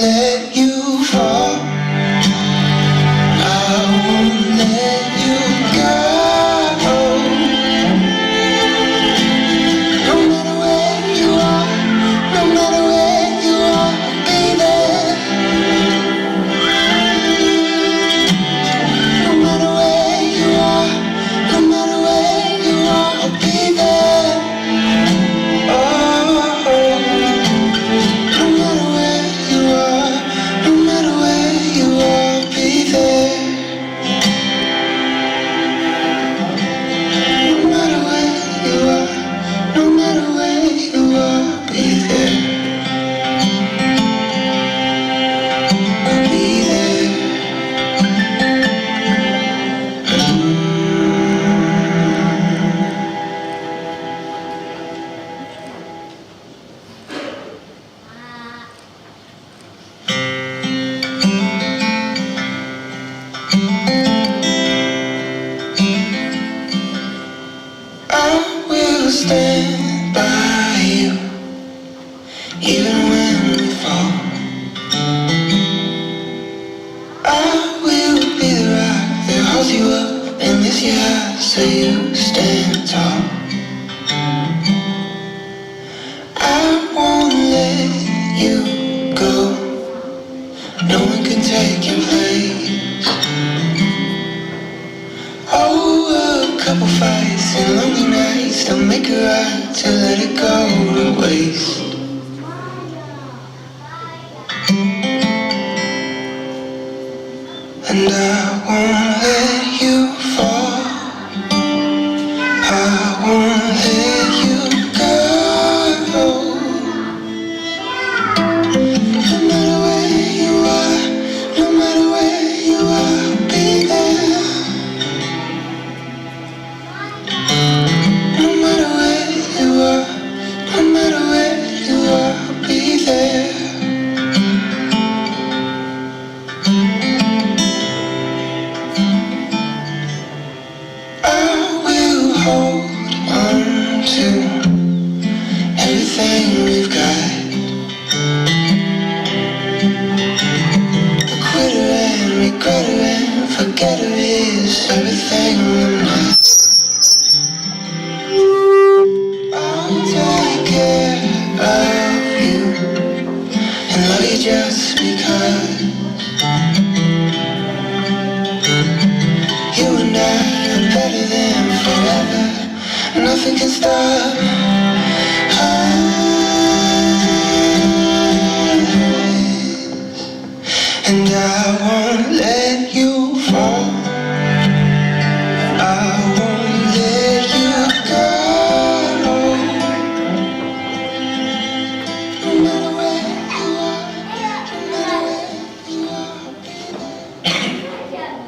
Let you one can take your place. Oh, a couple fights and lonely nights don't make it right to let it go to waste. And I won't let you fall. I won't let you go. No matter where you are, no matter where you are, I'll be there. No matter where you are, no matter where you are, I'll be there. Hold on to everything we've got. The quitter and regretter and forgetter is everything we're not. I'll take care of you and love you just because you and I are better than forever. Nothing can stop us. And I won't let you fall. I won't let you go. No matter where you are, no matter where you are, I'll be there.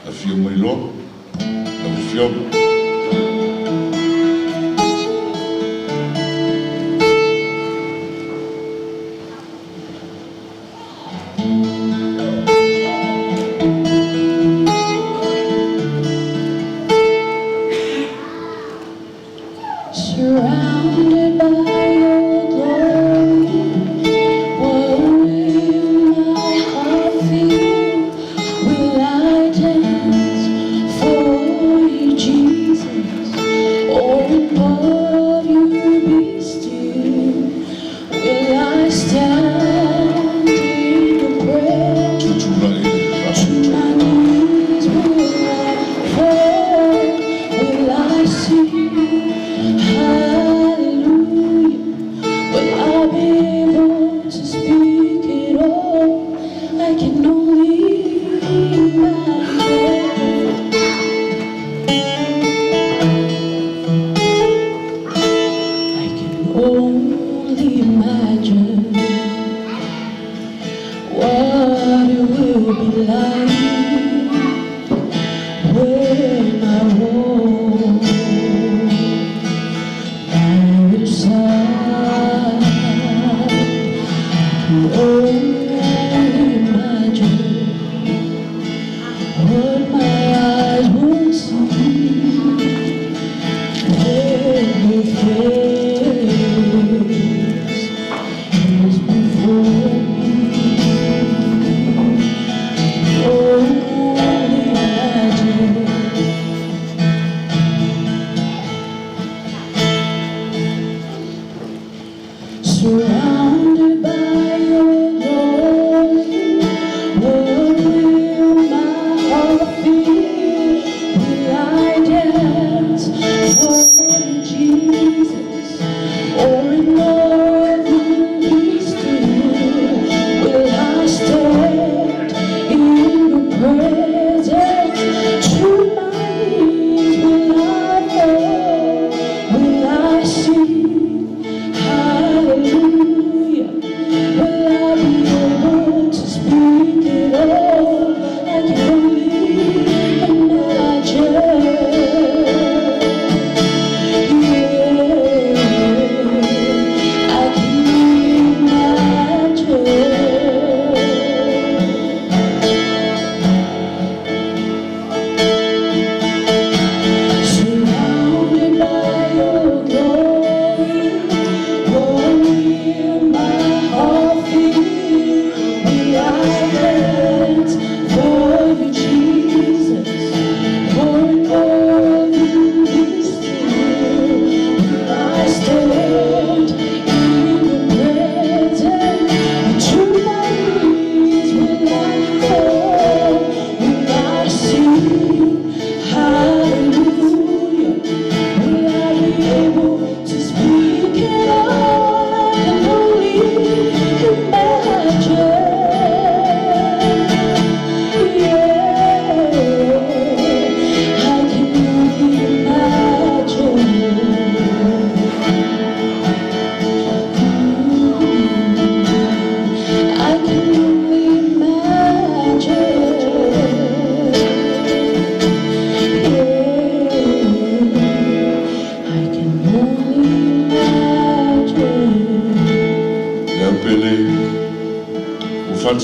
A filme lo, no film. Surrounded by your glory, what will my heart feel? Will I dance for you, Jesus?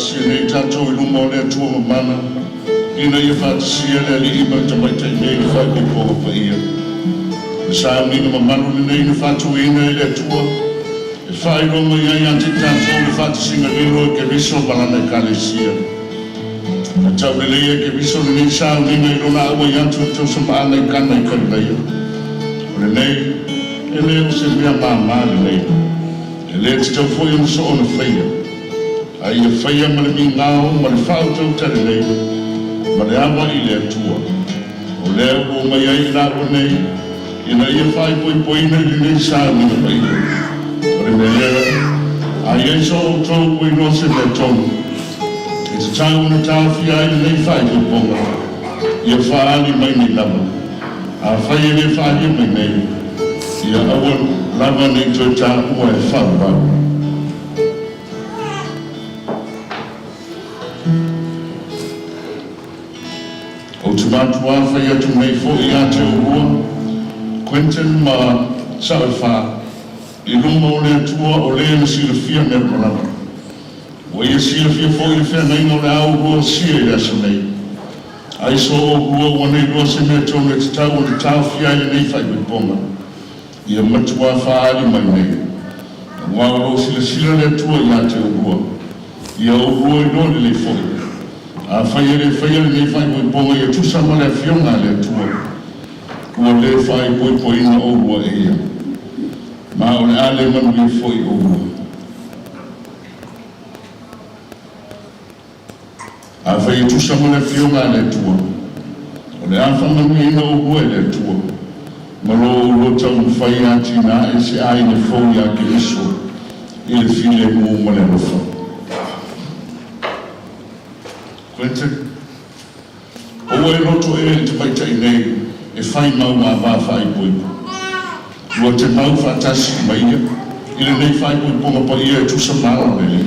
whātisia nei tātou I luma o lea tua mamana. Ina ia whātisia lea li ima tamaita I nei whai ni pōga pa ia. Sa nina mamanu ni nei ni whātua ina I lea tua. E whai ronga ia I ante tātou ni whātisinga lilo e ke riso balana I kālesia. A tau le leia ke riso ni nei sa nina I rona awa I antu tau sa maana I kana I karileia. O le nei, e lea se mea māma le nei. E lea te tau fwoi on so ona whaia. A ia whaia ma le mi ngāo, ma le whao tau tare nei, ma le awa I lea tua. O lea o mai ai rā o nei, ina ia whai poi poina I nei sā mina mai. O le me lea, a ia so o tau poi no se le tonu. E te tau na tau whia I nei whai poi ponga. Ia whaali mai nei lama. A whaia le whaia mai nei. Ia awan lava nei tō tā ua e whāpau. O te mātua whai atu nei fo I a te urua, Quintin ma sawe whā, I luma o lea tua o lea na sila fia mea manama. O ia sila fia fo I whea nei no le au rua sia I asa nei. Ai so o rua ua nei rua se mea tōna te tau o te tau fia I nei whai mai ponga. Ia matua whaari mai nei. Ngā ro sila le tua I a te urua. Ia o rua I nō le foi. A whaia le nei whai poi ponga ia tusama le whionga le tua. Ua le whai poi poina o rua e ia. Ma o le ale manu le foi o rua. A whaia tusama le whionga le tua. O le awha manu ina o rua le tua. Malo lo tau whai ati na e se ai ne fōi a ke iso I le while mō ma le rofa. Quintin, o e roto e te paitai nei e whai mau mā wā whai poipo. Lua te mau whātasi mai ia, I le nei whai poipo ma pa ia e tusa māra me le.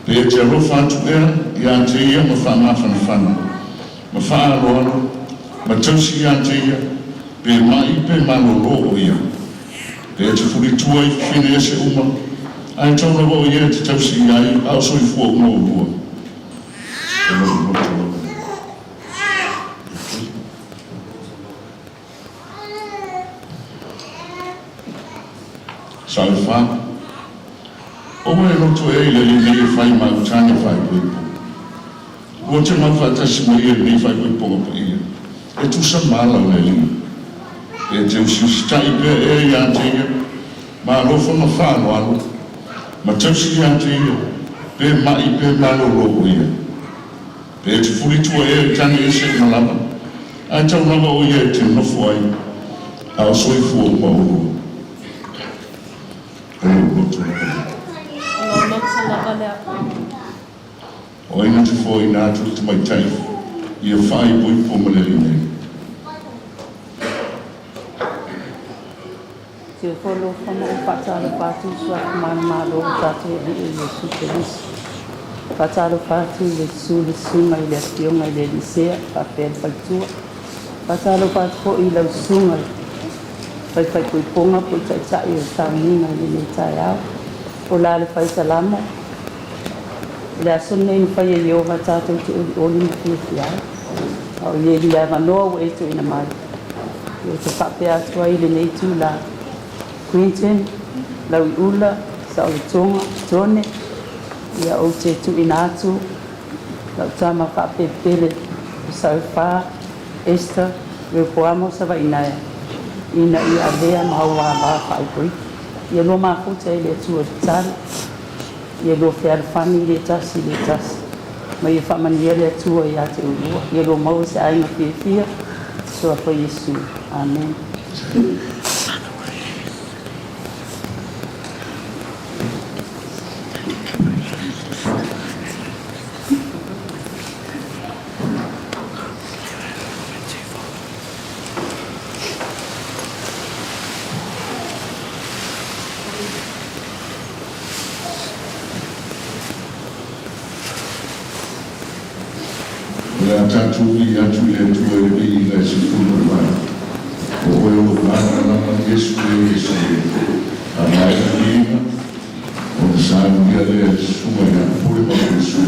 Pe e te rofa atu ea, I a te ia ma wha mawhana whana. Ma wha aroano, ma tausi I a te ia, pe mai pe malolo o ia. Pe te furi tua I whine ese uma, ai tauna o ia te tausi ai, au so I fua uma o rua. Sau wha, o e roto e le nei whai mau tāne whai poipo. Ua te mau whatasi mo ia nei whai poipo ngapa ia. E tusa mālau le li. E te usiustai pe e I a te ia, ma alofa ma whāno alo, ma tausi I a te ia, pe mai pe malolo o ia. Pe te fulitua e tane e se malama, a tau nawa o ia te nofo ai, a o soi fua ma uro. O ina te fua I nātu te mai tai, ia whai poipo maleli nei. Te wholo whama o whataro whātu sua mālo o tātou e Jesu Christ. Whataro whātu le sūle sunga I le ationga I le lisea, whapēr whaitua. Whataro whātu po I lau sunga I whai pui ponga pui tai tai o tāminga I le tai au. O la le whai salama. Le asun nei whai e ioha tātou te oli na whia au. Au ie li a manoa o eto ina mai. O te whapea atua I le nei tū la. Quintin, lau I ula, sa o tonga, tone, ia o te tu inatu, lau tama whapepele, sa o wha, Esther, Reopoamo sa wa inaia. Ina I a lea maua wā whaipui. Ia lo mafuta I le tua tari, ia lo whiarwhani le tasi. Ma ia whamania le tua I a te urua. Ia lo mau se ainga whiawhia, soa pa Yesu. Amen. La tatu I atu le tua e bi I se tūna mai. O oe o kāna nama Yesu e Yesu e. A mai a ina, o te sāngia le sunga I a pure ma Yesu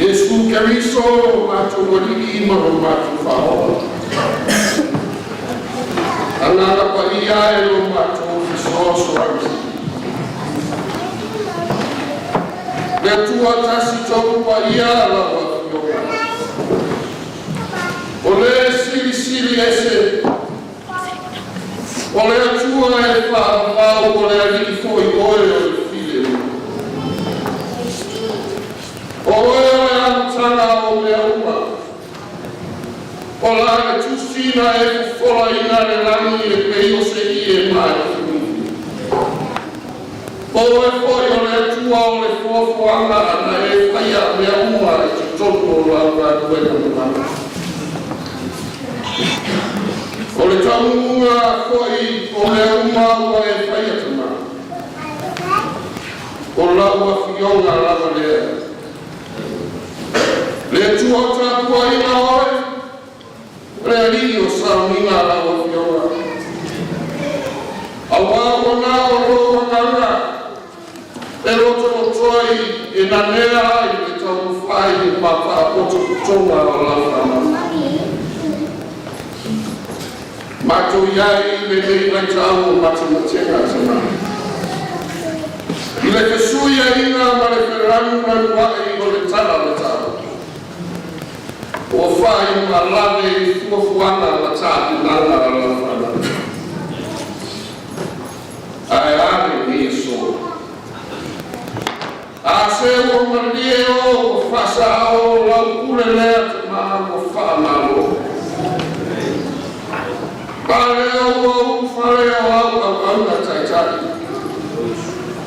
Yesu Keriso macho wali maro macho Paula. Another paria elo macho fisoso ramsi. Letua tasi choku paria la wafioka. Ole sili ese. Ole atua e fa ole ali foi oio filho. Oio tanga o me uma. Ola e tusina e fola ina le lani e peio se i e mai. O e foi o le tua o le fuafuanga ana e whaia mea ua e te tono o laura tuena mwana. O le taunga koi o mea uma ua e whaia tama. O laua fionga lava lea. Le tua tāpua ina oe, le ali o sauninga laua fionga. Awa o nā o roa nganga, e roto o toi e na nea i le tau whai i mapa poto kutonga o laua. Mato iai le mei mai tau o matematenga tana. I le kesuia ina ma le wheranu wae o le tala le tau. O whai ma lave i fuafuanga ma tāpi nana a laua. Ai ave ni so. A se o marie o fasa o la kule le ma o fa malo. Pare o fare o anga tai.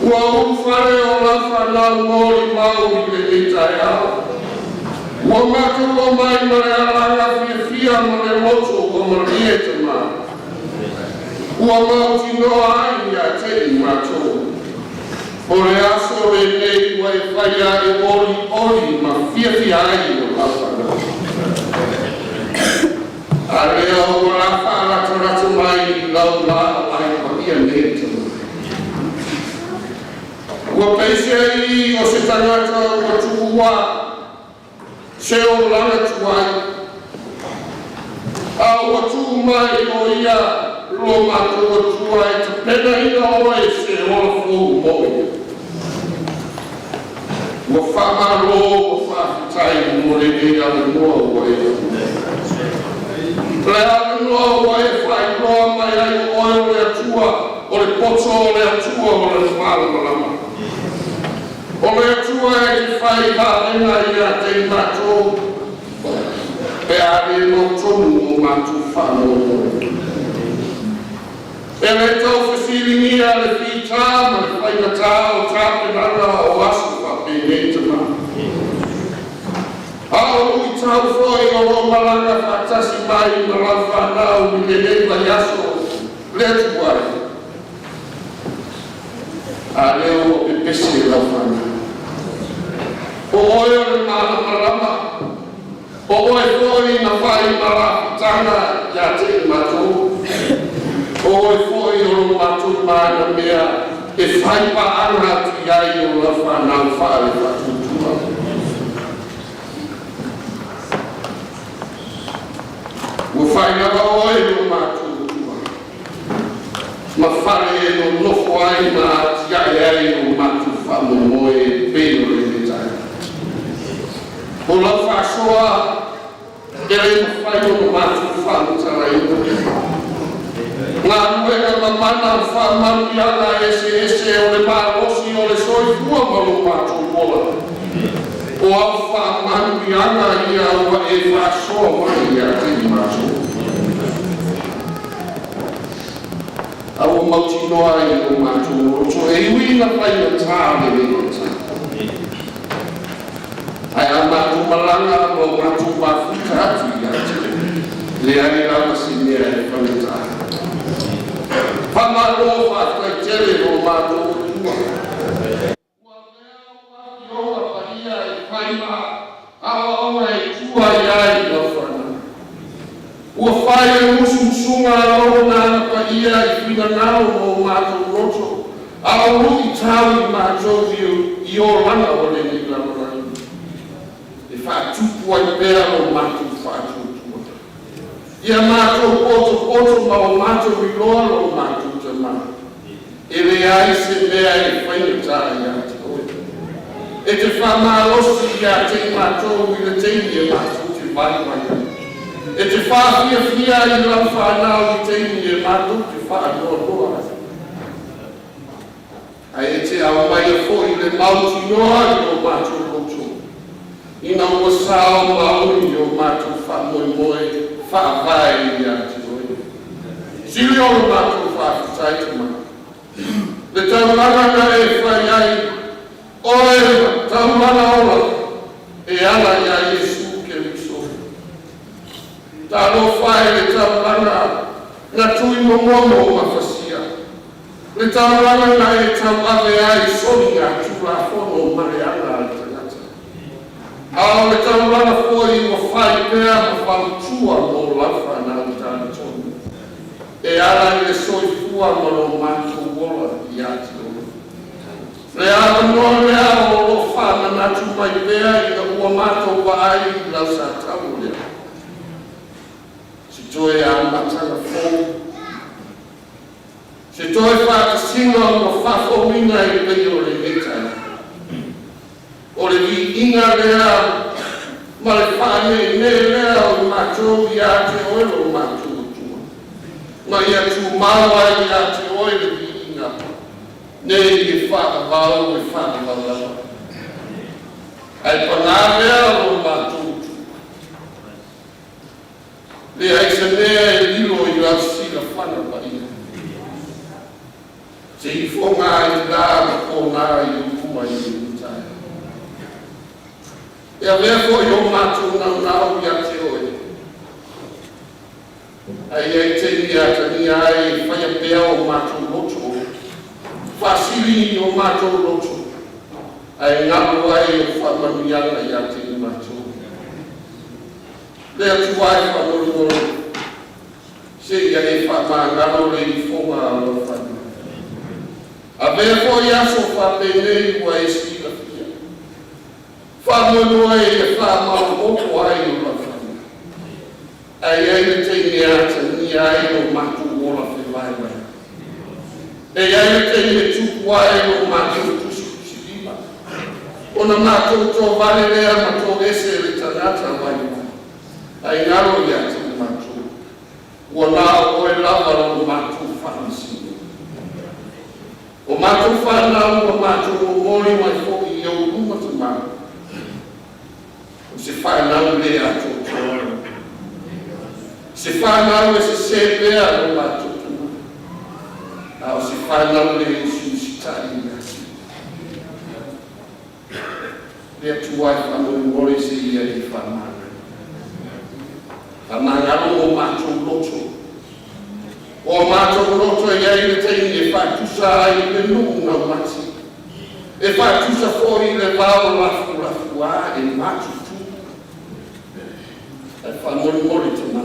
O fare o la fa la mori mau i le tai ao. O matu o mai mare alanga fia ma le moto o marie te ma. Ua mauti noa ai a te i matou. O le aso e nei ua e whaia e ori ma fia ai o lawhana. A lea o la whaaratarata mai i lau la ai ma ia nei tama. Ua peise i o se tangata ua tuua se o lana tuai. A ua tuu mai o ia lo matua tua e te pena ina oe se ola fōu moi. Ua whamaro o whawhitai mo le e ala noa oe. Le ala noa oe whai roa mai ai oe o le atua o le poto o le atua o le whalamalama. O le atua e te whai haenga i a te matou pe are no tonu o matu whanau. E le tau whasiringia le whita ma le whainata o tāpenana o asu whapene tama. Ao i tau whoi o romalanga whatasi mai ma la whanau i le lewa yaso le tuai. A leo o pepese la whanau. O oe o le malamalama. O oe whoi na whai ma la whitanga ya te matou. O e foi o matu mana mea e whai pa ana ti ai o la whanau whare whatutua. O whai nawa oe o matu tua. Ma whare e no nofo ai ma ti ai o matu whamomoe pēno le metai. O la whasoa e le whai o matu whamutara ina. Ngā ruenga mamana whamarianga ese o le pārosi o le soifua malu mātou pola. O au whamarianga ia ua e whasoa mai a te mātou. Au mauti noa i o mātou roto e uina pai o tāle e o tāle. Ai a mātou malanga o mātou whawhika atu i a te. Le ai rama sinea e whanetā. Whamaro whakai tere o mātou tua. Ua mea whaki oa paia e whaima awa awa e tua iai o whana. Ua whai e musunga o nāna paia e whina nao o mātou roto. Awa rui tau i mātou i o lana o le ni lamarani. E whatupu ai pēra o mātou whātou. Ia mātou poto ma o mātou i loa o mātou te mā. E le ai se mea e whainata i a te oe. E te whamalosi i a te mātou i le teini e mātou te vai. E te whawhia i la whanau i teini e mātou te whanau. Ai e te au mai a fo i le mauti noa i o mātou poto. Ina ua sao maui o mātou whamoimoi. Whaavai i a te oe. Siri o mātou whawhitai te mā. Le tauranga e whai ai Oe, taumana ola, e ala ia Yesu ke riso. Talo whae le taumana, na tui momomo mafasia. Le taumana na e tauave ai soni ngā tura whono mariana le tangata. Ao le taumana foi wa whae pēr ma whautua mo lafa na le tāna tonu. E ala le soifua ma lo mātu wola i ati ola. Le ala noa lea o lo whana natu mai pēr i na ua mātou wa ai i lau sa tau lea. Si toi a matanga fōu. Se toi whakasinga o whafo minga i pei o le hetai. O le vi inga lea, ma le whane ne lea o mātou i a te oelo mātou tua. Ma ia tu maua i a te oele vi inga. Ne i whakavau e whakavau. Ai pana lea o mātou tua. Le aisa mea e lilo i la sila whana pa ina. Se i whonga i la ma kōna i ukuma i utai. E a mea ko i o mātou nau i a te oe. Ai e te ni ata ni ai whaia pēa o mātou loto. Whasiri o mātou loto. Ai ngapu ai o whamaniana i a te ni mātou. Lea tu ai whanori. Se ia e whamangaro le i whonga a lo whanu. A mea ko i aso whapenei ua e stila fia. Whamonoa e whamau moko ai o la whanu. Ai ai me te ni ata ni ai o matu wola whewai wai. E ai me te ni tuku ai o matu tusi lima. Ona matu tō vale lea ma tō ese le tanata wai wai. Ai ngaro i ata ni matu. Ua nā oe lava o matu whansi. O mātou whanau o mātou o mori mai whoki i au runga te mātou. O se whanau le ato tōru. Se whanau e se sepea o mātou tū. A o se whanau le isu si tai ngati. Lea tuai whanau mori se ia i whanau. Whanangaro o mātou loto. O mātou roto e ai le teini e whaitusa ai le nunga mati. E whaitusa fōi le vāo lafu a e mātou tū. E whamori te mā.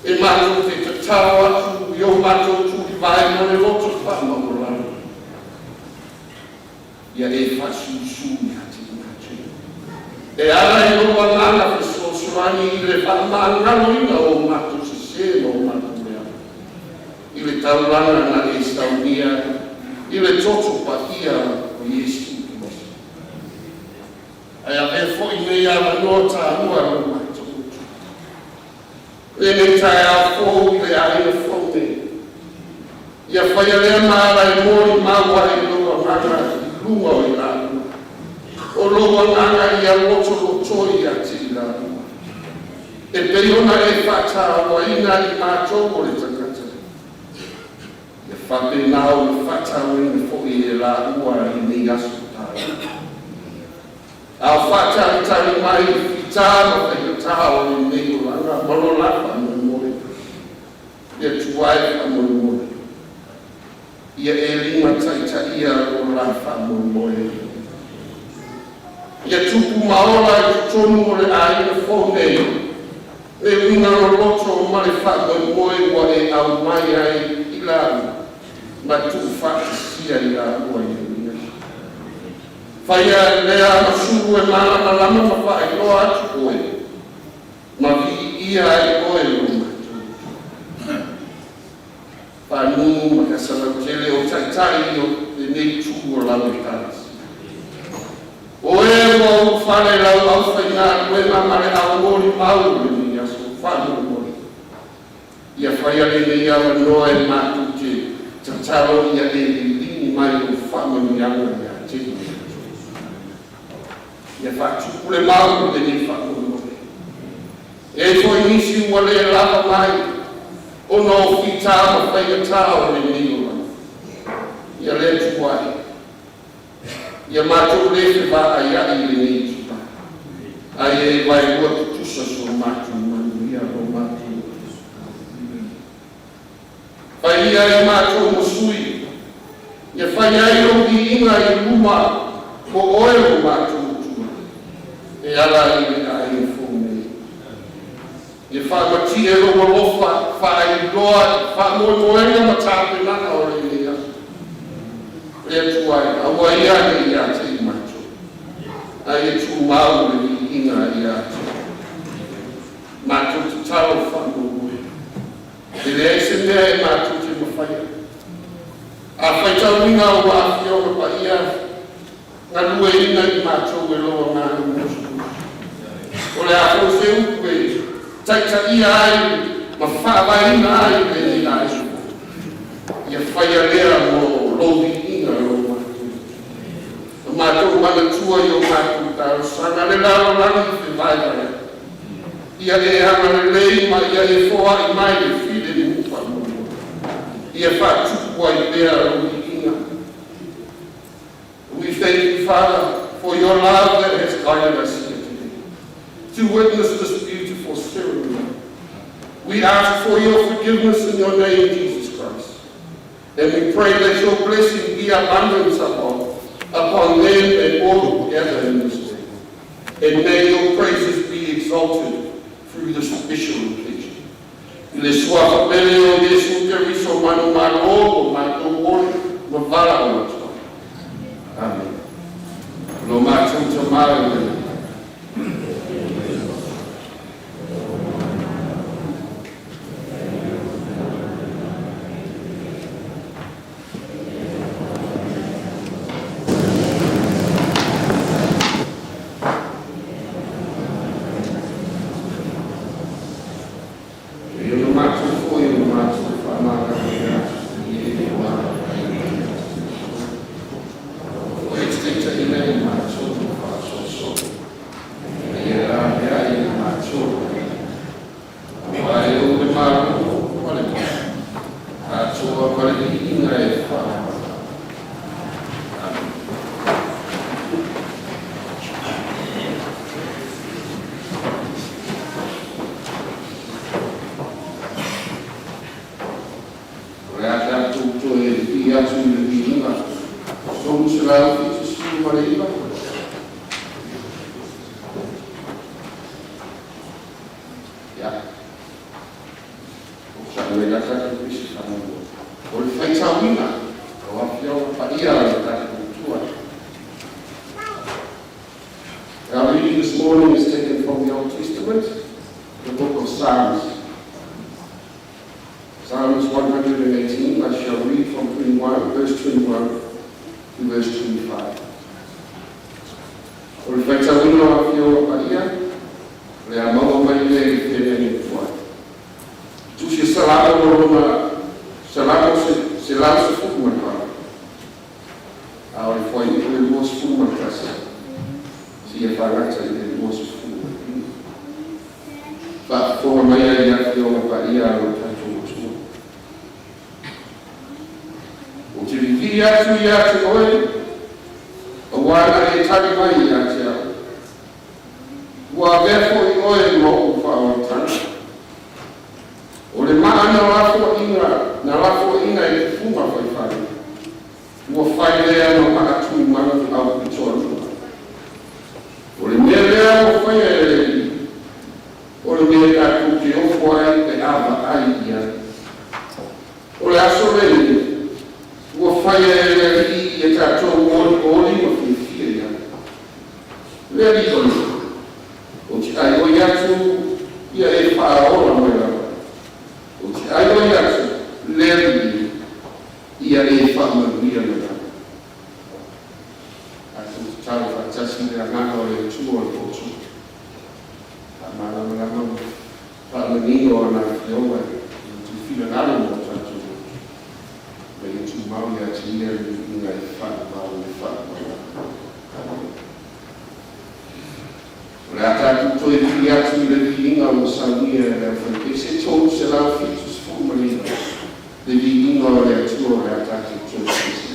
E mātou te tatau atu i o mātou tū i vai mo le roto whamamorana. Ia e whasusu i hati mātou. E ara i o wangana whasosurani i le whamangano ina o mātou se se o mātou. I le tauranga na e staunia, i le toto pakia o Yesu ki mosi. Ai a me fo i mei a manoa ta hua o mātou. E me tai a fōu i le aina fōne. Ia whaia lea maara i mori maua i loa nganga i lunga o i la lua. O loa nganga i a loto lotoi a te i la lua. E periona e whata wa ina i mātou o le taka. Whapenau i whatau i fōi e la ua i nei asu tāu. Au whatau tari mai i whitāma whai tāu i nei o langa, molo lapa Moimoi. Ia tuai wha Moimoi. Ia e lima taita ia o lapa Moimoi. Ia tupu maola i tonu o le aina whonei. E winga o loto o mare wha Moimoi wa e au mai ai i lau. Ma tu whakasia i a ua i uina. Whaia lea masuru e mana na lama ma wha e loa atu oe. Ma vi ia e oe lo matu. Whanu ma kasana tele o taitai o e nei tu o lama taras. Oe mo whane lau au whaina koe ma mare au mori mau le ni aso whanu mori. Ia whaia le nei awa noa e matu te tataro ia e lini mai o whamanianga i a tēnu. Ia whātuku le mau le ni whakamore. E toi nisi ua le lava mai, o no whitāma whaia tāo le ni ora. Ia le tuai. Ia mātou le se wha ai ai le nei tupa. Ai e vai ua te tusa so mātou manu ia ro mātou. Whai ia e mātou mosui. Ia whai ai o ki inga i luma ko oe o mātou tua. E ala i le a e fōne. Ia wha mati e ro lofa, wha ai loa, wha moimoenga matape nana o le ia. Lea tuai, awa ia le ia te i mātou. Ai e tu mau le inga ia te. Mātou te talo whanau. Te lea se mea e mātou te mawhaia. A whaitau inga o wāwhi o pa ia, ngā lua inga i mātou e loa mātou mosu. O le a whose upe, taita ia ai, ma whawa inga ai le ni ai suko. Ia whaia lea mo lovi inga o mātou. O mātou mana tua i o mātou tau, sanga le laro lani te vai vai. Ia e hanga le lei ma ia e fōa i mai le while ni mufa mo. Ia whātukua i lea o inga. We thank you, Father, for your love that has guided us here today to witness this beautiful ceremony. We ask for your forgiveness in your name, Jesus Christ. And we pray that your blessing be abundant upon them and all together in this day. And may your praises be exalted through this special occasion. Le soa pele o Yesu Keriso manu mano o manu ori mavala o matua. Amen. Lo matu tamari. Our reading this morning is taken from the Old Testament, the book of Psalms. Psalms 118, I shall read from verse 21 to verse 25. O le whaitawina a whio a ia, le a maua mai le i tēne ni tua. Tu se salamo o roma, salamo se lanso fukumaka. A o le fwai i le luos fukumakasa. Si e whangata i le luos fukumaka. Fa fōma mai a ia whio a ia o tātou motua. O te rivi atu i atu oe, o wana e tari mai i atu au. Ua vefo i oe mo u whaotana. O le maa na lafo inga e te fuma whaifari. Ua whai lea no atu i manu au pitonu. O le mea lea o whai e rei. O le mea atu ke ofo ai e ava ai ia. O le aso rei. Ua whai e rei e tātou ori ma whiwhia ia. Lea li tonu. O te ai oi atu ia e whaola mai rama. O te ai oi atu leri ia e whamanuia mai rama. Atu te tau whatasi mea ngana o e tua o potu. A mana mai rama whamanino ana whioa i tu whina naro mo tatu. Mai i tu mau ia te ia i inga i whamau i whamau. O le atatu toi ki atu i le viinga o saunia e lea whaike se tōu se lau fitus fukumarina. Le viinga o le atua o le atatu toi ki se.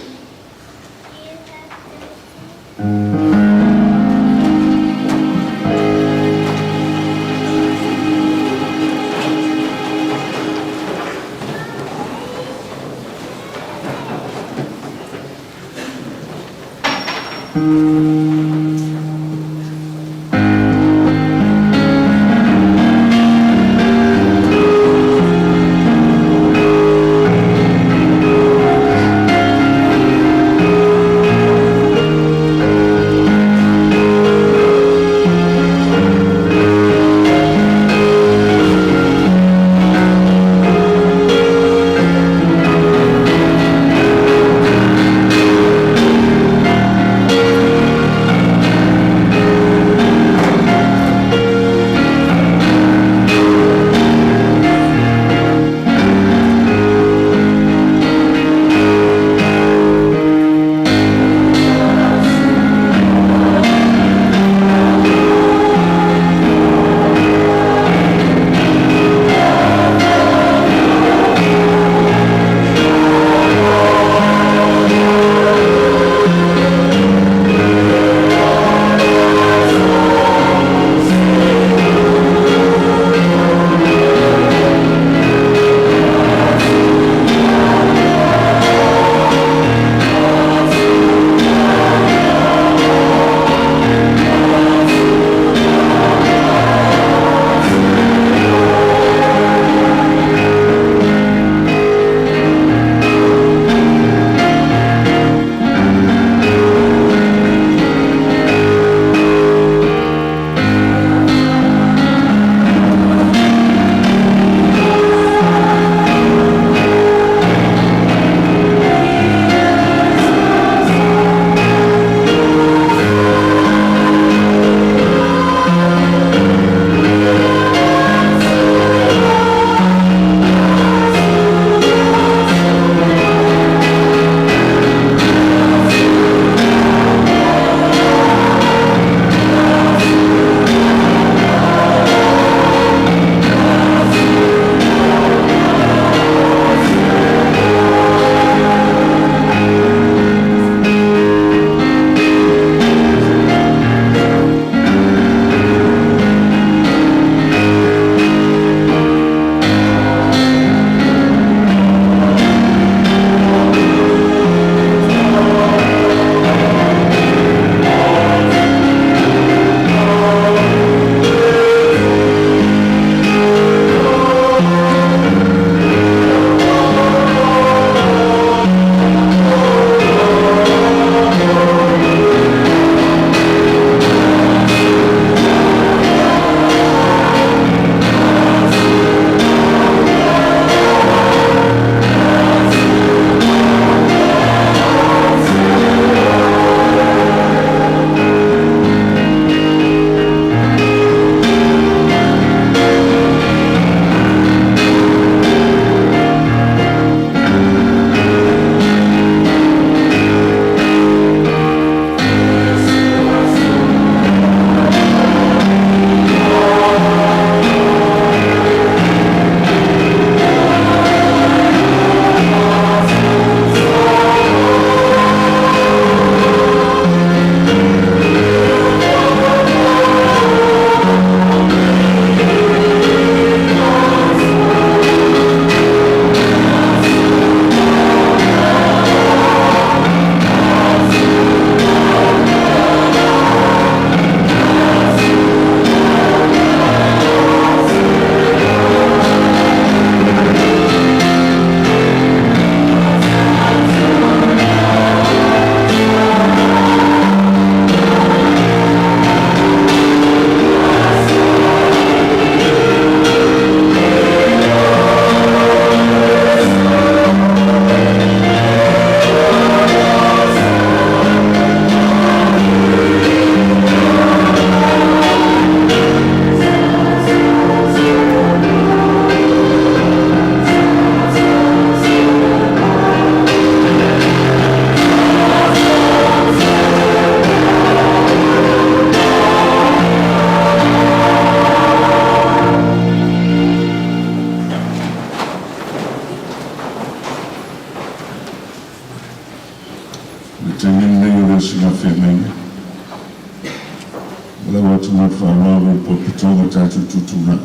Wala watu na whāwawe po pitonga tātou tutuna.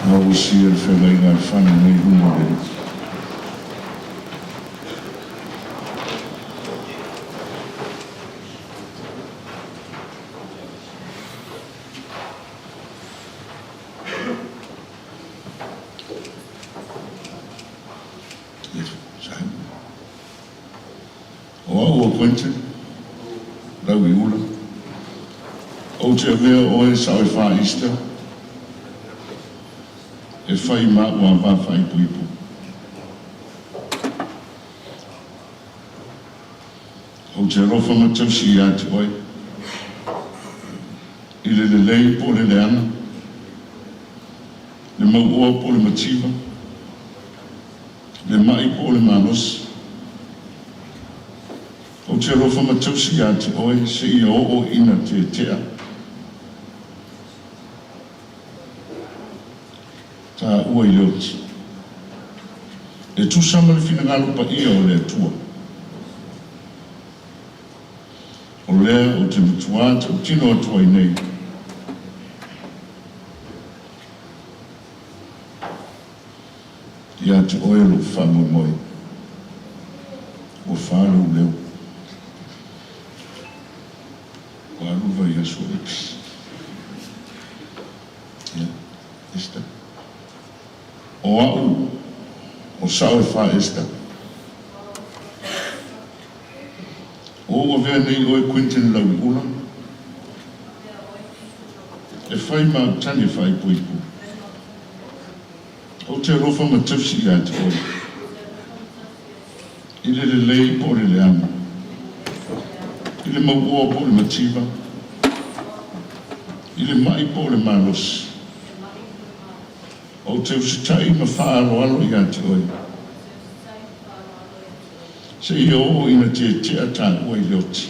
Awa sia le whengai ngā whana nei runga rei. O au o Quintin, rau I ula. O te avea o e sao e wha Easter, e whai mā ua wā whai puipu. O te rofa matausi I ate oi, I le lei po le leana, le maua po le mativa, le mai po le manos. O te rofa matausi ate oi, se I o ina te tea. Ta ua I leoti. E tu sama le fina ngalo pa ia o le tua. O lea o te mutuata, o tino atua I nei. Ia te oe lo wha Moimoi. O wha lo leo. O aruva I aso eps. Ia, esta. O au, o sao e wha esta. O vea nei oe Quintin lau I ula. E whai mā tani e whai puipu. O te rofa matausi I ate oi. I le lei po le leana. I le maua po le mativa. I le mai po le malos. O te usitai ma whaaro alo I ate oi. Se I o ina te ata ua I leoti.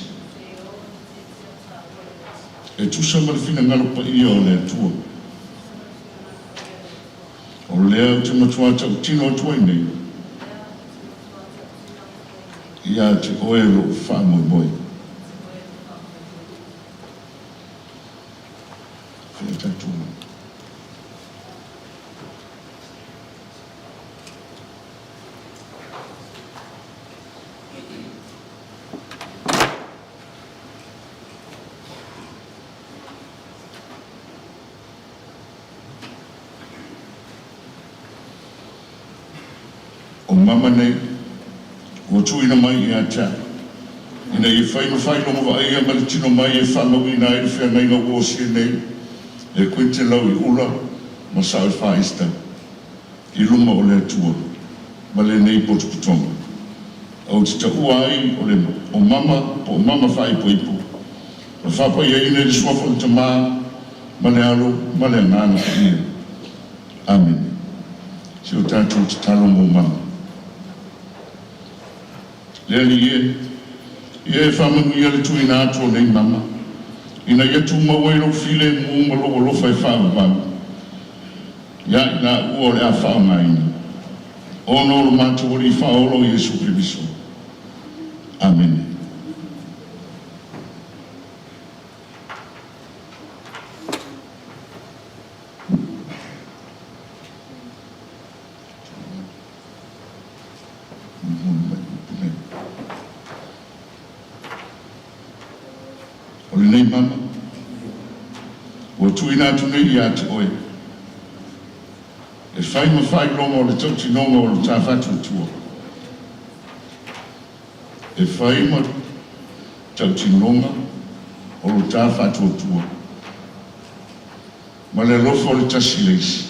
E tusa malifina ngalo pa ia o le tua. O lea o te matuata o tino atua I nei. Ia te oe lo wha Moimoi. Whia tatua. O mama nei, o tuina mai I atea. Ina I whai longa wa aia mali tino mai e whanau ina e whea nei ngā uosia nei. E Quintin lau I ula, ma sao e wha Easter. I luma o le atua, ma le nei potu putonga. Au te ta ua ai o mama whai poipo. O whapa ia ina le suafa o te maa, ma le alo, ma le ngāna ka ia. Amen. Si o tātou te talo mō mama. Lea li ia e whamangu ia le tui nā atua nei mama. Ina ia tu mawai file mu malo lo fai whaamau. Ia ina ua le a whaanga ina. O no lo mātu ori whaolo Iesu Kristo. Amen. O le nei mama, o tuina atu nei I ate oe. E whai ma whai longa o le tautinonga o le tāwhatu atua. E whai ma tautinonga o le tāwhatu atua. Ma le lofo o le tasi leisi.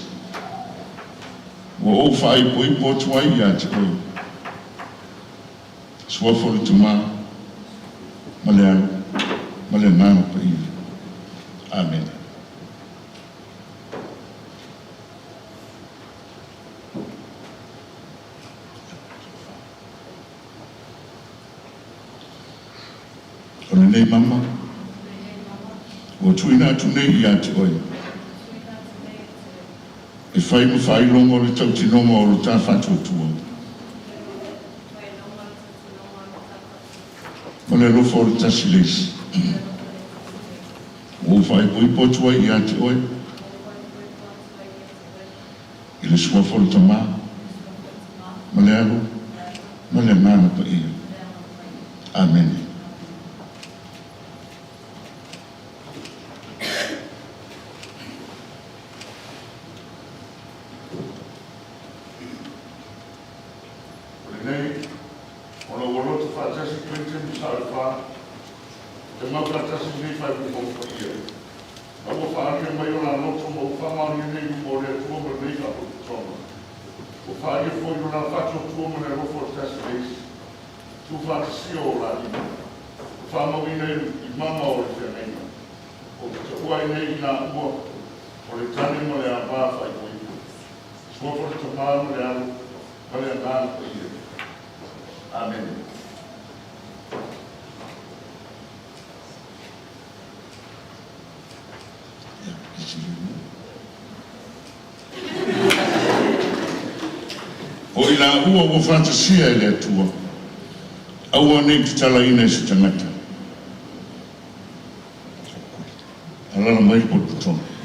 Wa o whai poi po tuai I ate oe. Suafo le tuma, ma le alo. Ma le ngāna pa iwi. Amen. O le nei mama, o tuina atu nei I ate oi. E whai ma whai longa o le tautinonga o le tāwhatu atua. Ma le lofo o le tasi leisi. O whai pui potua I ati oe. I le sua folu tamā. Ma le alu. Ma le mana pa ia. Amen. Nei, ona wolo te whātasi Quintin Sarafā, te mawhātasi nei whai kupo pa ia. Ma o whaaria mai ona noto mo whamari nei mo rea tuoma nei kapo te toma. O whaaria fwoi ona whato tuoma nei rofo tasi neis, tu whātasi o la ina. O whamau nei I mama o le whenei. O te uai nei nā ua, o le tani mo le a mā whai koi. Suafa le tamā mo le alu, ma le a nāna pa ia. Amen. O I la ua o fantasia I le atua, aua nei ki tala ina I se tangata. Alala mai po tutona.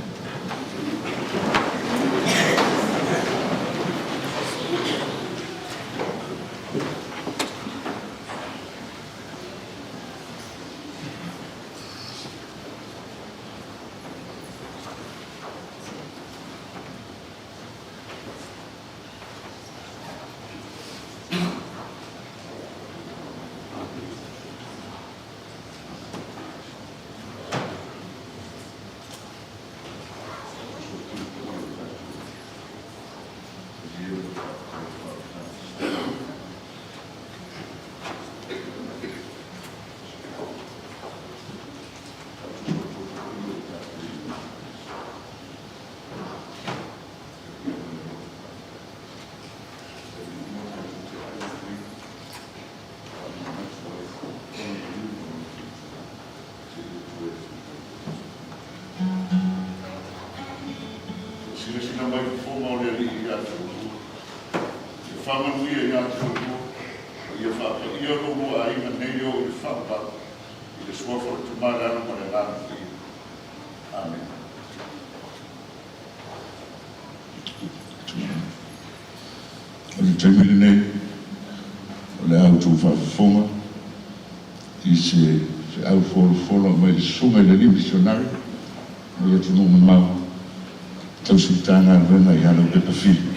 Sina mai foma o le ali I atu. I whamanuia I atu o I a whapa I a romo a ina nei o I whapa I le suafa o te marana ma le rana ki. Amen. O le taimile nei, o le au tū whawhawhonga, I se au wholo mai le sunga I le li missionari, o I atu nō mau. Tau sultana rena I halo pepa fi.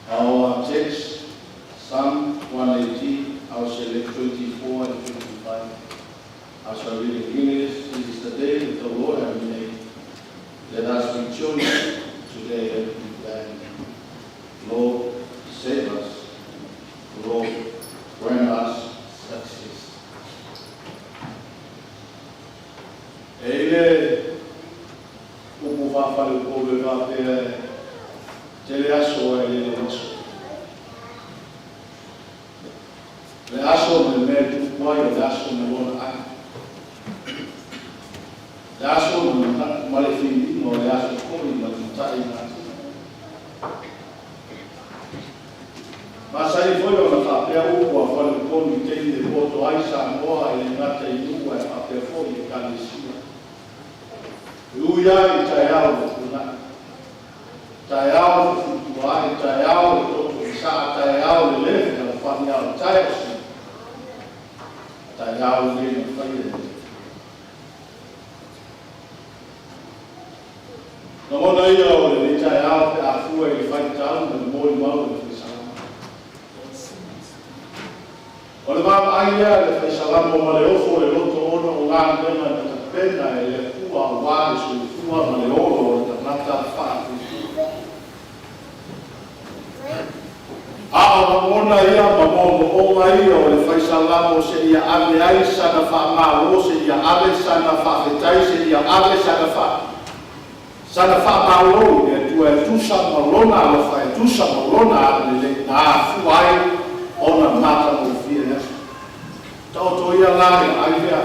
Our text, Psalm 118, I'll select 24 and 25. As I read in English, this is the day that the Lord has made. Let us rejoice today and be glad. Lord, save us. Lord, grant us success. Ele whawhale kowe ngā pēr te le aso e le aso. Le aso me me tuku mai o le aso me lona ai. Le aso me male whini o le aso koi ma tutai ngā tina. Masai foi o whakapea upo a whale koni tei de poto ai Samoa e ngata I nua e whapea foi e Kalisia. Uia I tai au o kuna. Tai au o futua ai, tai au o toto I saa, tai au le lewe na whani au tai o si. Tai au le na whai e. Na mona ia o le tai au pe a fua I whai tau na Moimoi e o le mama aia le whaisalamo ma le ofo le loto ono o ngā mena na ta pena e le kua o wāre so le kua ma le oro o le tanata whātu. Ao na mona ia ma mono o ia o le whaisalamo se ia ave ai sana whamao se ia ave sana whawhetai se ia ave sana whamao e tu e tusa malona ala whai tusa malona ala le na fuai ona mata mo fie ne tau to ia la ai vea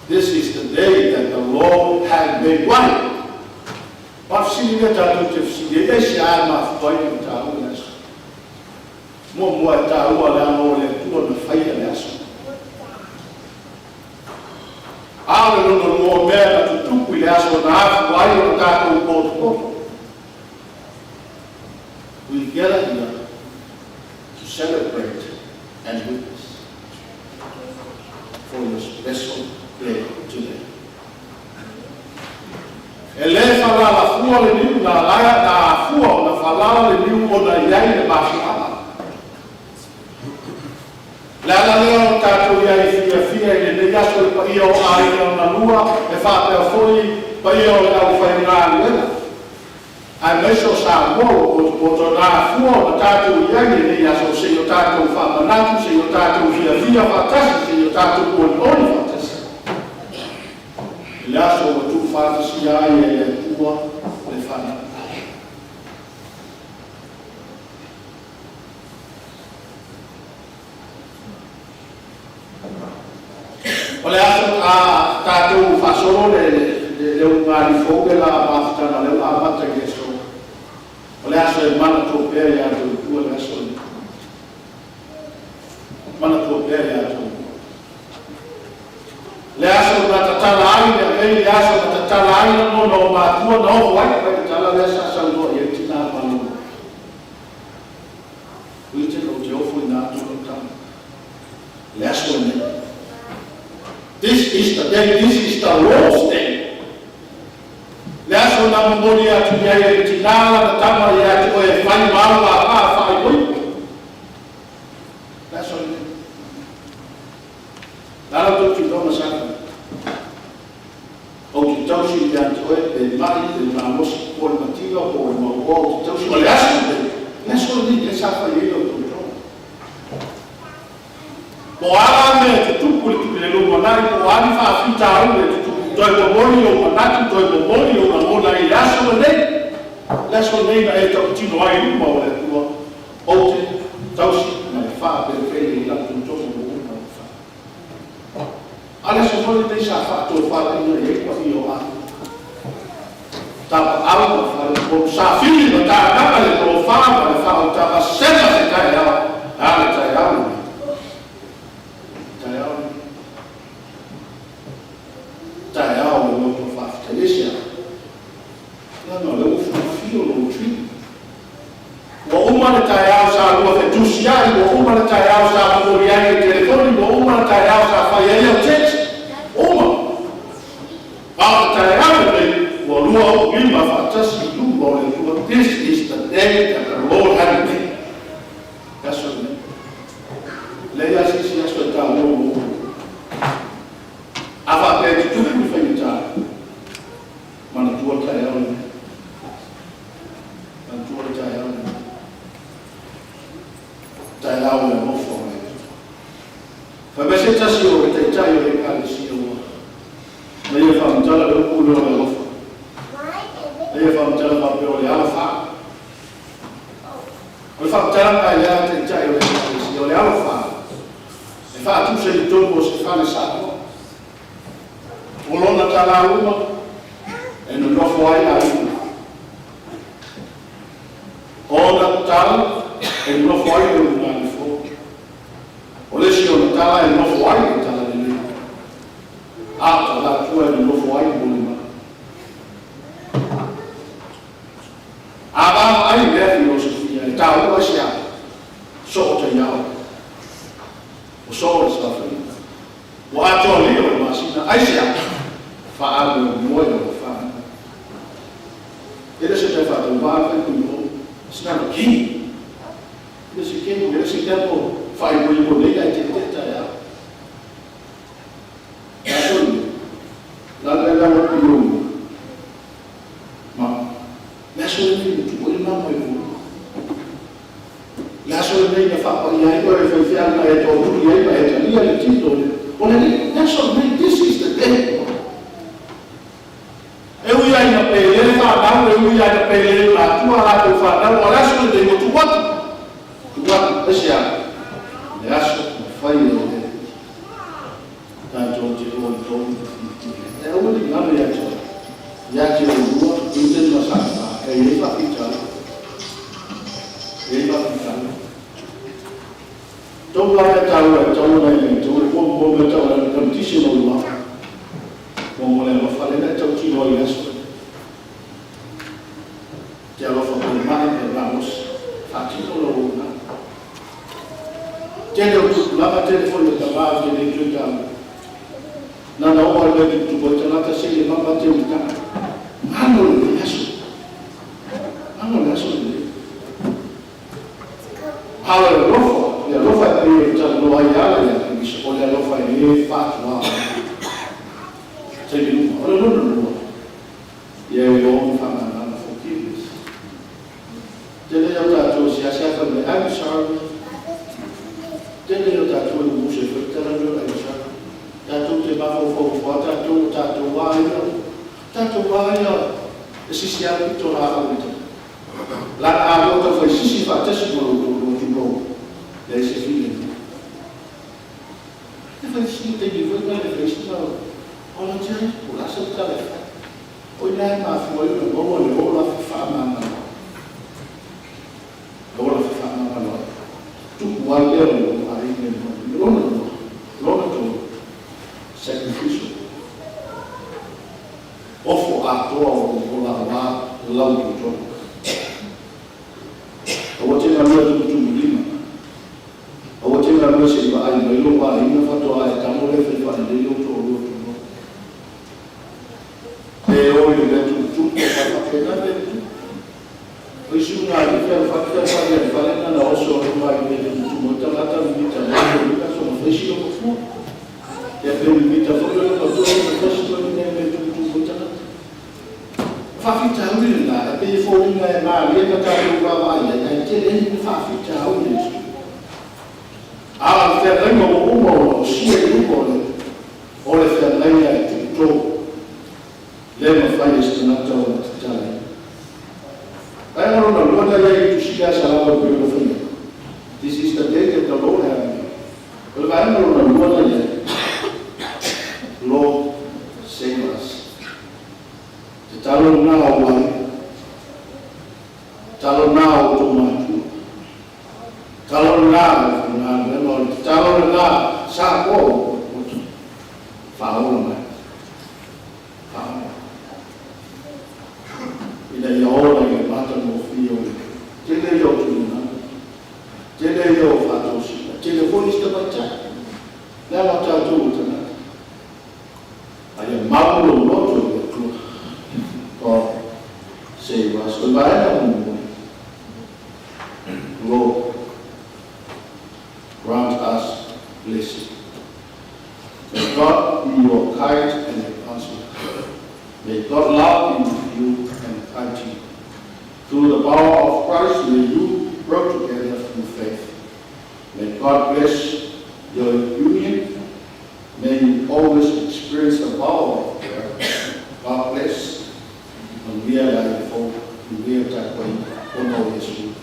this is the day that the Lord has made. Why? But see the tattoo to see the Asia ma foi in tau ne mo tau ala no le tu na fai ne aso ale no mo mera tu tu ile aso na vai o tato poto. We gather here to celebrate and witness for your special day today. Ele fala la fua le niu na laia na fua na fala le niu o na iai le mafiama. La leo tato iai fia le yaso le paio ai na lua e fa pe foi paio na faina le. Ai meso sa mo o to na fua na tato iai le yaso se o tato fa manatu se o tato fia fatasi se o tato on fatasi. Le aso o tu fatasi ai e tua le fana. Ole aso a tato fa solo le umani foge la bafta le abata gesto. Ole aso e mana to pe ya to tua le aso. Mana to pe ya to. Le aso na tatala ai le aso na tatala ai no no ma tua no vai pe tala le aso no e tina manu. Uite lo Jehova na to tam. Le aso ne. This is the day, this is the Lord's day. Leaso na memori atu ia e tinala na tama ia atu e whai maua a whai koi. Leaso ni. Nara tu ki toma saka. O ki tausi i atu e mai, e mamosi po le matila, po le maua, o ki tausi. O leaso ni. Leaso ni, e safa i ilo tu. O ala me tutupu le lumo nai o ali fa fita au le tutupu doi bomoni o manatu doi bomoni o mona I aso nei na e tau tino ai luma o le tua o te tausi na e wha perifere I la tuntomo o uma o wha. Ale so foli te sa wha to wha ina e kwa I o a. Tapa au na wha o sa fili na ta naka le ko wha ma le wha o tapa sena se kai au. Ale tai au. Uma tai au sa lua fe tusiai, uma tai au sa moriai telefoni, uma tai au sa fai ai o text. Uma. Au tai au le o lua o lima fatasi lua le lua. This is the day that the Lord has made. That's what it is. Le ia sisi aso ta lua. Ava pe tu ku fe ta. Mana tua tai au. Mana tua tai au. Tai au le mofo. Fameseta si o te tai o le kale si o. Na ia whamtala le upu leo le lofa. Na ia whamtala pape o le alafa. O le whamtala ka ia te tai o le kale si o le alafa. E whaatu se i topo se whane sato. O lona tala uma. E no nofo ai la uma. O na tala e no nofo ai le uma ni fo. O le si o na tala e nofo ai le tala le lima. Ata Latu e no nofo ai le lima. Aba ai le filosofia e tau o sia. So o te iau. O so o stafari. O ato le o masina ai sia. Fa ago mo o fa. Ele se te fa o va pe ku sina ki. Ele se ke ele se tempo fai mo le ai te te ya. La mo ku ma. La so ni tu o ma mo ku. La so ni na fa pa ia ko e fa na e to tu ia e ta ia le tito. O le la so ni this is the day. E ui ai na pele fa na e ui ai na pele la tu ala ko fa na o la so ni mo tu wat. Tu wat sia. Le aso fai e tanto ti o to. E o ni na le aso. Ya che o due in una sala e il fa picciare. E va picciare. Dopo la tavola, tavola in tavola, buon tavola, tantissimo là. Non voleva fare netto ci noi adesso. Ti avevo fatto il male per la mossa. Fatti solo una. Tieni la telefono da base dei tuoi campi. Non ho voglia di tu puoi tornare a scegliere ma batte il campo. Ma non adesso. Ma non adesso. Allora lo fa e già lo hai alla mi si vuole lo fa e fatto sei di nuovo no io fa una fortissima delle dato si assetta come I'm sorry delle dato il museo per terreno I'm sorry dato te va dato vai e si abituato la avota foi si fa adesso lo lei si figlia e fa sì te di voi quelle fresche o non c'è la sotto o lei ma fuori un po' le vola fa mamma vola fa mamma tu guardi lo fai non sacrificio offo a tua o la l'auto o te na tu mulima o te na mo se ba ai lo ba ina fatto ai tamole fe fa de lo to e o le tu fa pena de o su na di fa na oso no vai de tu mo ta la ta mi ta no sono freschi lo fu e per mi ta fu lo to questo ne tu mo ta fa fitta una e fuori una ma viene da vai e te ne fa fitta una al terreno uno sia o le fermare tutto le ma fai stanato tale allora non è che ci sia salato per lo fine this is the day that the Lord has made but I don't know what it Lord save us talo now one talo now to my talo now talo now sa ko Paula ida ora che mata no figlio che io tu che io fatto sì telefonista bacia la mata tu ai Mauro molto tu save us so Lord grant us blessing. May God be your guide and your counselor. May God love you and guide you. Through the power of Christ, may you grow together through faith. May God bless your union. May you always experience the power of prayer. God bless. And we are like for we are that way. Amen.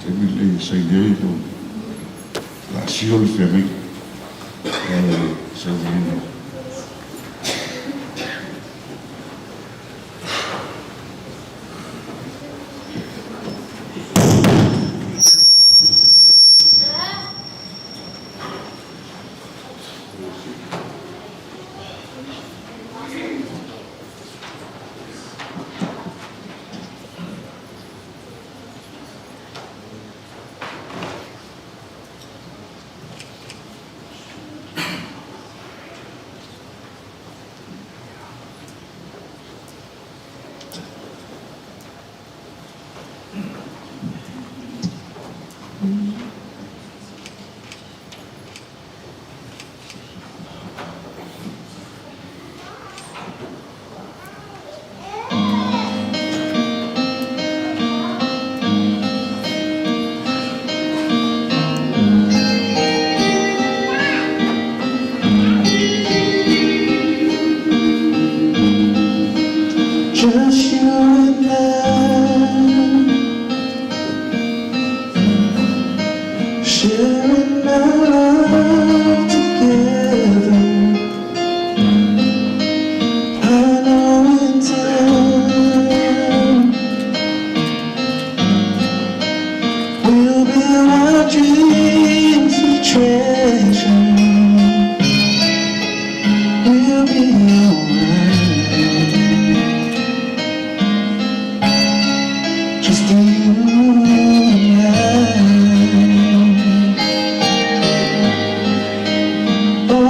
Temile sai do la siol femi sa vino. Just you and I, sharing our love together. I know in time we'll build our dreams of treasure. We'll be alright. Just you and I. Oh,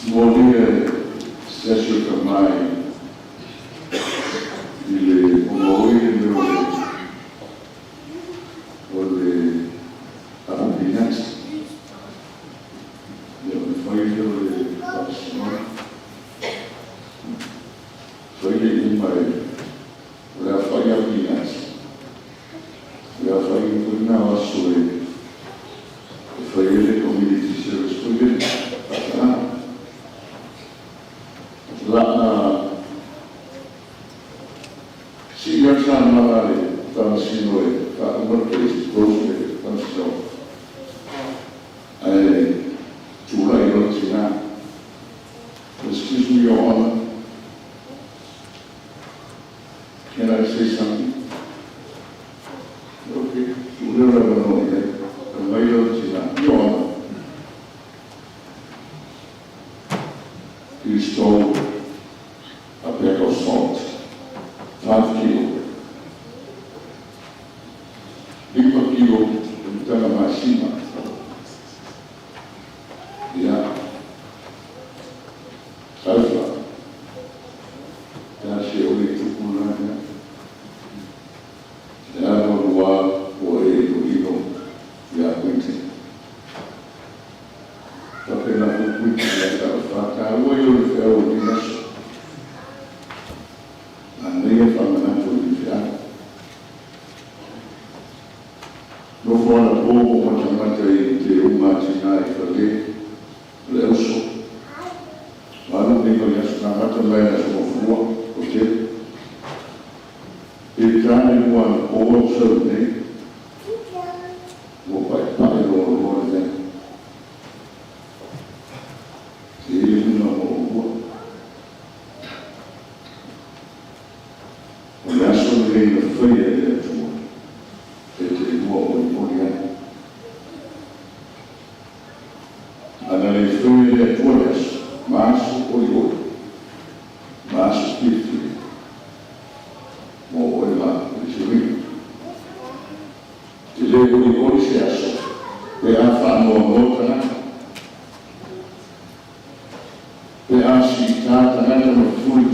Molia stesso ormai il Moimoi con le abbinanze del foglio del Samoan, foglio di Moimoi, la foglia abbinanze, la foglia di una assole, le foglie come dicessero studiare, la si lasciano magari dal Signore, da un marchese, cose, non so. Tu l'hai rozzinato. Excuse me, Your Honor. Can I say something? Okay, tu l'hai rozzinato. Your Honor. He stole a bag of salt, 5 kilos. 5 kilos dalla macchina. Ja, salva. Ja, se o le tukulana. Ja, no rua o e do ja, Quintin. Appena fu Quintin la fatta, io le feo di messo. Andrea famanato di fiato. Non fu una poco, ma chiamata di immaginare per lei, le uso. Ma non dico che sono andato bene, sono fuori, ok? Il cane quando ho osservato, non fai fare loro, sì, non ho adesso lei la foglia della tua, perché il nuovo è Moimoi. Allora le foglie della tua adesso, masso o io, masso Quintin, muovo là, ricevuto. Ti devo di cuore stesso, per fanno un'altra, per assicurare la nostra fuori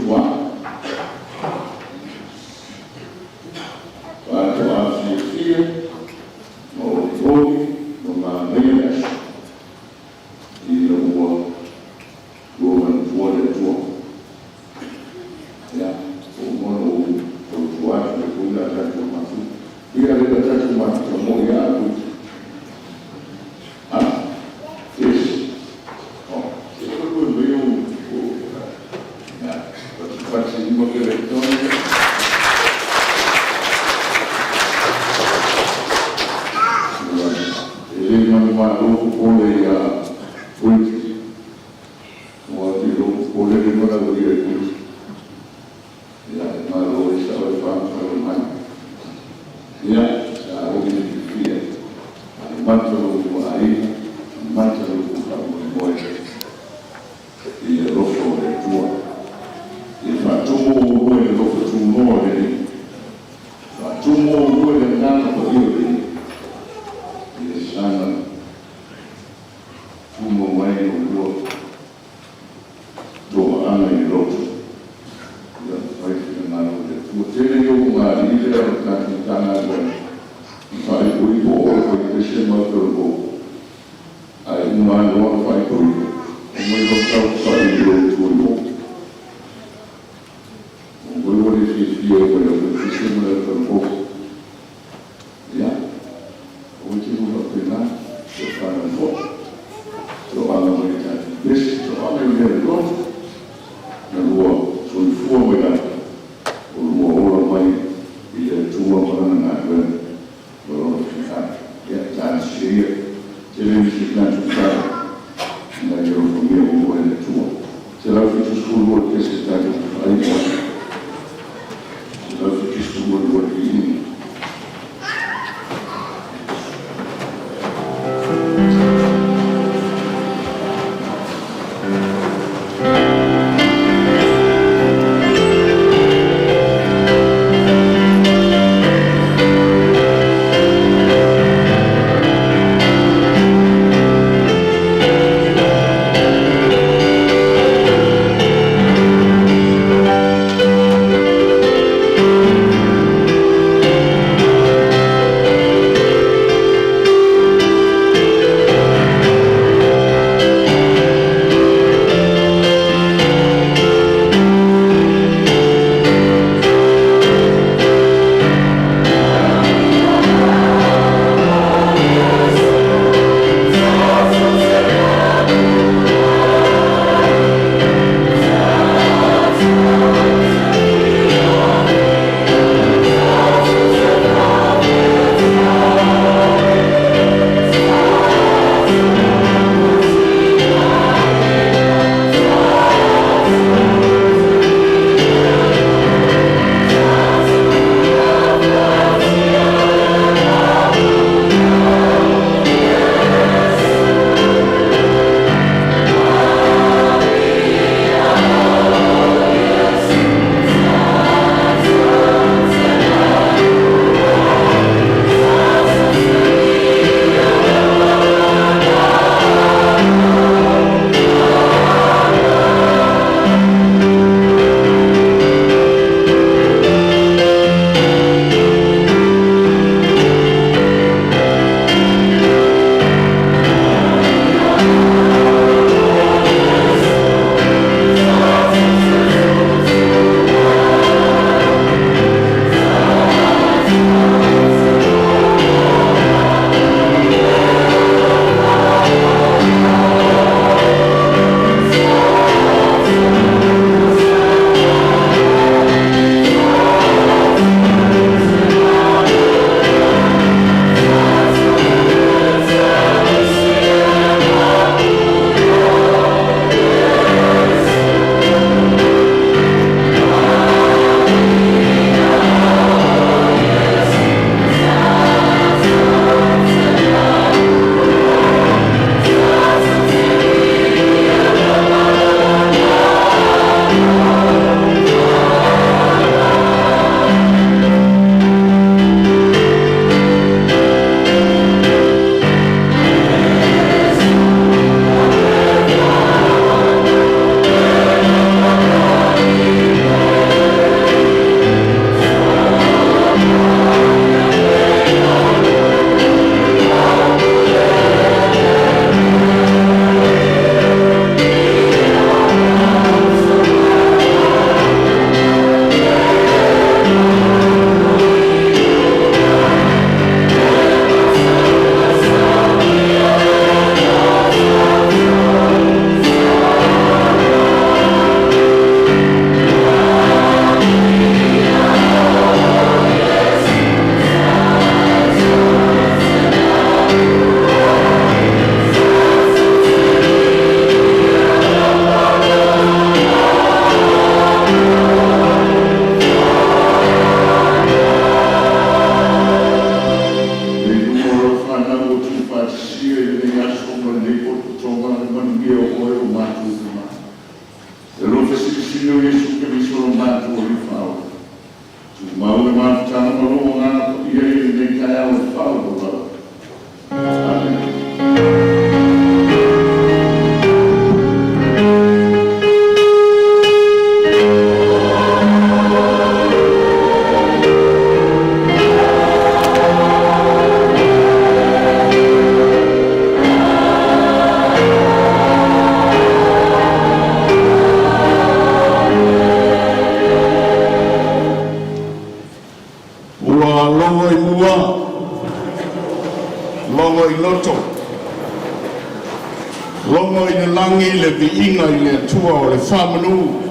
wangi le viinga i le tua o le whamanu,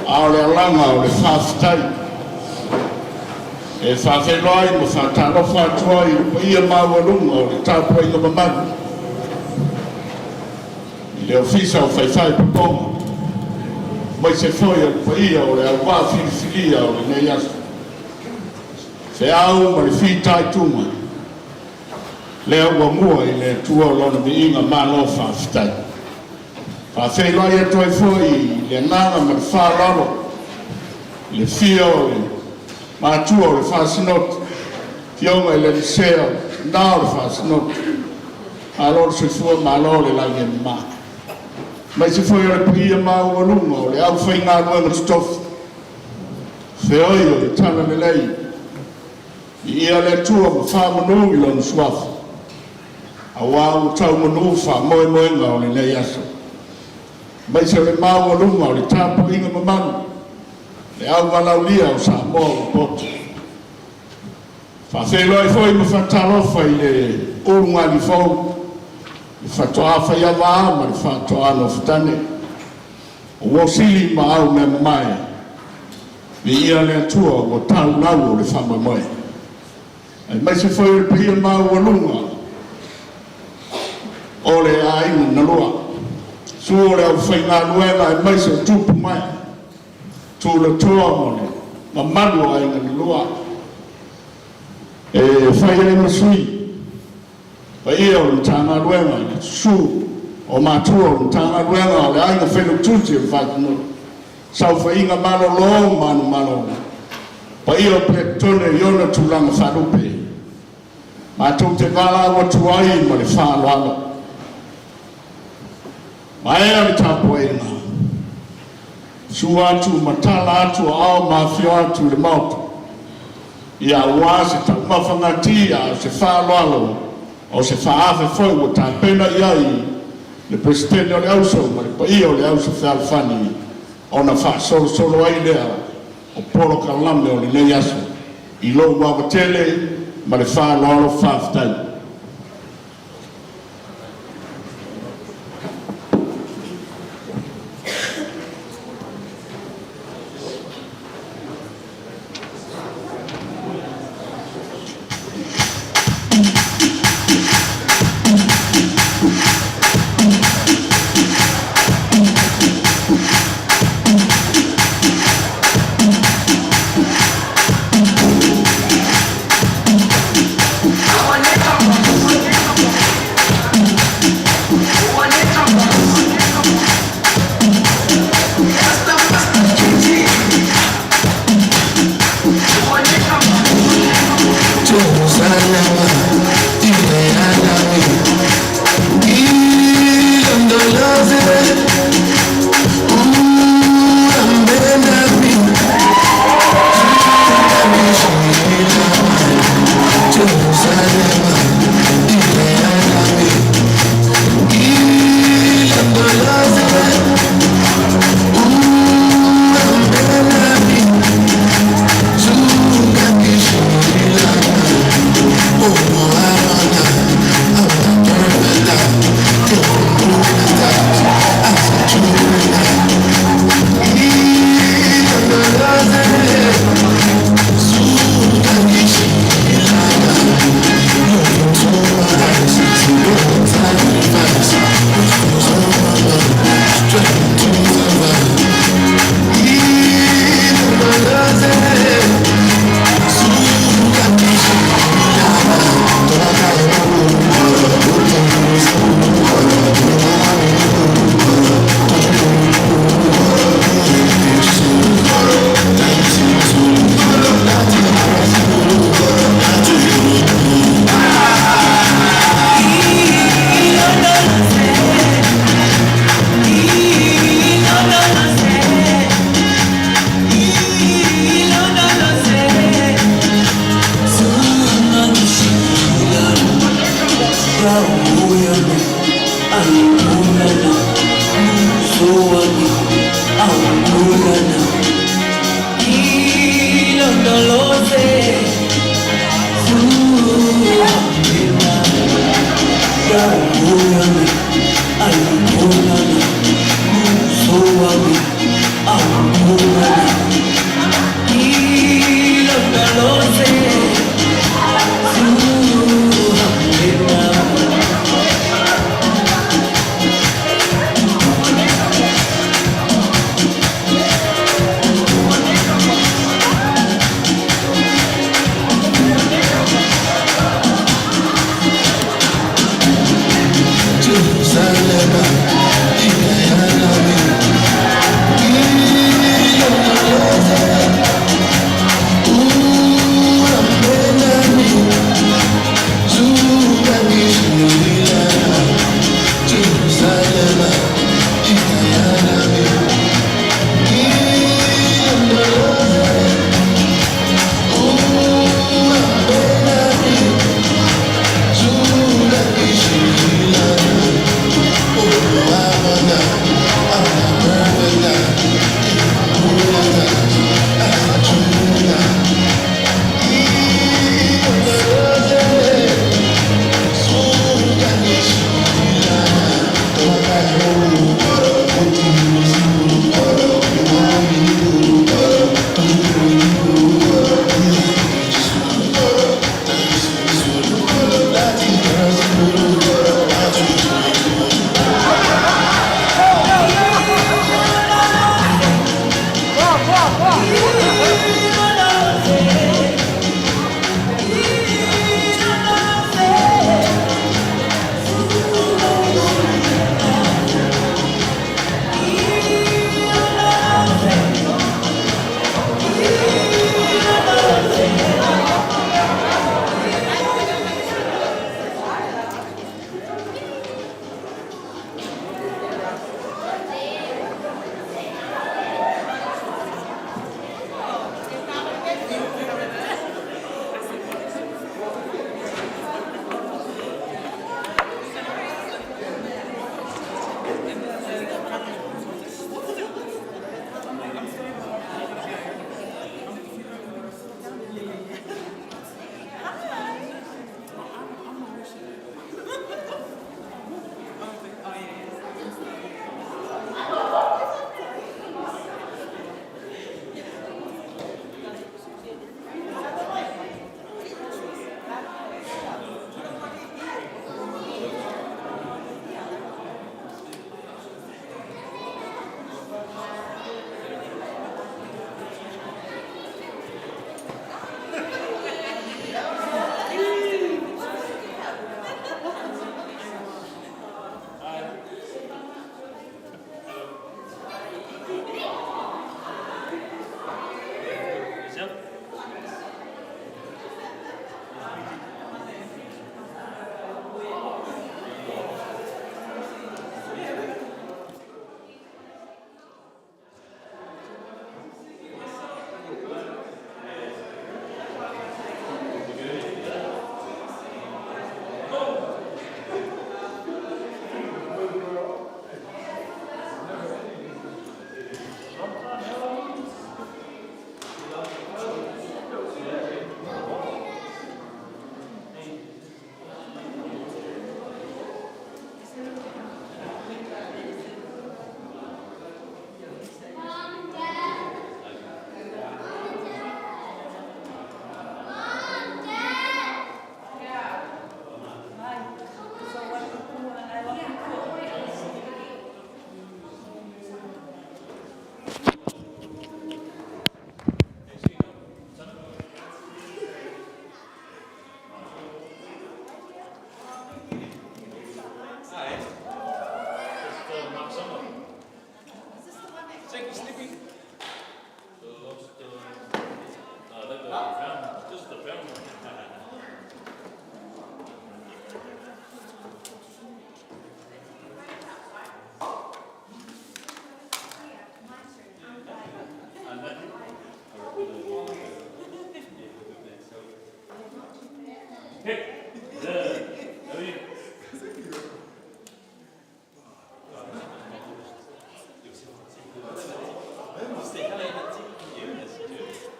a o le alanga o le whawhitai. E whawheloa i mo whataro whatua i pa ia mawalunga o le tāpua i mamanu. I le ofisa o whaiwhai paponga, mai se foi o pa ia o le awa whiriwhiria o le nei aso. Se au ma le whitai tunga, le awa mua i le tua o lona viinga malo whawhitai. Whawheloa i ato e foi i le nanga ma le whalalo, le fia o le mātua o le whasinot, fionga i le lisea, nā o le whasinot, a lor se fua ma lo le langi e maa. Mai se foi o le pia maa ua lunga o le au whai ngā ruenga stofu. Whioi o le tana le lei, i ia le tua ma whamanu i lona suafu. A wāu tau manu wha moimoi ngā o le nei aso. Mai se o le maa ua lunga o le tāpu inga mamanu, le au walaulia o Samoa o boto. Whawheloa i foi ma whatarofa i le urunga li fau, i whatoa whai awa ma le whatoa no whatane. O wosili ma au me mai, vi ia le atua o tau nau o le whamamoe. Ai mai se foi le pia ma ua lunga, o le ainga na lua. Su o le au whai ngā luenga ai mai se tupu mai. Tula toa mone, ma manu ai ngani lua. E whai ai masui, pa ia o ntanga ruenga, su o matua o ntanga ruenga, o le ainga whenu tuti o whakinu. Sau whai inga malo lo manu malo. Pa ia o pletone iona tulanga wharupe. Ma tau te wala wa tuai ma le whaloalo. Ma ea le tapo e ngā. Su atu matala atu ao mafio atu le mauta. Ia ua se tau mawhangati a se whaloalo o se whaafe foi o ta pena iai le presidente o le auso ma le paia o le auso whalfani o na wha solo ai lea o polo kalame o le nei aso i lo wawatele ma le whaloalo whaftai. I want to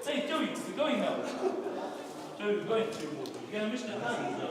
Hey, Joey, we're going now. Joey, we're going. You're gonna miss the hands.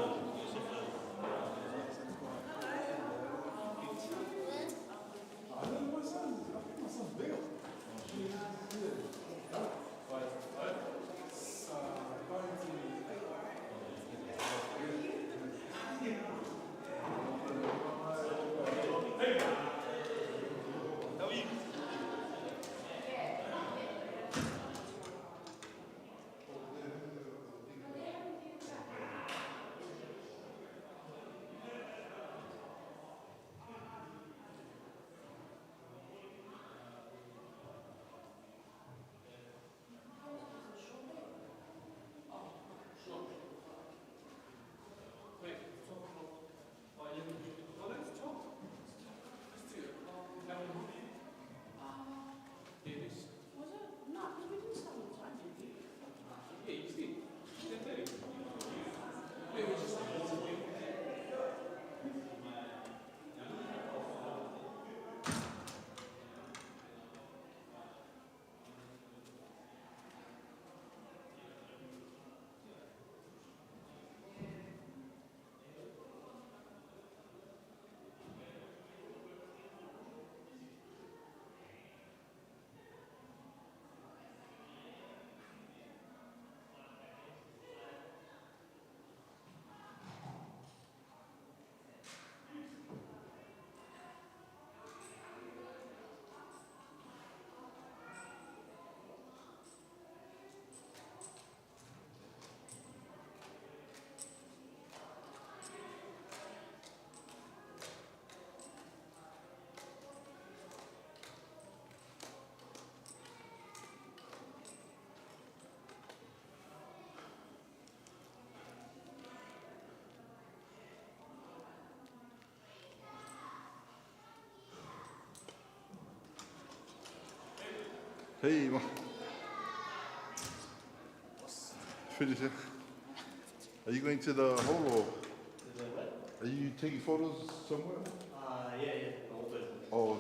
Hey, man. Finish it. Are you going to the hall or? Are you taking photos somewhere? Yeah. Oh. Are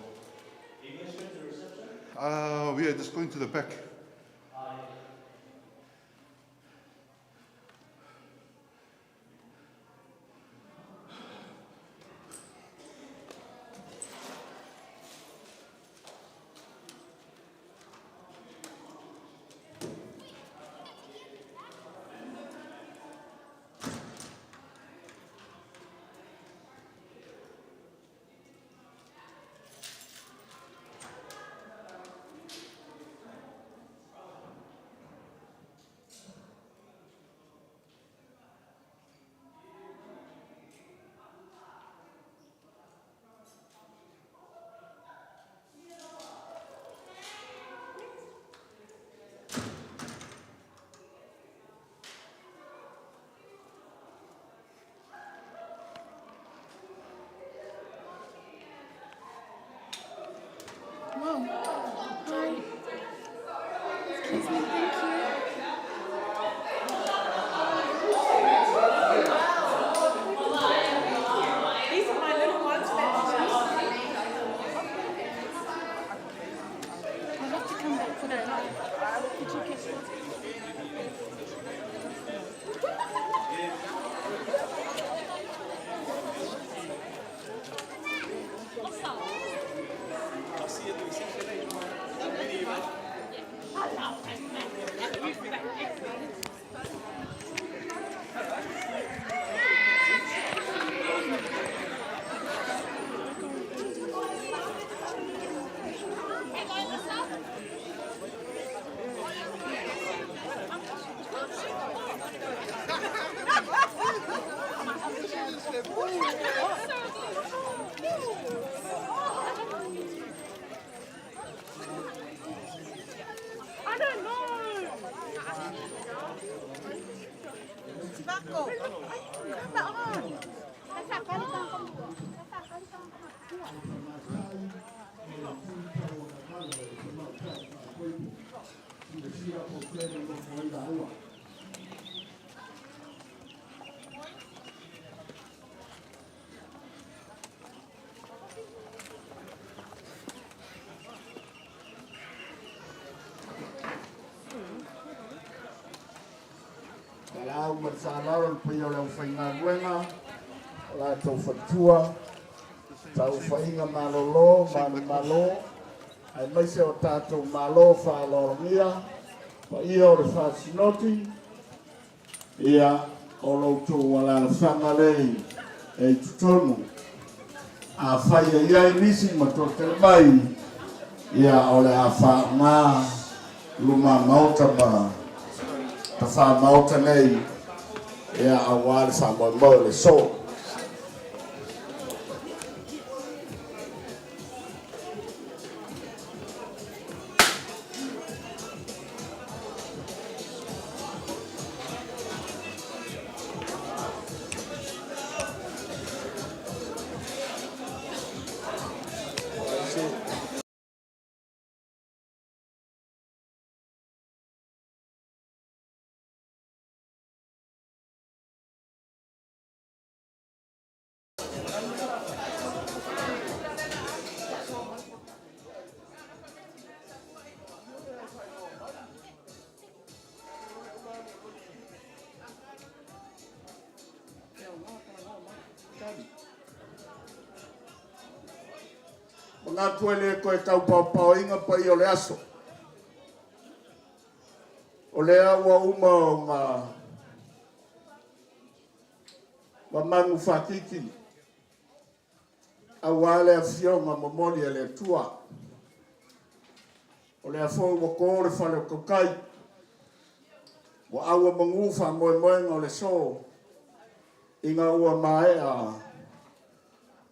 you guys going to the reception? We are just going to the back. Yeah. Mom. Hi. Excuse me, thank you. These are my little ones. I'll have to come back for that. Could you get Kalau bersalah punya orang fingan wenga, la tau fatua, tau fainga malolo, malo, ai mai se o tatou malo fa lormia, pa ia o le fasinoti, ia o loutou wala sanga lei e tutonu. A fai ia nisi ma to mai, ia o le afa nga luma mauta ma. Ta wha mauta nei ea a wāle wha Moimoi le so. Mga tuele koe tau pau inga pa i o le aso. O lea ua uma o ma mangu whakiki. A wale a fionga momoli e le tua. O lea fōu wa kōre whale o kakai. Wa aua mangufa Moimoi o le so. Inga ua mae a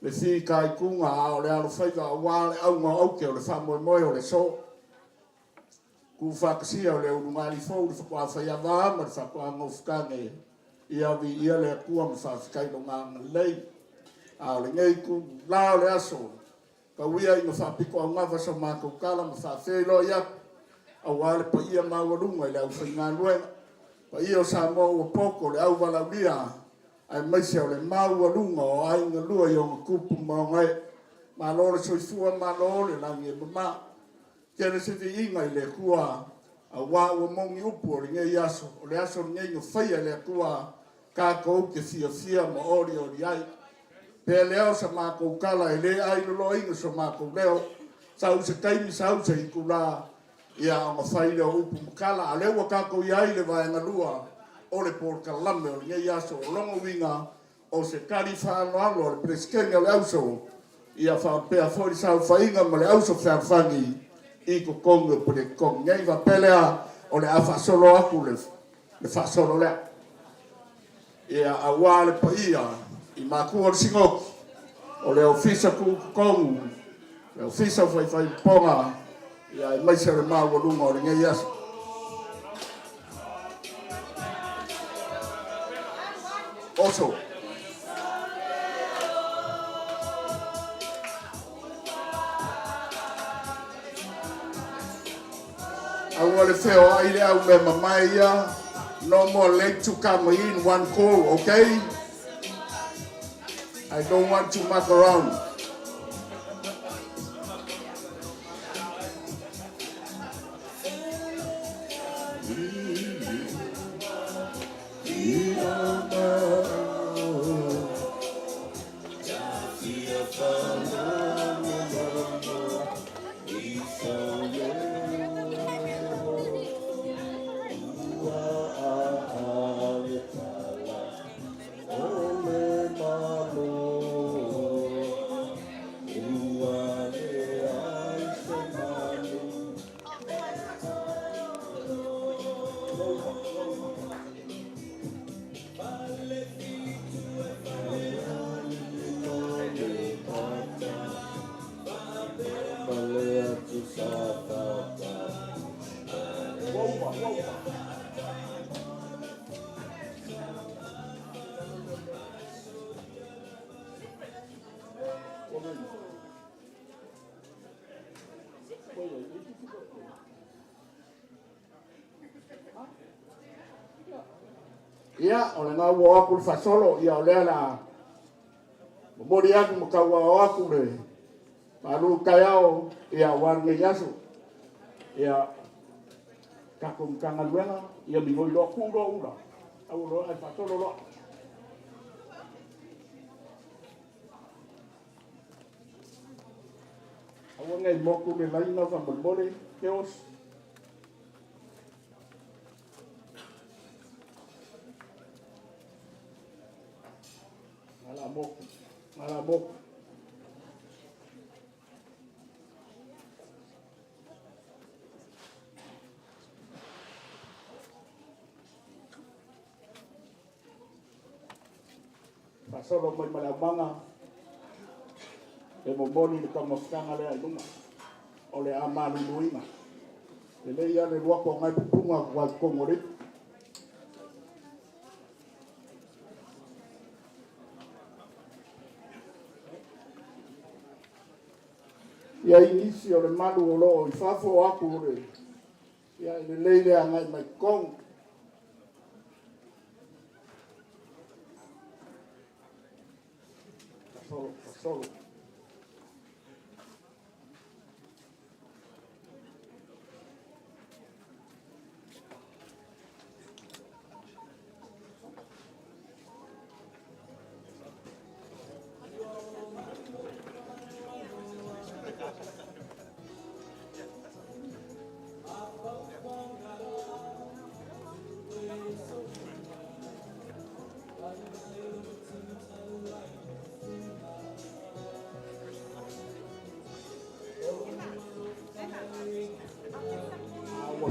le fi kai kunga o le alo whaika a wale au ngā auke o le wha Moimoi o le so. Ku whakasia o le urungari fōu le whakua whaia wāma le whakua ngofukane i awi ia le akua ma whawhikai no ngā lei. A o le ngei ku la o le aso. Ka wia i ma whapiko au ngawa sa mākou kala ma whawhelo ia. A wale pa ia mawarunga i le au whainga luenga. Pa ia o Samoan ua poko le au wala wia. Ai maise o le maua lunga o ainga lua i o ngā kupu maongai. Ma lore soifua ma lore langi e mama. Kere se vi inga i le kua a wā ua mongi upu o le ngei aso. O le aso ngei ngā whaia le kua kākou ke fia ma ori ai. Pea leo sa mākou kala e le ai lolo inga so mākou leo. Sau se kaimi sau se i kula ia o ngā whaile o upu mkala. A lewa kākou i ai le vaenga lua. O le porkalame o le ngei aso o longo winga o se kari whaano o le preskenge o le auso ia whapea fori sau whainga ma le auso whawhangi i ko kongo po le kongo ngei wapelea o le awhasolo aku le whasolo lea ia a wale pa ia i makua le singoki o le ofisa ku kongo le ofisa whai ponga ia i maise le maua lunga o le ngei aso. Also, I want to say, I remember Maya, no more late to come in one call, okay? I don't want to muck around. Ia, o le ngā ua aku le whasolo, ia o lea la mori aku mo ka ua aku le malu kai au, ia wange yasu, ia kako mkanga luenga, ia mingoi loa kuro ura, au loa ai whasolo loa. Au ngai moku le laina wa mbole, keos. Ngala moku. Pasolo mai malabanga. E mo boni le kamoskanga le alunga. O le amanu luinga. E le ia le wako ngai pupunga kwa kongore. Ia inisi o le malu o loo i whafo aku o le. Ia le leile a ngai mai kong. Pasolo.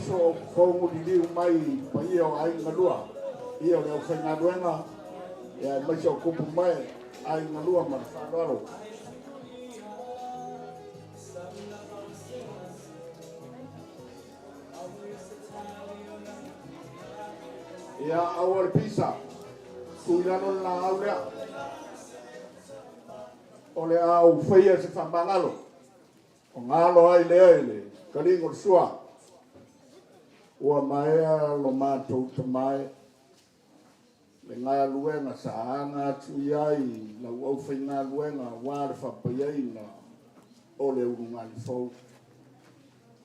So kongu di mai pai o ai ngalua ia o le whainga ruenga ia mai so kupu mai ai ngalua ma whanaro ia awal pisa kuilano na aulea o le au whaia se whamangalo o ngalo ai le karingo sua ua maea lo mātou ta mai le ngā luenga sa anga atu iai lau au whai ngā luenga wāre whapaiai na o le urunga li fau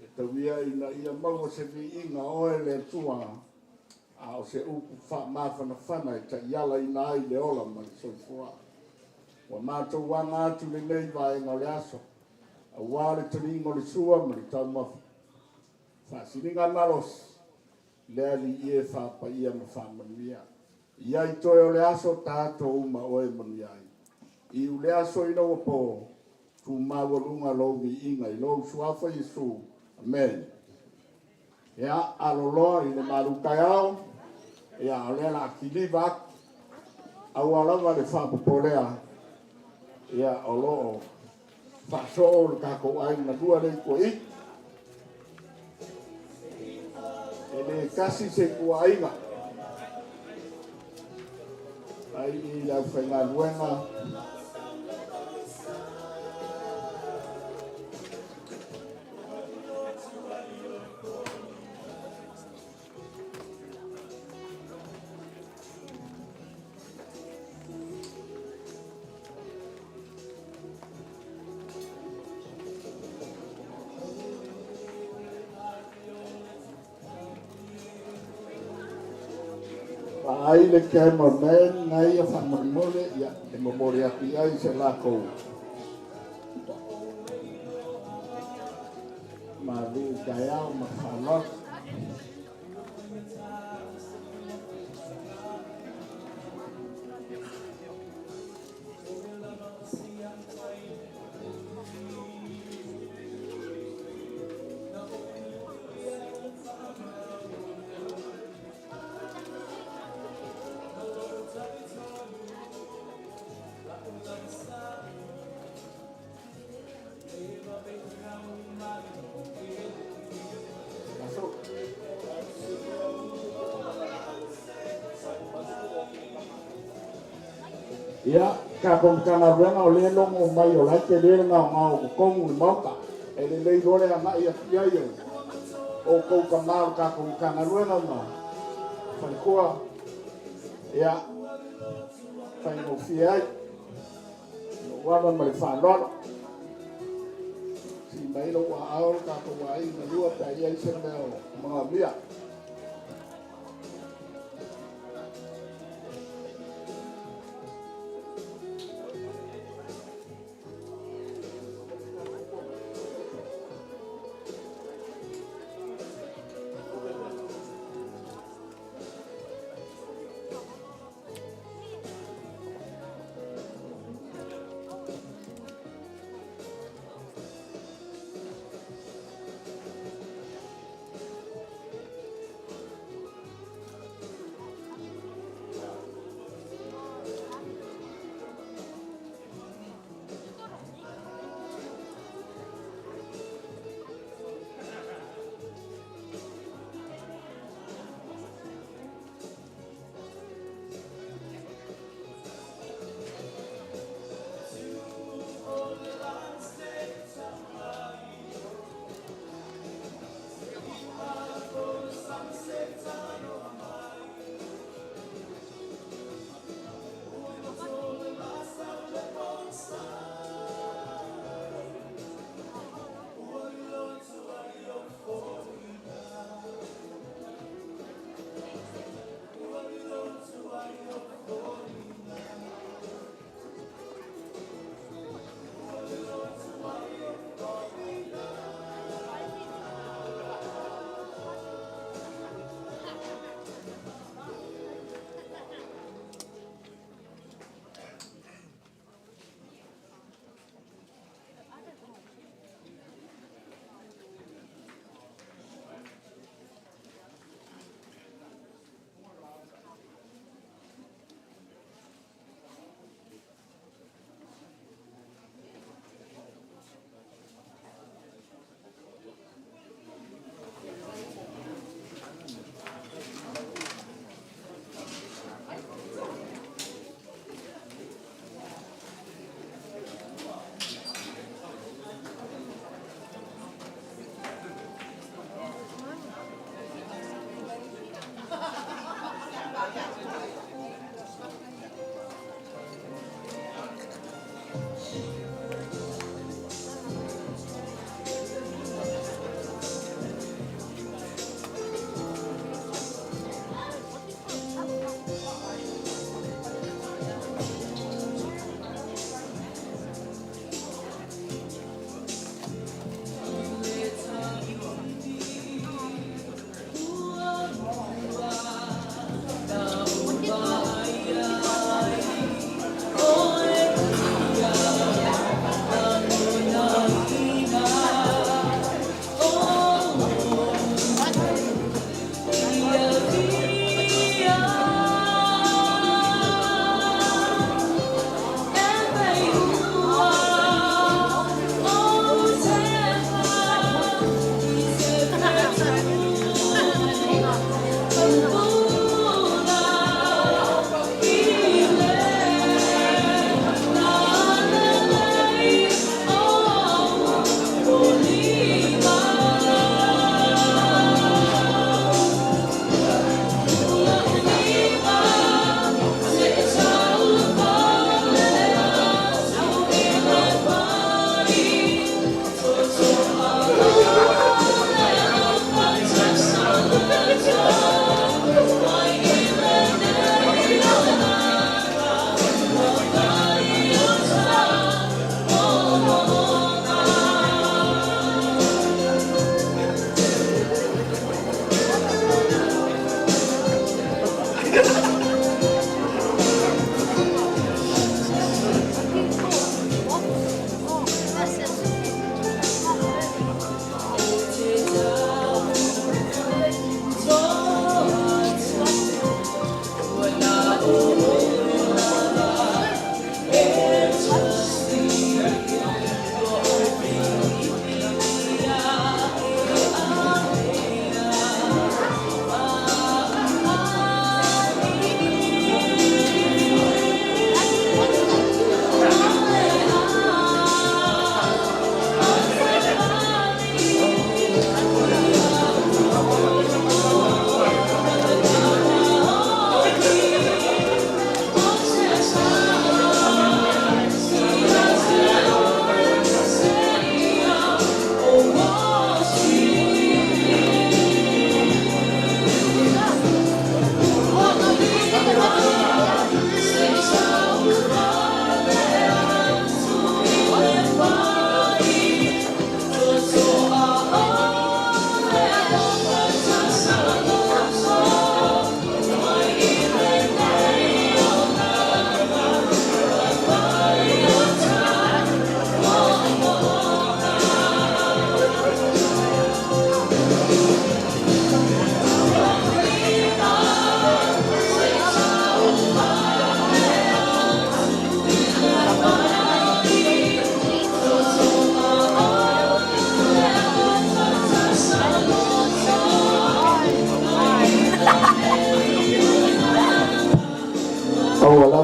e tawia ina ia maua se vi inga oe le tua a o se upu mawhana whana e ta iala ina ai le ola mai soifua ua mātou wanga atu le nei vai ngā le aso a wāre taringo le sua ma le tau mafu whasiringa naros lea li ie whapa ia ma whamania. Iai toi o le aso tātou ma oe manu iai. I u le aso ina wapo tu mawalunga lovi inga i lou suafa Yesu. Amen. Ia aloloa i le marukai au. Ia o lea la kilivak. Au alava le whapapolea. Ia o loo whaso o le kako ai na dua le ko i. Ele kasi se kuainga. Ai i lau whainga luenga. Ai le kai mo men ngai fa mo mole ya e mo mole ati ai se la ko ma du kai au ma fa lo ya ka kon kana ruenga o le longo mai o lai te le nga o kong ni moka e le lei rore a mai a fia yo o kou ka mau ka kou ka ngaruena no whai koa ea whai no fia ai no wama mai whanoro si mai no wa ao ka kou wa i na lua ta i ai se meo mga mia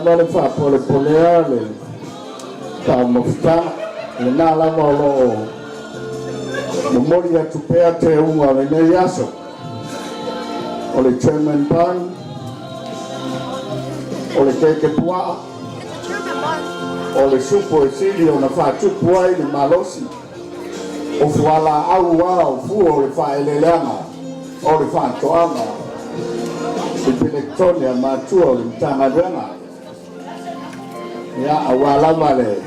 lava le fa pole polea le ka mofta le na lava lo mo mori atu pea te unga le ne yaso o le chairman pan o le keke pua o le supo e sili o na fa tupu ai le malosi o fuala au o fu o le fa eleleanga o le fa toanga e pelektonia matua o le mtanga renga ya awala vale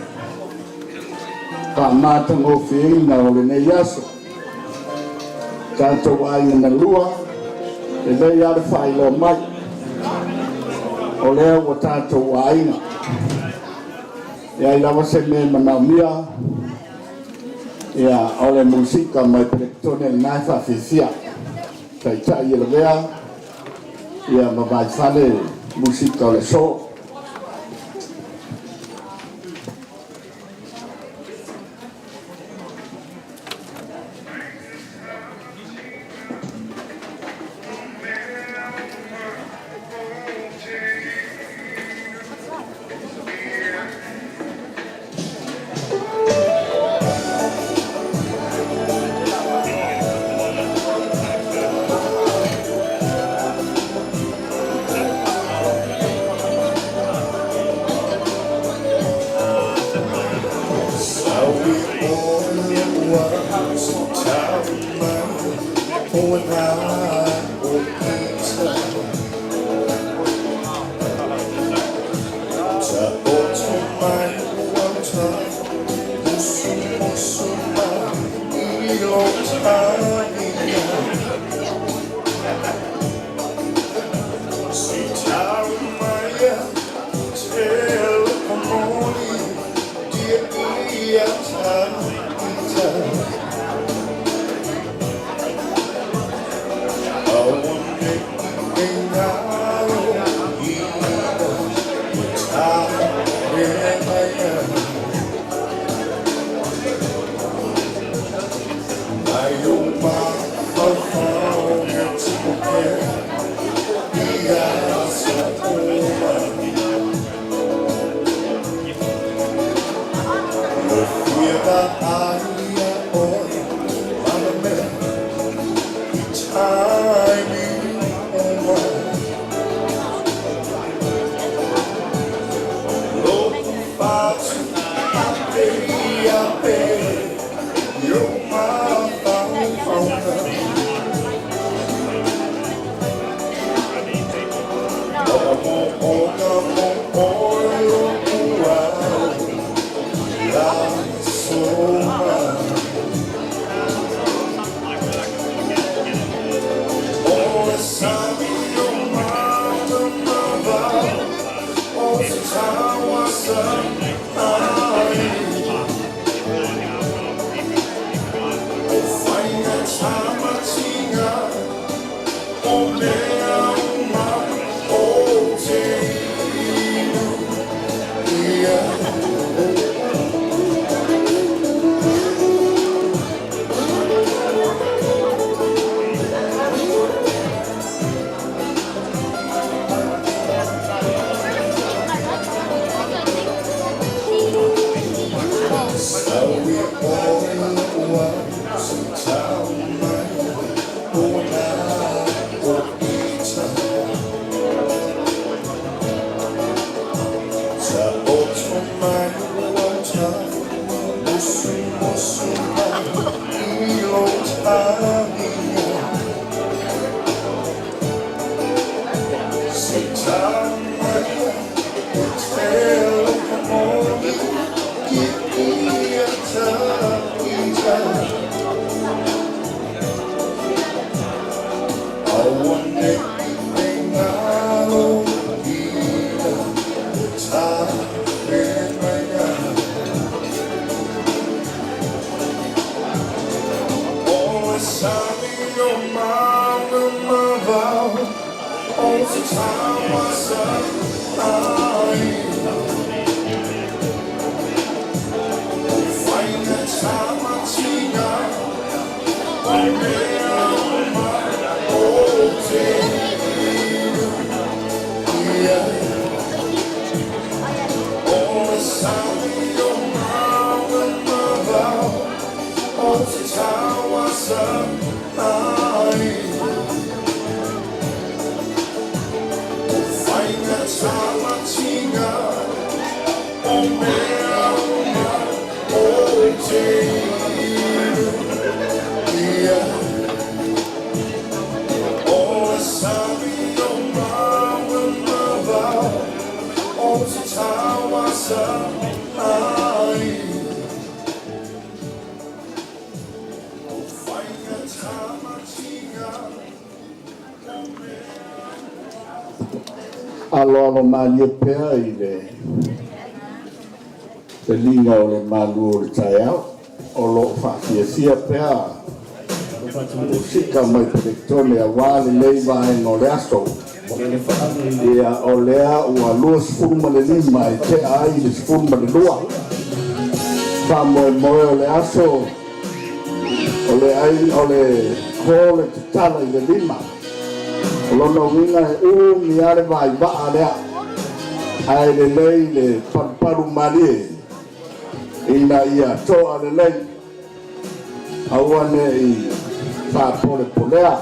ka mata ngo fiina o le ne yaso tanto wai na lua e le ya le fa ilo mai o le o tanto wai ya ila se me manamia ya o le musika mai pelektonia na fa fisia tai tai le vea ya ma vai fare musika o le so Alo malie pea i le linga o le malu o le taiao o lo whaafiafia pea o sika mai perektone a wale lei vaenga o le aso ia o lea ua lua sifuruma le lima e te ai le sifuruma le lua Moimoi o le aso o le ai o le ko le tatala i le lima o lona winga e mi ale vai va lea ai le lei le paru marie ina ia toa le lei awane i whapore polea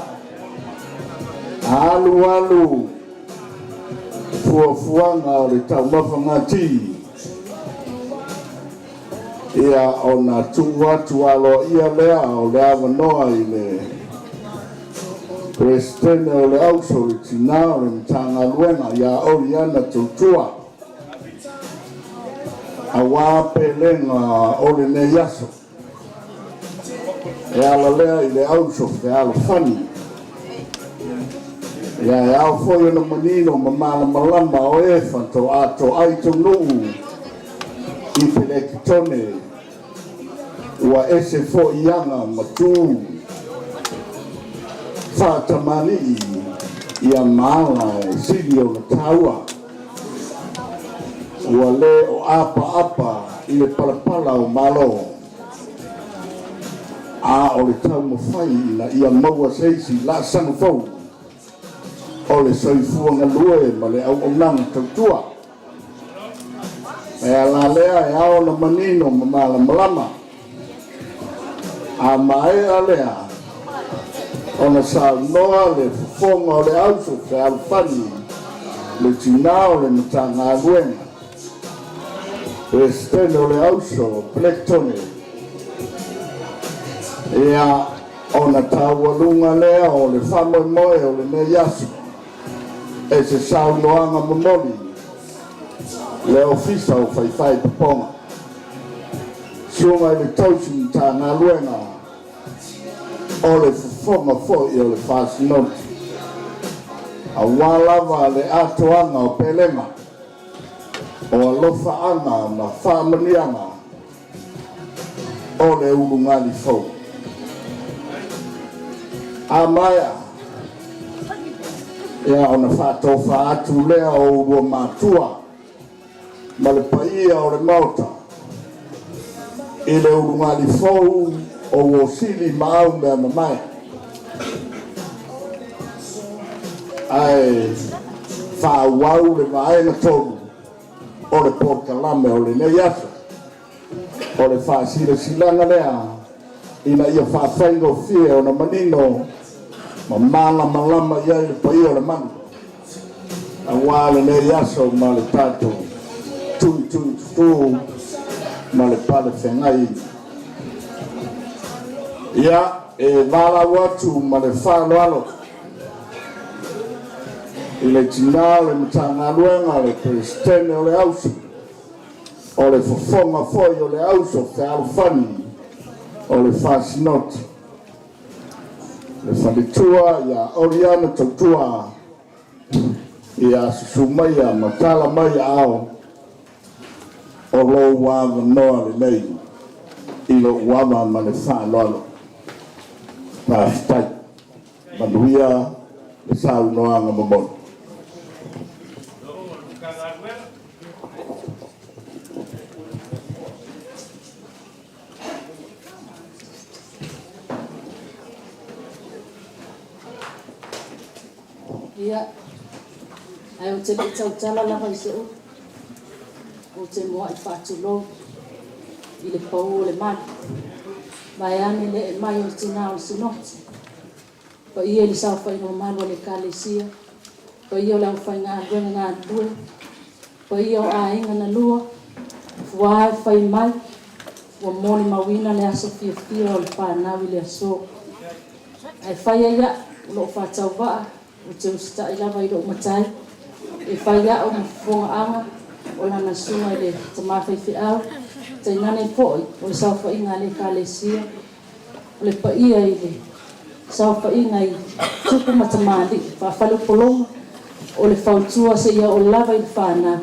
alu fuafuanga o le taumawhangati ia o na tuatu alo ia lea o le awanoa i le Presidente o le auso i tina o le mtanga luenga ia o iana tutua a wā pelenga o le ne yaso e ala lea i le auso te ala fani ia e au foi na manino mamala malama o e fanto ato aito nuu i pelekitone ua ese fo ianga matu whātamani ia maala e siri o na taua ua le o apa i le palapala o malo a o le tau mawhai ina ia maua seisi la sanga fau o le soifuanga lue ma le au nanga tautua e ala lea e ao na manino ma mala malama a mae a lea ona sa noa le fonga o le auso te alfani le tina o le matanga luenga le stene o le auso plektone ia ona tawalunga lea o le Moimoi o le ne yasu e se saunoanga mamoli le ofisa o whaiwhai paponga siunga i le tausi matanga luenga o le fonga foi o le whasinoti a walawa le atoanga o pelema o alofa anga ma whamanianga o le urungali fau a maia ia ona whatofa atu lea o ua matua ma le paia o le mauta i le urungali fau o wosili maau mea mamai ai whauau le vaenga tonu o le porkalame o le nei asa o le whaasira silanga lea ina ia whawhaingo fie o na manino ma mala malama ia i le paia o le manu a wale nei asa ma le tato tui ma le pale whengai ia e vala watu ma le whaloalo i le tina le matanga luenga le Presidente o le auso o le fofonga foi o le auso te alfani o le whasinoti le whalitua ia oriana tautua ia susumaya matala mai ao o lo wava noa le nei i lo wava ma le whaloalo Pastai, manuia le sau noanga mamon. Ia, ai o te tau tala lava i se o te moa i whaatulo i le pau o le mani. Mai ane le mai o tina o sinoti. Pa ia li sau whainga malu le kalesia. Pa ia o lau whainga aduenga ngā due. Pa ia o ainga na lua. Fuae whai mai. Ua moni mawina le aso fia o le whanawi le aso. Ai whaia ia lo whatau waa. O te usita i lava i lo matai. E whaia o mawhonga anga. O lana sunga i le tamawhai fi au. Te nane poi, o le sau whainga le kalesia, o le paia i le Sao fa inga I tupu matamali fa falu polonga o le fautua se ia o lava I le whana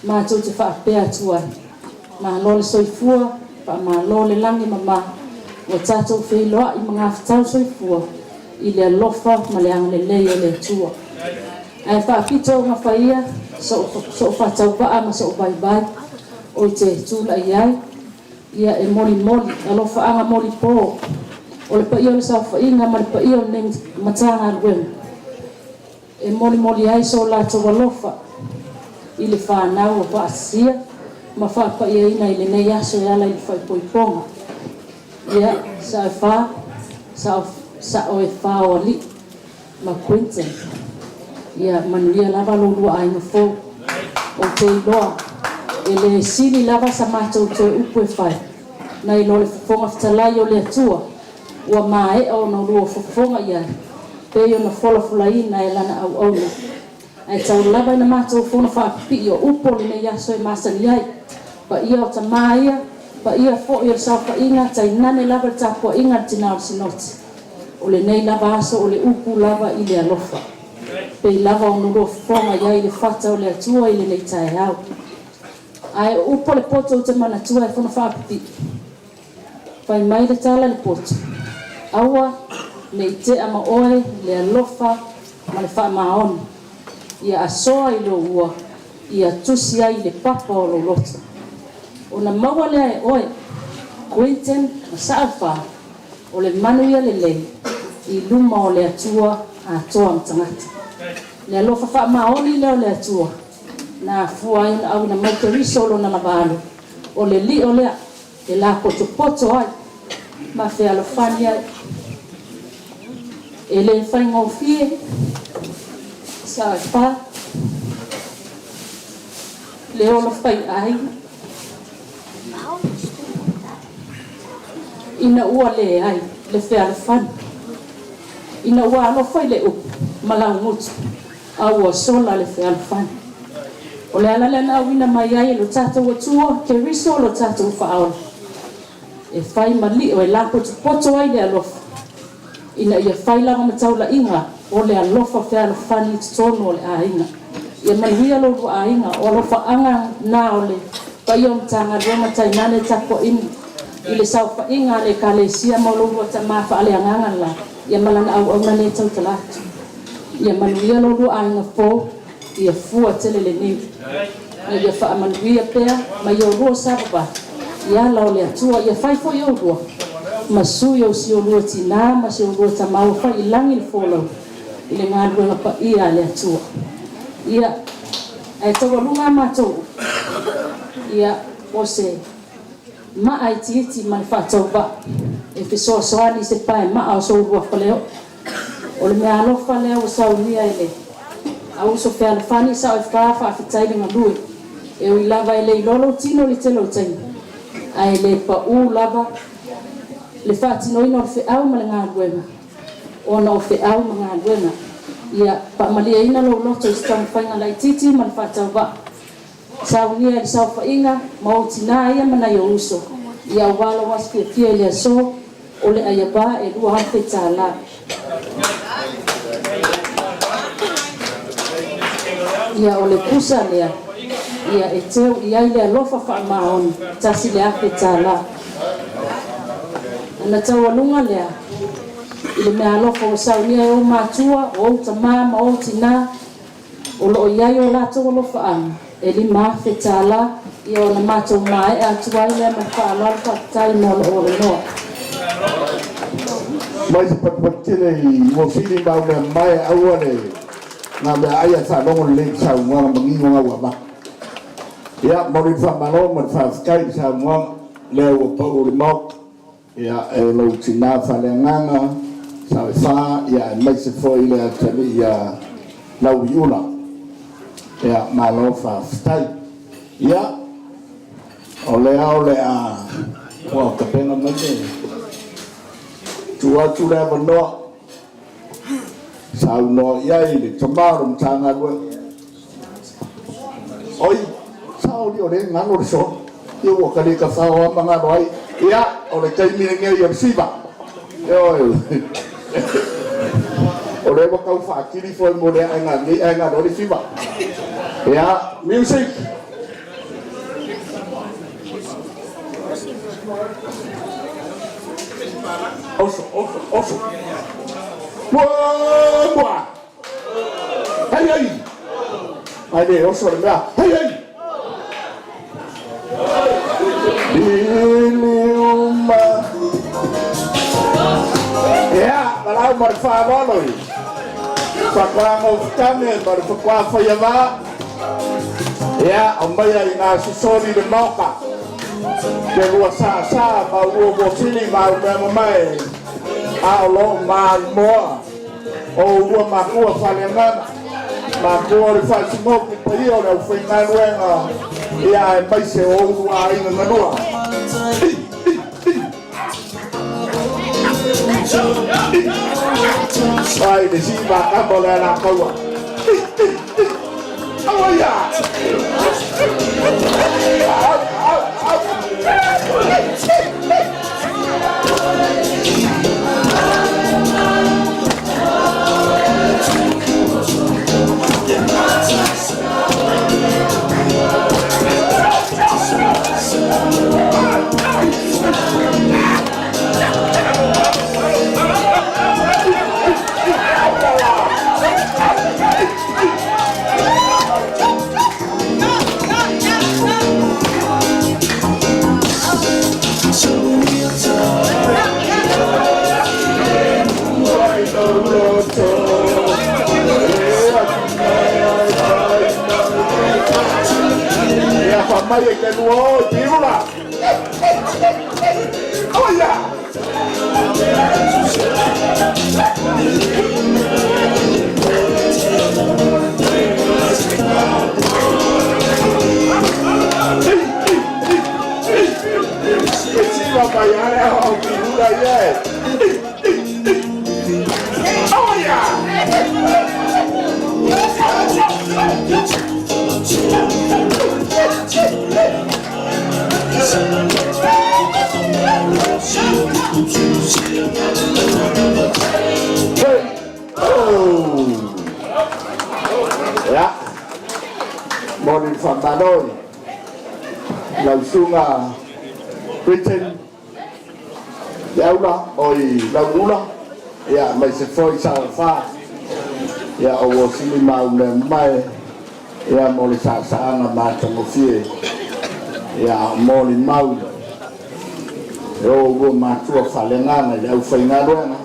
ma tau te whaapea tua ma lo le soifua pa ma lo le langi mama o tātou whailoa I mga whatau soifua I le alofa ma le ang le lei o le tua ai whaapito nga whaia so whatau waa ma so vai o te tūla iai ia e moli alofa anga moli po o le paia le sa whainga ma le paia o ne matanga alwem e moli ai so la to alofa I le whanau o whaasia ma whaapaia ina I le nei aso e ala I le whaipoiponga ia sa e wha sa o e wha o li ma Quintin ia manuia lava lulua ai na fo o te iloa e le sili lava sa mātou te upu e whai na I lo le whafonga whatalai o le atua ua mae o na lua whafonga iai pe o na whola ina e lana au auna ai tau lava ina mātou whona whaapipi o upo le nei aso e māsani ai pa ia o ta maia pa ia fo I o sa whainga tai nane lava le tāpua inga tina o sinoti o le nei lava aso o le upu lava I le alofa pe lava o nuru whafonga iai le whata o le atua I le nei tae au ai upo le poto o te mana tua e whona whaapipi pai mai le tala le poto aua le te ama oe le alofa ma le wha maoni ia asoa I lo ua ia tusi ai le papa o lo loto o na maua lea e oe Quintin ma saafa o le manu ia le lei I luma o le atua a toa mtangata le alofa wha maoni leo le atua na fua ina au na maike risolo na lavalo o le li o lea e la poto ai ma fe alofani ai e le whaingo fie sa e wha le olo whai ai ina ua le ai le fe alofani ina ua alofai le upu malau mutu au a sola le fe alofani o le ala lena au ina mai ai lo tātou atua ke riso lo tātou whaaola e whai mali o e lapo tu poto ai le alofa ina ia whai langa mataula inga o le alofa whea alofani tutono o le ainga ia manuia lo ru ainga o alofa anga na o le paio mtanga roma tai nane tapo ini I le sau whainga le kalesia mo lo ua ta mawha ale anganga la ia malana au na le tau talatu ia manuia lo ru ainga fo ia fua tele le ni na ia wha manuia pea ma ia rua sababa ia lao le atua ia whai fo ia rua ma sui o si o rua tina ma si o rua ta mau whai ilangi le folo I le ngā rua pa ia le atua ia ai tawa lunga mātou ia o se ma ai tiiti ma le whātau ba e fisoa soani se pae ma au so rua whaleo o le mea alofa leo o saunia ele au so fe alfani sa o fa fitai le ngalui e o lava ele lolo tino le telo tai ai le pa u lava le fatino ino fe au ma le ngaluenga ona o fe au ma ngaluenga ia pa malia ina lo loto stam fanga lai titi ma fa tava saunia le sau fainga ma o tina ia mana yo uso ia walo was fie le so o le ayaba e lua hape tala ia o le pusa lea ia e teu ia le alofa wha maon tasi le hape tala ana tau alunga lea I le mea alofa o saunia o matua o tamama o tina o lo iai o lato o lofa anga e li mafe tala ia o na mato mai a tuai le ma wha alarfa tai mo lo o le noa mai se patpatile I mo fili mau le mai aua le nga me aia sa longo le sa ngwa mangingo nga wa ba ia mo ri fa malo mo fa sky sa ngwa le o pa o mo ia e lo tina fa le nganga sa fa ia mai se foi le tali ia la uula ia malo fa sky ia ole a wa ka pena mate tua tu le no sao no ia ile tomarum tanga we oi sao li ole ngano so io wa ka le ka sao manga roi ia ole kai mi nge yo siba oi O le wa kau whaakiri foi mo le ainga rori whiwa. Ia, music. Oso. Mua. Hey. Ai de oso le mea. Hey. Iliuma. Ya, kalau berfavor, pakuang kami berpakuang fayama. Ya, ambaya ina susoni de moka. Kedua sa mau bosili mau memai. Alo mau o makua falengan. Makua falsimo pio de final wenga. Ya, paise o ai nganua. Ai de si va a volar la cova. Oh yeah. Mày cái lúa thiếu là ôi da cái gì mà mày ăn không thiếu đây đấy ôi da ya morning from Badoi lâu xuống Quintin đó ôi lâu đủ đó ya mày sẽ phơi sao pha ya ở xin mau lên mai ya morning sáng là mà trong một phía ya morning mau yo go ma tua falenga na au fainga rona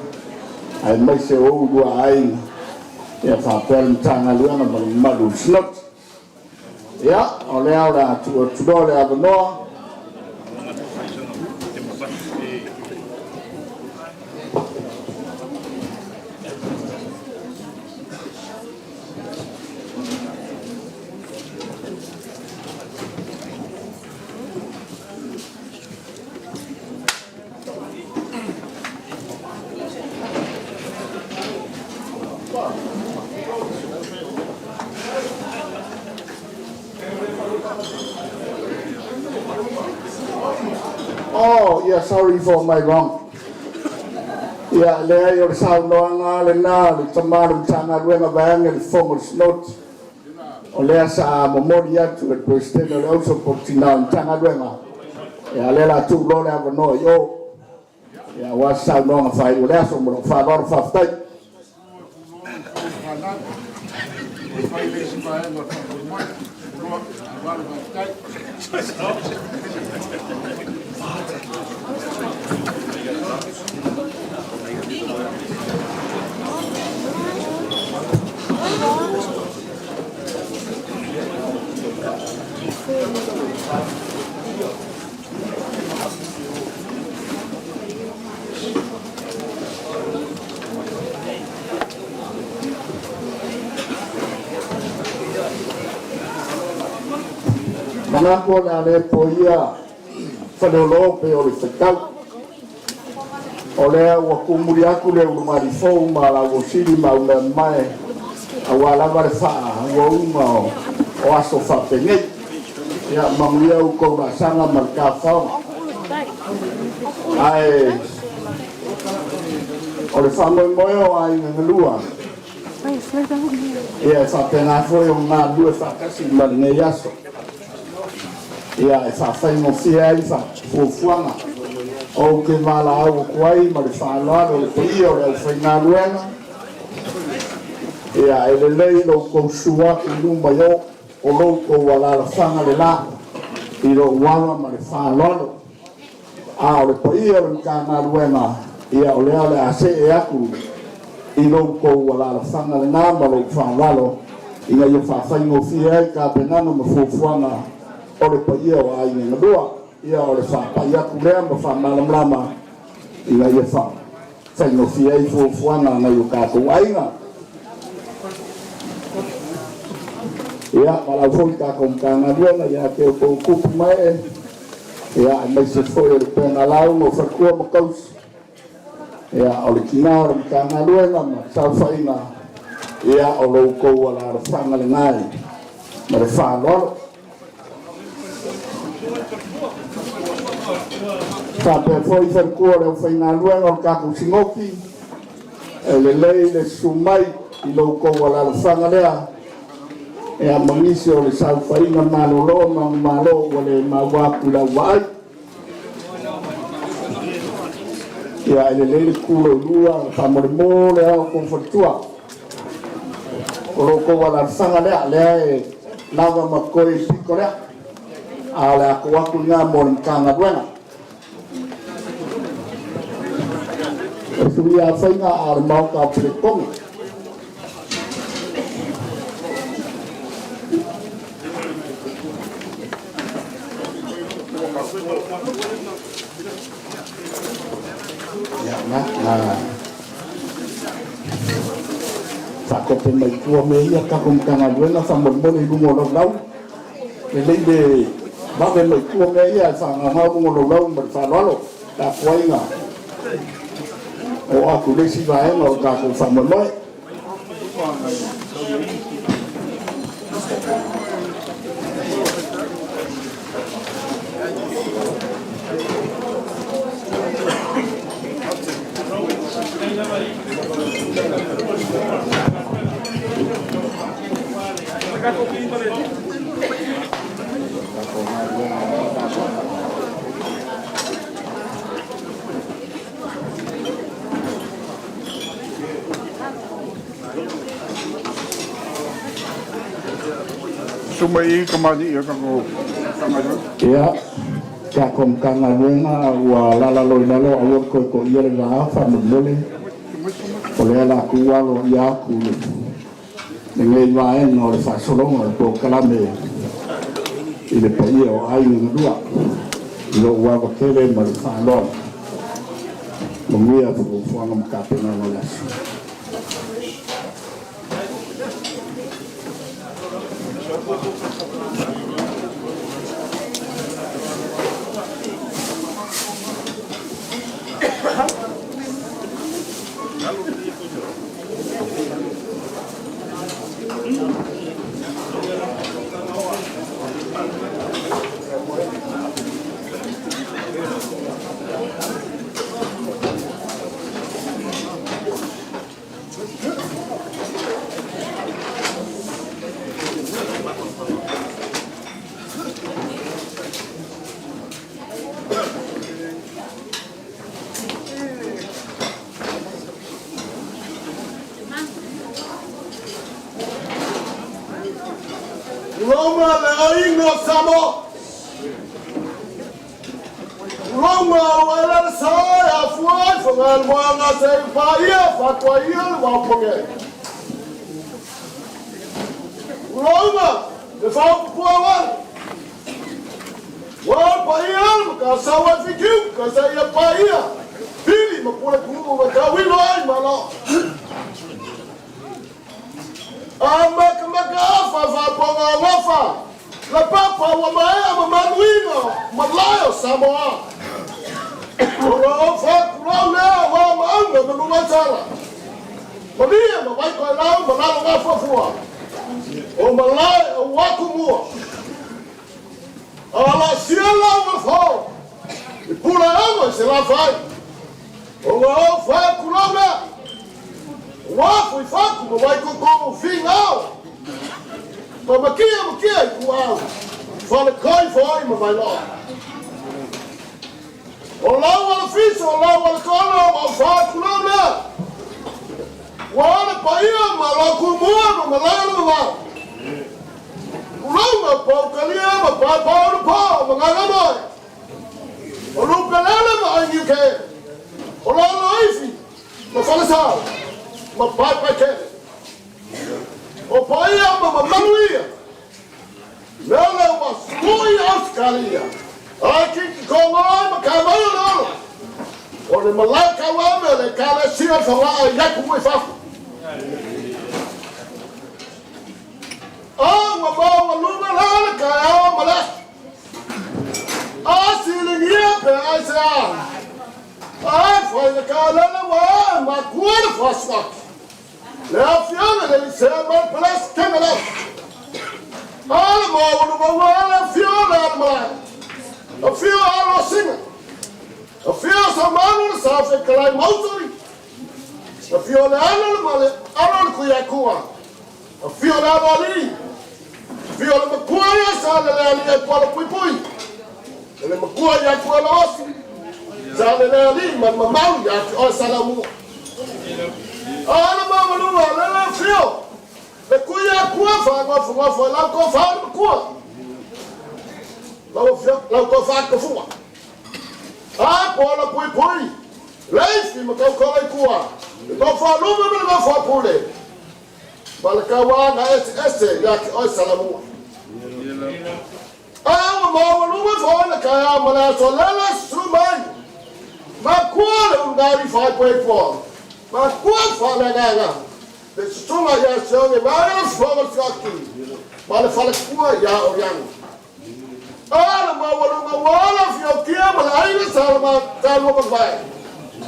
ai mai se o go ai ya fa pel tanga rona ma lu slot ya ole ora tu dole abno Oh, yeah, sorry for my wrong. Yeah, there your sound no le na le tomar tanga ruenga bang el fomo snot. O le sa memoria tu el presidente le also portina tanga ruenga. Yeah, le la tu lo le no yo. Yeah, wa sound no fa o le so mo fa dor fa tai. Mengaku ada poia fadolo pe o fetau oleh waktu mulia aku le rumah di fou malah wasili mau mai awala barfa wau o aso fa penget ya mamlia ko na sanga markafa ai o o le Moimoi o ai ngalua. Ia sa pena foi o ngā lua sa kasi maringa yaso. Ia e sa fai mo fia i sa fuanga. O ke mala au kuai ma le whāloa o le pia o le whainga luenga. Ia e le lei lo kou sua ki lumba yo o lo kou wala la whanga le la i lo wala ma le whāloa. A o le pia o le kāna luenga ia o lea le ase e aku i lo kou wala la whanga le ngā ma lo whāloa. Ia i whawhaingo fia e ka penano ma fuanga o le pia o ai ni ngadua. Ia o le whapai aku lea ma whamalamlama ia ia whaingo fia i fuanga ngai o kākou ainga. Ia malau fo kākou mkanga luenga ia ke o kou kupu mai e. Ia mai se foi o le pēna lau no whakua ma kausi. Ia o le kina o le mkanga luenga ma sau whainga. Ia o lo kou ala le whanga le ngai ma le whālolo. Tape foi whakua le whainga luenga o kākou singoki. E le lei le sumai i lo kou ala le whanga lea. E a mangisi o le sau whainga malolo ma malo o le mawapu la wai. Ia e le lei le kuro lua kamore mo le au konfatua. O lo kou ala le whanga lea lea e lava makoi piko lea. A le ako aku ngā mo le mkanga duenga. E sui a whainga a le mau ka pere kongi. Whakope mai kua me ia kako mkanga duenga whamormone i lungo lau lau. E leide mawe mai kua me ia whangahau lungo lau lau ma whanalo. Ta kuainga. O aku lesi vaenga o kako whamormone. Suma i kamani ia kako kamani. Ia, kia kom kanga luenga ua lala loi lalo awar koe ko ia le la afa mole. O lea la kualo ia aku le. Ngei vaen o le whasolonga po kalame i le paia o ai ngudua. I lo ua wakele ma le whaaloa. Mungia fuku fuanga mkapena o lasu. Roma le aingo samo. Roma wala sai afuai fangal moanga se paia fatwaia wa poge. Roma le fa poa. Wa paia ka sawa fikiu ka sa ia paia. Fili ma pole kumu wa ka wilo ai malo. Fa ponga wafa la papa wa mai ma manuino malayo Samoan ro fa ro le wa ma anga no matala podia ma vai ko la ma la nga fofua o malai o wakumua ala siela wa fo pula anga se la fai O fa kulona. Wa foi fa ku vai ko final. Ma makia ku au. Fa le koi foi ma vai lo. O la wala fiso, o la wala kono, o fa kulona. Wa le paia ma lo ku mua ma la ma. Kulona pa kalia ma pa ma ngana. O lupelele ma ai ke. O la loifi. Ma fala sa. Ma pai ke. O paia ma manuia. Lele wa sui askalia. Ai ki kongo ma ka vai lo. O le malaka wa me le kala sia fa wa ya ku mai fa. Ma ba luma la ka ya ma la. Asilingia pe aisa. Foi na calana wa ma kuar fosfat. Le afiame le sema plus kamera. Ma wa fiola ma. A fio alo singa. A fio Samoan sa fe kalai mausori. A fio le alo ku yakua. A fio la bali. Fio le kuya sa le ali kwa pui. Le makua ya kwa losi. Zale le ali man mamau ya o salamu. Ala mama no le fio. Le kuya kwa fa la ko fa kwa. La ko fa ko fu. Paula pui. Leif ma ko kwa. Ko fa lu ma fa pule. Balakawa na ese ya o salamu. Ma luma fona kaya mala so lala sumai. Ma kuala ungari fa po. Ma kuala fa la gaga. De suma ya songe ma la fona fakki. Ma la fala kuwa ya orian. Ma wala fio kia mala ina salma kalmo vai.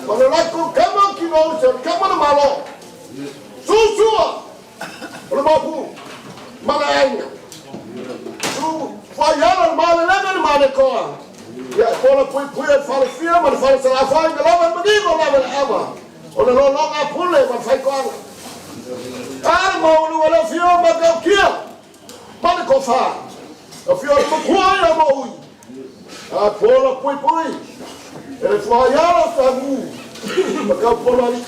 Ma la ko kama kino so kama malo. Susua. Ola bu. Mala ina. Fayala mala ko. Ya kola pui fala fia ma fala sa fa ga lava ma digo lava ava. Ona lo longa pule ma fai ko. Ma wala fio ma ga kia. Ma ko fa. A fio ma kuya ma ui. Kola pui. Ele fayala sa mu. Ma ka pola ni.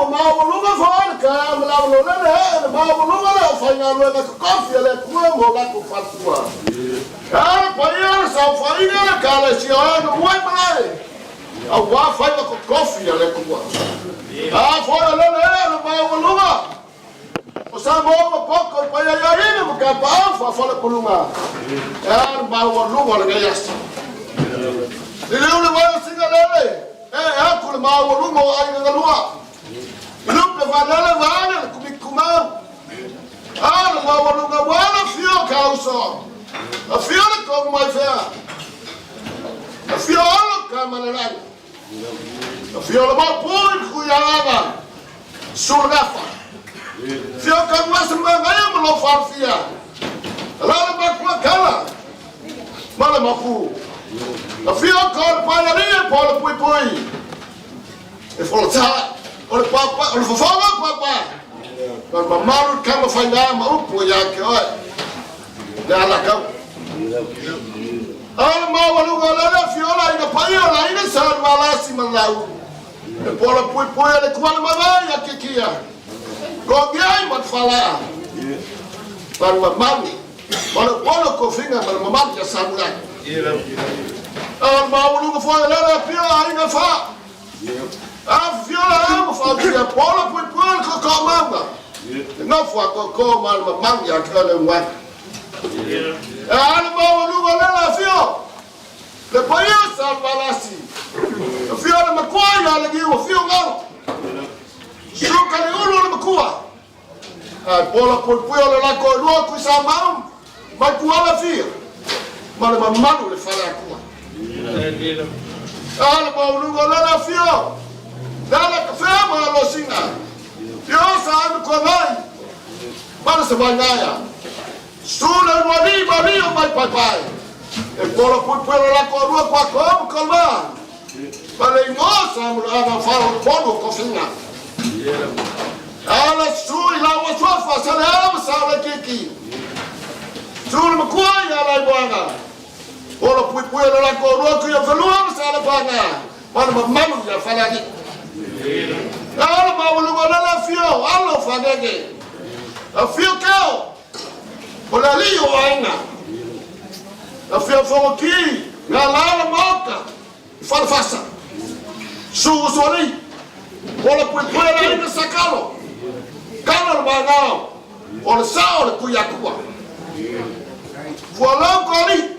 Ma wala fa ka ma la lo ma wala fa nga lo ka coffee le kuwa mo la ko fatua. Paia sa faina kala si ano moi mai. A wa fa ko coffee le kuwa. Foi le ma wala. O sa mo pouco paia ya ina mo ka pa fa la kuluma. Ma wala le yas. Le wa singa le. Akul ma wala mo ai nga lua. Lupa vanala kumikuma. Ma wala fio kauso. A fio ko mai fa. A fio ka manala. A fio ma poi kuyava. Surafa. Fio ka mas ma lo farfia. La ba kwa kala. Mala mafu. A fio ko palaria polo pui. E folta. Olha papa, olha fofo papa. Mas mamaru kama fanya maupo yake oi. Dala kau. Ma walu galera fiola ina paiola ina san malasi malau. E pola pui ele kwala mavai akikia. Gogiai mat fala. Par mamami. Pola kofinga par mamami ya samula. Ma walu fo galera fiola ina fa. Viola fa dia pola pui ko mama. Não foi com mal mamãe ya kala wa. Ma lu la fio. Le paia salvalasi. Fio ma kwa ya lagi o fio ngalo. Shuka ni ulu ma kwa. Pola pui la ko lu ku sa mam. Ma kwa la fio. Ma le mamãe le fala kwa. Ma lu la fio. Dala café ma lo singa. Yo sa ko mai. Para se banaya. Sula wali o mai pai. E pola pui la ko ru kwa ko ma. Malay ngos am ana faro podo ko finga. Ala sui la wa sofa sala sala kiki. Sui ma kuai ala buanga. Ora pui la ko ro ku ya falua sala banga. Mana mamu ya falaki. Ala ma wulu la fio alo fadege. A fio kao. Ola liyo aina. A fio foki na la moka. Farfasa. Suusori. Ola pui la ina sakalo. Kalo bangao. Ola sao le kuyakua. Volau kali.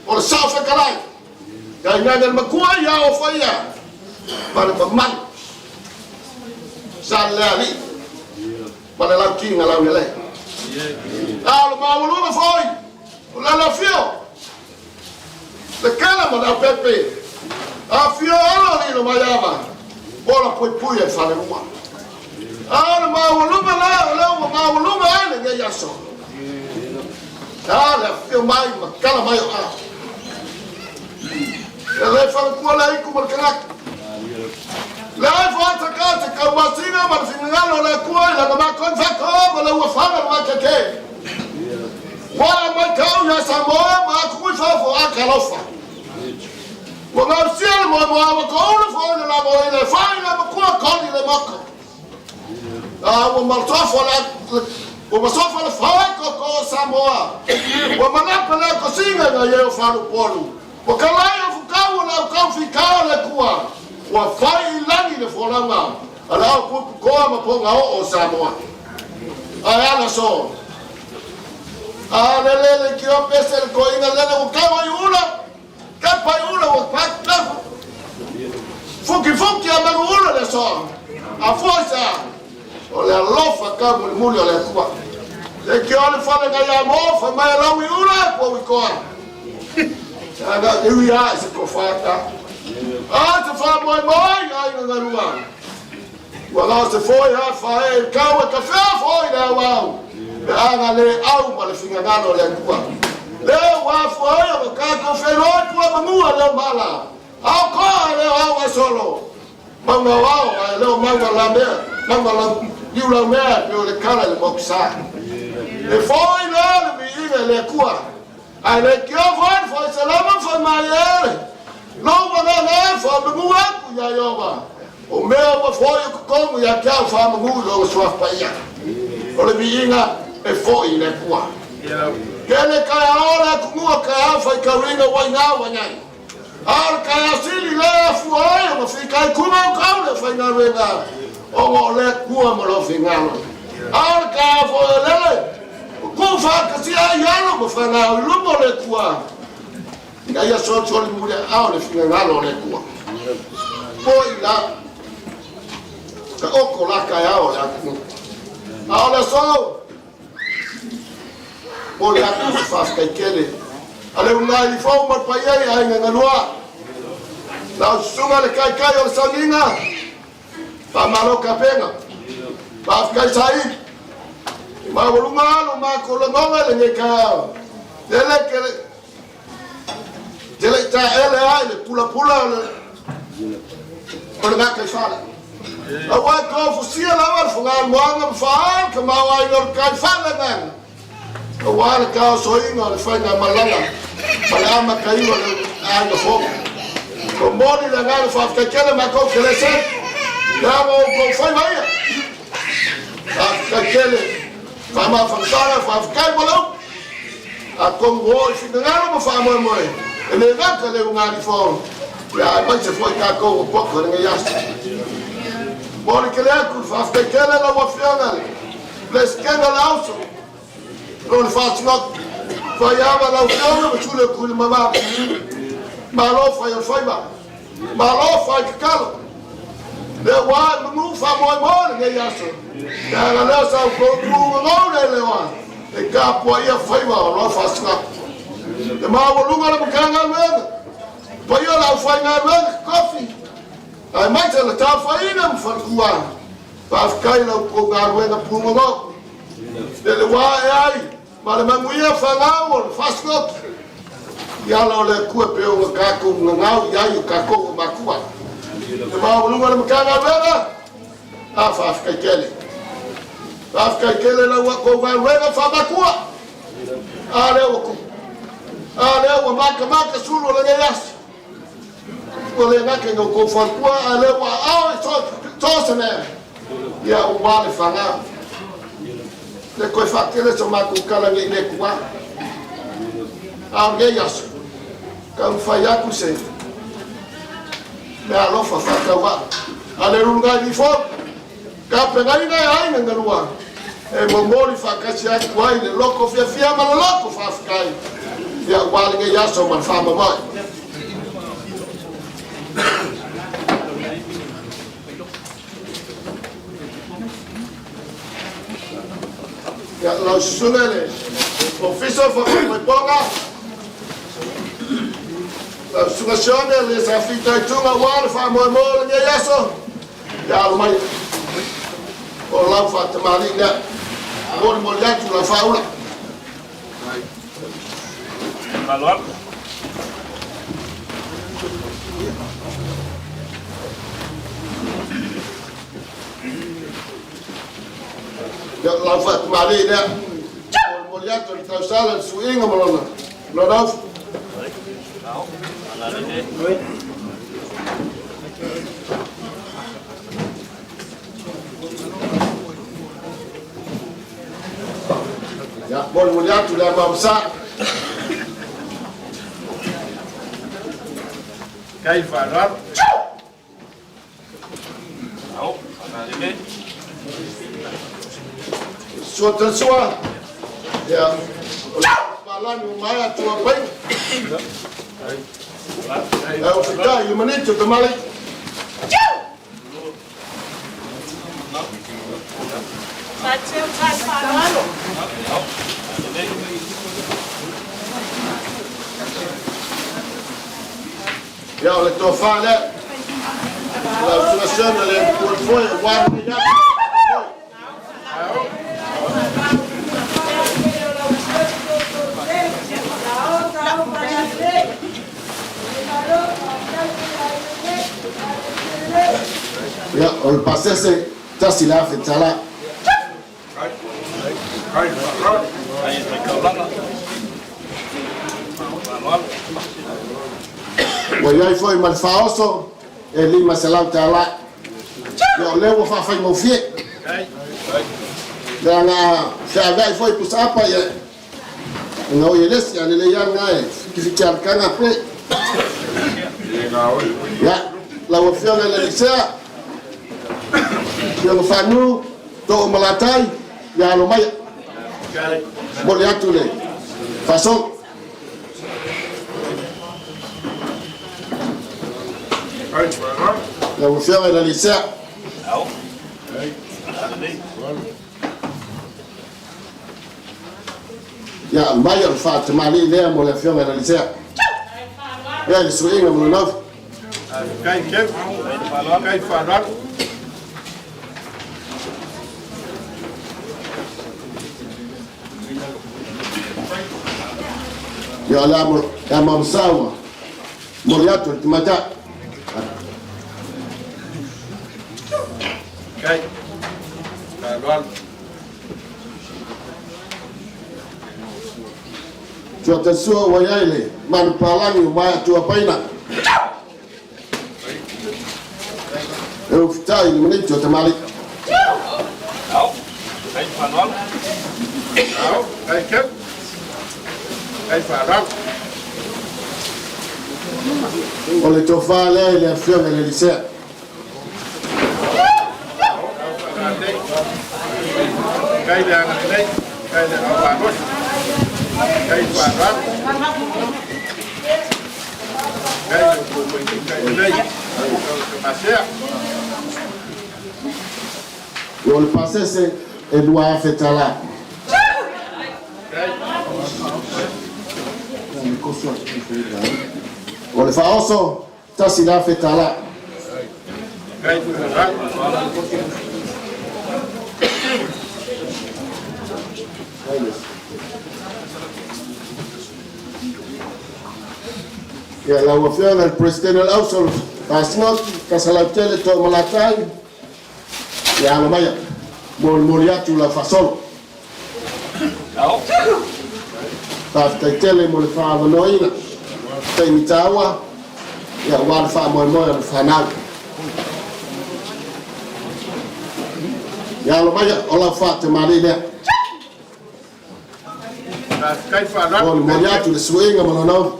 Ola sao fekalai. Ya nyaga makua ya ofaya. Para paman. Salali. Para la kinga la wele. Al maulu foi. Ola la fio. Le kala ma pepe. A fio alo ni no mayama. Ola pui e fale uma. Al maulu ma ane ge yaso. La fio mai ma kala mai a. Le fa kuala iku malkanak. La fa takata kawasina ma fingalo la kuala na ma kon fa ko la wa fa ma keke. Wa ma kau ya Samoan ma ku fa fo akalofa. Wa ma sia mo ko fo la mo ile fa la ko ko ile mako. Wa ma tofa la wa ma sofa la fa ko Samoa. Wa ma na pala ko singa na ye fa lu polu. Wa kalaya fukau na kau fikao le kua. Wa fai langi le folanga. Ala ku ko ma po ngao o Samoa. Ala so. Alele que eu pensei que eu ia ler o carro aí ula, capa aí ula o pacto, fuki a barulho é só, a força, olha a lofa cá mulher olha tua, é que olha fala que a mofa mas lá o ula pô o cor, agora eu ia se cofata, tu fala Moimoi aí na rua, o agora se foi a fazer carro café foi né uau. Ana le au ma le finga ngano le tua. Le wa foi o ka ko feroi tua mamua le mala. Au ko le au solo. Manga wa le manga la me, manga la diu la me pe le kala le boxa. Le foi le vi le kua. Ai le kio foi salama foi maier. No wa na foi mamua ku ya yoba. O meu foi como ya ka fa mamua lo so fa ya. O le vinga e foi le kua. Kele kai ora kumua kai afa i karinga wainga wanyai. Ar kai asili le fuai ma fi kai kuma kau le fai na renga. O mo le kua mo lo fingalo. Ar kai fo le ku fa ka si ayalo mo fa na lu mo le kua. Ga ya so so le mure a le fingalo le kua. Poi la ka oko la kai ao la ku. Ahora so Olha a faz que quer. Ale uma ali foi uma paia aí na lua. Lá sunga le cai o sanguinha. Pa malo capena. Pa ficar sair. Ma voluma ma colonga le neka. Dele tá ele pula. Olha que fala. Awak kau fusia lawan fungal muang faham kemauan orang faham kan. Awak kau soing orang faham malanga. Malama kayu orang ada fok. Kemudian dengan faham kekele makau kelesen. Kamu kau fahamaya. Faham kekele. Faham faham kai malu. Aku ngoi dengan faham Moimoi. Ini nak kalau ngali faham. Ya macam foi kau pok dengan yas. Bora que le faz que ela não afiana ali. Lesquena lá o não faz não. Vai lá o fiona, mas tu le cul mamá. Malo foi ba. Malo foi que calo. Le wa não faz Moimoi que yaso. Ela não sabe o que não le wa. E capo aí foi ba, não faz não. De mal o lugar no canga mesmo. Vai lá foi na mesmo coffee. Ai mai te la ta faina mfalkua. Pa kai la ko garwe na pungo. Le wa ai, ma le manguia fa ngao fascot. Yalo le kua peo le kako ngau ya yu kako makua. Le mau lunga le makanga wera. Afa afka kele. Afka kele la wa ko wa wera fa makua. Ale o. Ale o maka sulu le yas. Ko le ngake ngo ko fa kua ale wa au to sene. Ya o wa le fanga. Le ko fa kele so maku kala ngi le kua. Au yas. Kau fayaku se me alofa fakawa ale runga di fo ka pengai na ai nga lua e momori fakasi ai kwai le loko fia ma loko fafkai ya wale nga yaso man fama mai ya lo sunele officer for Reopoamo la sugazione le sa fita tunga wale fa Moimoi nga yaso ya mai o la fa tamali nga mo Latu la faula Manual. ya la fa tamali nga mo Latu ta sala su inga molona no daf ya mo Latu la mamsa Kai Farar. Au, analine. suota sua ya balani umaya tua pai ya ufika yumanito tamali ya ole tofale la situazione le foi guardi ya ol pasese tasila fetala Kai Farar. Ai rekaulang. Manual. Wayai foi mal faoso e lima salau tala ya lewo fa fai mo fie Kai. dan sa vai foi pusapa ya no yeles ya le ya ngai kifikiar kana pe ya la wofiona le lisea yang fanu to malatai ya lo mai Kai. boleh atule fason Kai Farar. la wofiona le lisea Au. Analine. ya mayor Fatima ali le mo le fiona le lisea ya le suinga mo no Kai Kev. Kai Farar. ya la mo ya mamsawa mo ya to timata Kai. Farar. Cuaca sua wayai man palangi waya tua paina eu fitai menit cuaca malik Au. Kai Manual. Au. Kai Kev. Kai Farar. oleh tofa le fiona le lisea Kai dah analine. Kai dah Farar. Kai Farar. Kai Masih. eu le pasese e dua fetala oleh faoso tasila fetala Kai Farar. Ya la wafia el presidente del Ausol, asnot kasalatele to malakai. Ya la maya. Moliatu la fasol. Tafta tele mo fa noina. Taimitawa. Ya wan fa moimoi fanal. Ya la maya ola fa te marina. Moliatu le swinga mo no.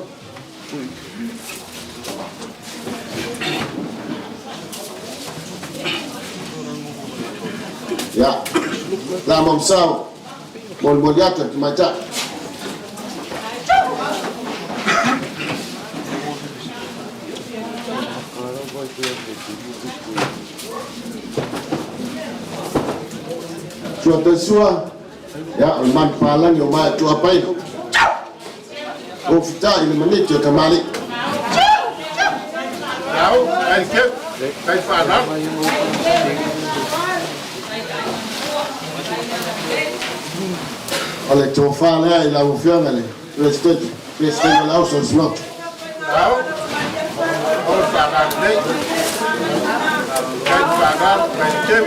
Ya, la momsao, moliatu maja. Cuaca sua, ya, man palang yang mai tu apa itu? Oh, kita ini menit je kembali. Tahu, kai fana. Oleh tofa lah, ilah ufian ali. President lah usah semua. Tahu, oh fana ni. Kai fana, kai kem.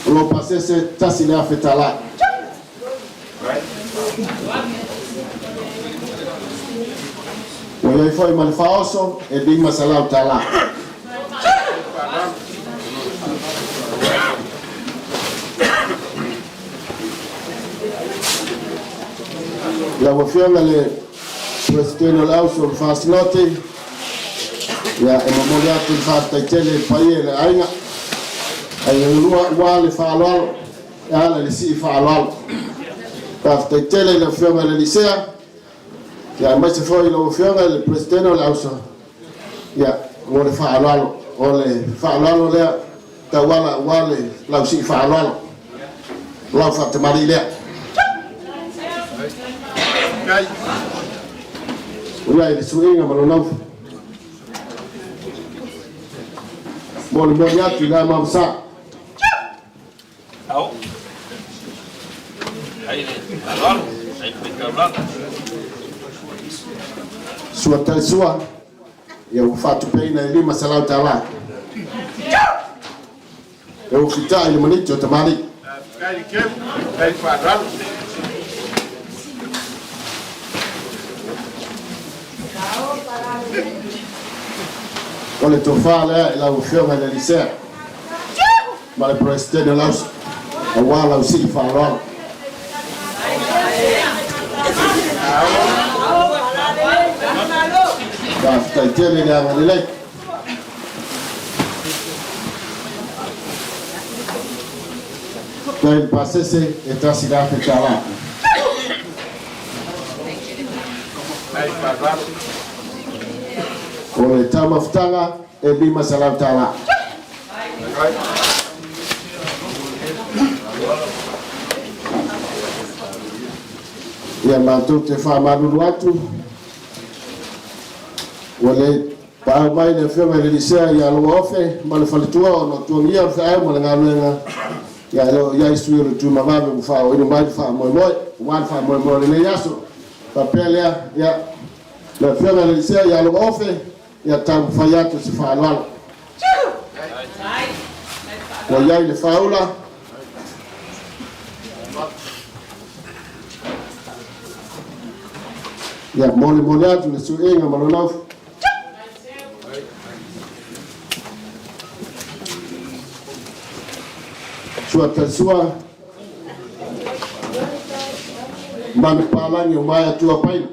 Kalau pasal saya tak silap fitalah. Oleh foi malfaoso, di masalah tala. La wafia le presidente del Ausol fasnote. Ya emomoliatu fasta tele paie ainga. Ay lua wale falwal. Ya la si falwal. Fasta tele la firma le licea. Ya mas foi lo fianga el presidente del Ausol. Ya ole falwal ole falwal le tawala wale la si falwal. La fatta marile. Uya ile swinga malonau. Moliatu la mamsa. Tahu. Hai alor, hai pikirlah. Suata sua ya ufatu peina ili masalah tala. Ya ufita ile manito tamari. Kai kem, kai fana. Oleh tofa lah ila ufianga le licea. Male presidente del Ausol. Awala usi falwal. Basta tele dia ngalilai. Kai pasese eta sida fitala. Kai fana. Oleh tamaftanga ebi masalah tala. Ya mantu te fama dulu watu. Oleh pa mai de fema de licea ya lo ofe mal falitua no tuangia fa mo ngalo ya lo ya isuiro tu mama me fa o mai fa moimoi wan fa moimoi le yaso papel ya la fema de licea ya lo ofe ya tam fayatu si fa alwala. Wa ya ile faula ya moliatu le suenga malonau. Suata sua man palang yung maya tua pain.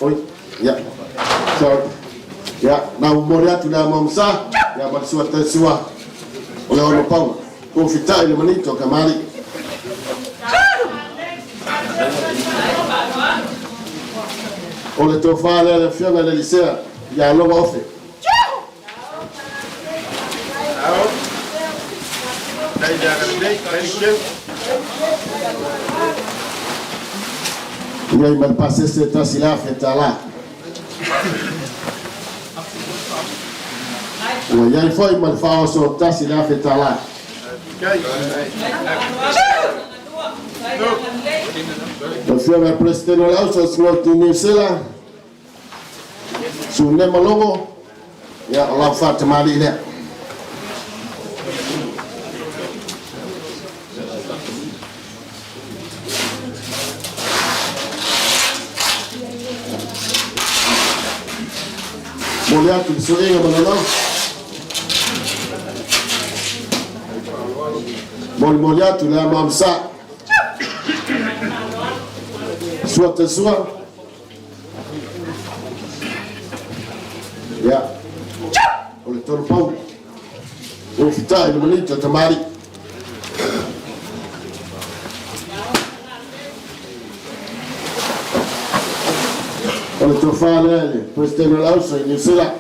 Oi, ya. So, ya, na moliatu la mamsa, ya man suata sua. Oleh ono Paula, confita ile manito kamari. Oleh tofa le fianga le licea, ya lo ofe. Kai jangan dei, kai kem. Ia mal passer cette asila fetala. Wa ya foi mal faoso tasila fetala. Kai. The former president of Laos was in New Zealand. So never logo. Yeah, Allah Fatimali there. Moliato di Sorega Manolo. Moliato la mamsa. Suata sua. Ya. Oleh torpau. O fita il monito tamari. Oleh torfale, presidente Laos in New Zealand.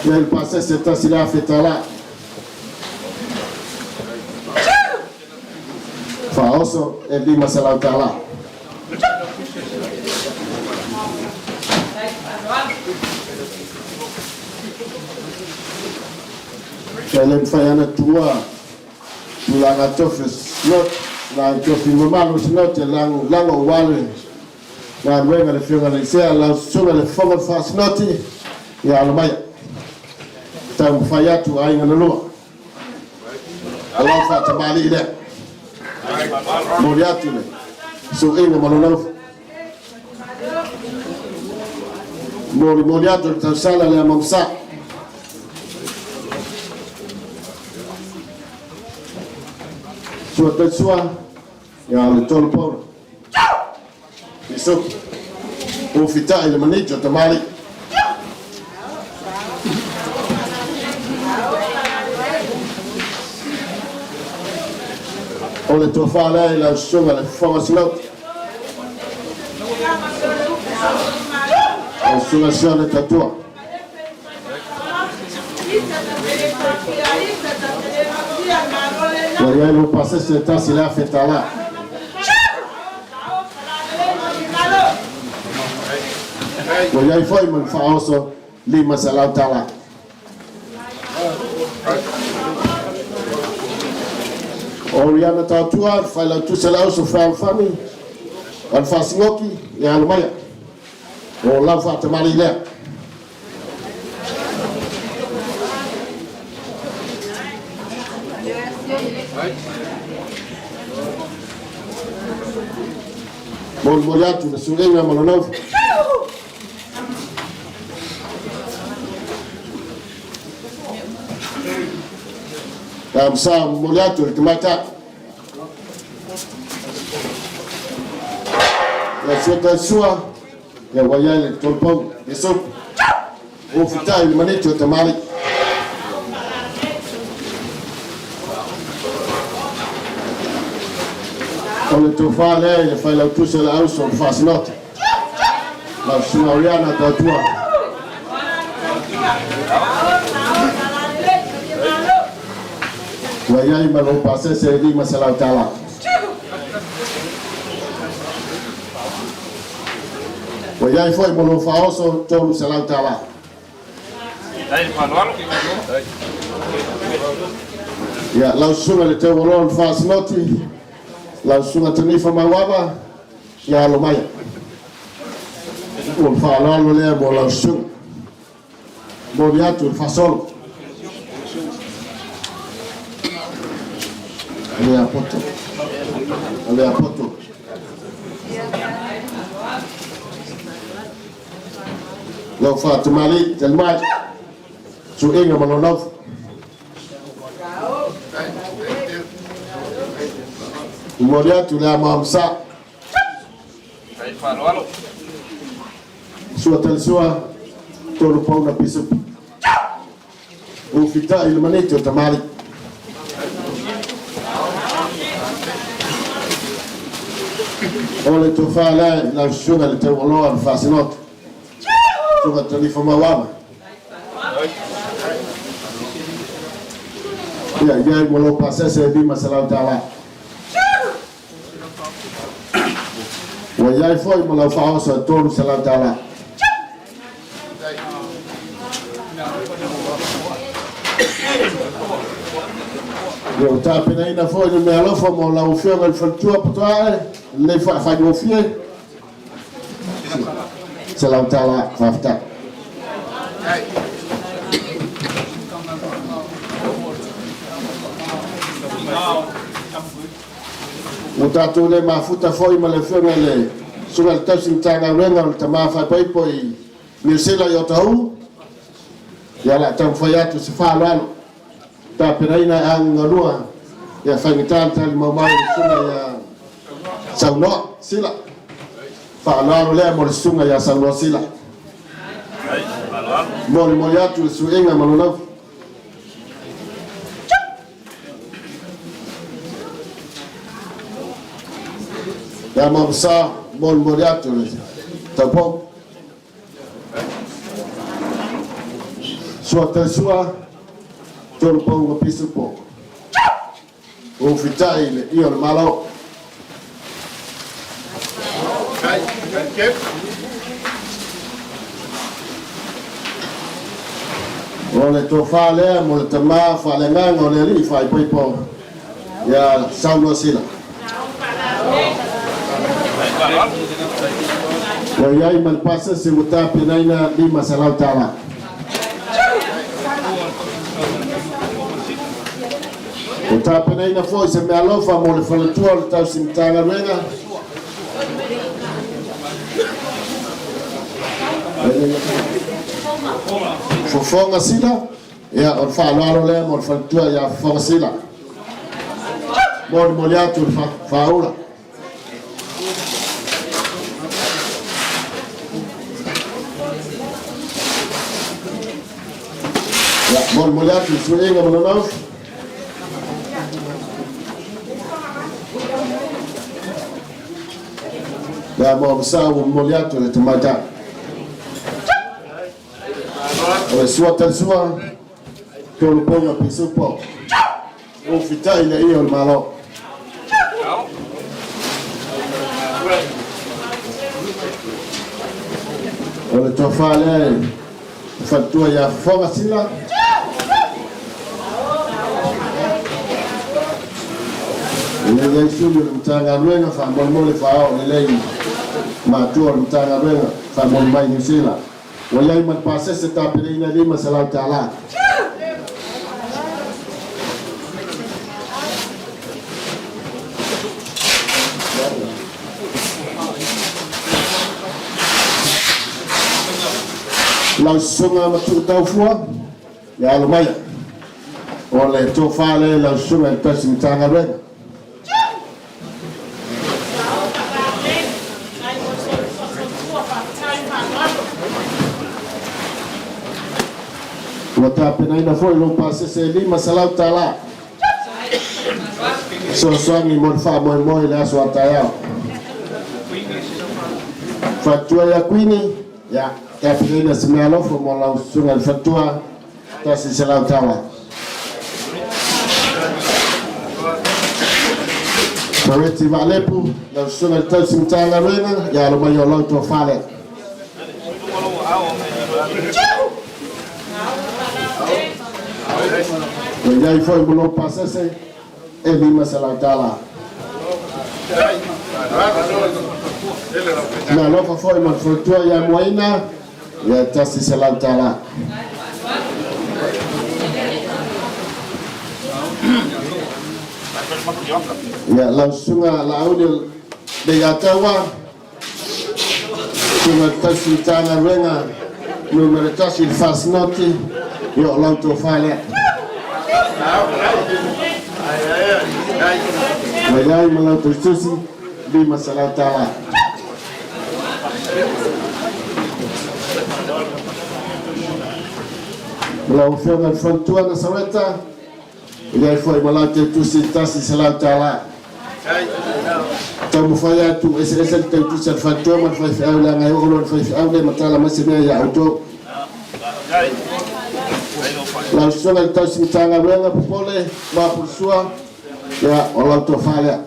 Il passé cet incident fait là. Faoso e di masala tala. Kelen fayana tua. Tula gatofes not la tofi mamalo not lang wale. Na wenga le fianga le sea la sura le fogo fast noti ya almaya. Tam fayatu ainga no. Allah fatamali ile. Moriatu le. So ainga malolo. Moriatu tansala le mamsa. So tatsua ya le tolpo. Isso. O fita ele manito tamali. Oleh tofala la sugar le force lot. La soluzione tatua. Vogliamo lo passare se tassi la fetta là. Vogliamo fare un faoso lì masalata là. Oriana tatua fai la tu sala so fa fami al fasingoki e almaya o la fa tamali le Bol moliatu na surenga malonov Sa moliato il tomata la sua ya wayale tolpo eso o fita il manito tamari con tu fa lei fai la tua la auso fa notte la sua oriana da tua Wayai malong pasal saya di masalah tala. Wayai foi malong faoso tolu salah tala. Ya, langsung ada tewolon fas noti, langsung ada tenifa mawaba, ya lumayan. Falalo le mo langsung, mo biatul fasol. Ale apoto. Lo fa tumali telmai. Su inga malonov. Moria tu la mamsa. Su hotel sua todo pau na piso. O fita il manetto tamali. Oleh tu fa la suga le tewolo al fasinot. Suga telefon mawaba. Ya mo passé c'est bi masalah taala. Wa ya foi mo la fa so todo salam taala. Yo tapena ina foi no me alofa mo la ufia ngal fatua potae le fa no fie. Salam tala fafta. Mutatu le mafuta foi ma le fenga le sunga le tasi tanga renga le tamafa pai poi ni sela yo tau ya la tam foi atu se fa lalo ta pereina ang ngalua ya fangitan tal Moimoi sunga ya sauno sila fa lalo le mo sunga ya sauno sila Moimoi atu su enga malona ya mabsa Moimoi atu tapo suata sua tolpo ngo pisupo o fitai le io le malo ole to fale mo le tama fale ngango le ri fai poi po ya sauno sila ya iman pasa se muta penaina di masalah tala o tapena ina foi se me alofa mo le falatua le tau simtanga renga fofonga sila ya o falo le mo le falatua ya fofonga sila mo le moliatu faula ya mo le moliatu suenga mo no ya mo sawu moliato le tomata o suata sua tolu ponga pisupo o fitai le io malo o le tofale fatua ya fonga sila le subi le mtanga renga fa Moimoi fa o le lei matua le mtanga renga fa Moimoi ni sila wala i man pase se tapele ina lima salam taala la sunga matu tau fua ya lo maya o le tofale la sunga pesi mtanga renga wata penaina foi lo pase se lima salam taala so songi mon fa Moimoi la so ataya fatua ya Quintin ya penaina se me alofa mo la sunga fatua ta si salam taala Pareti valepu la sunga ta simtanga renga ya lo mayo lo to fale ya i foi mo passa se e lima salam taala na lo foi mo fatua ya moina ya ta si salam taala ya la sunga la audio de yatawa sunga tasi tanga renga numero tasi fast noti yo l'auto fale Mayai malau tersusi di masalah taala malau fengan fantua na saweta ia foi malau tersusi tasi salam taala tamu faya tu ese tersusi fantua man fai aula ngai ulon fai aula matala masime ya auto la sunga ta simtanga renga pole ma pursua ya ola to fala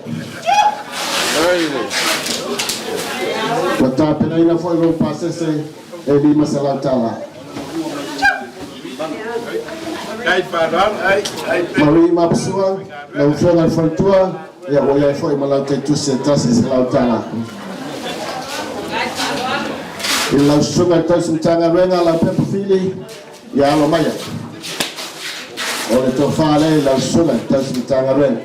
wata pena ina foi no passe se e lima salam taala Mari mapsua, la ufenga fantua, ya waya foi malauta tu sentasi selautala. Ila sunga tasu tanga renga la pepa fili, ya alo maya. Ole to fale la sunga tasu tanga renga.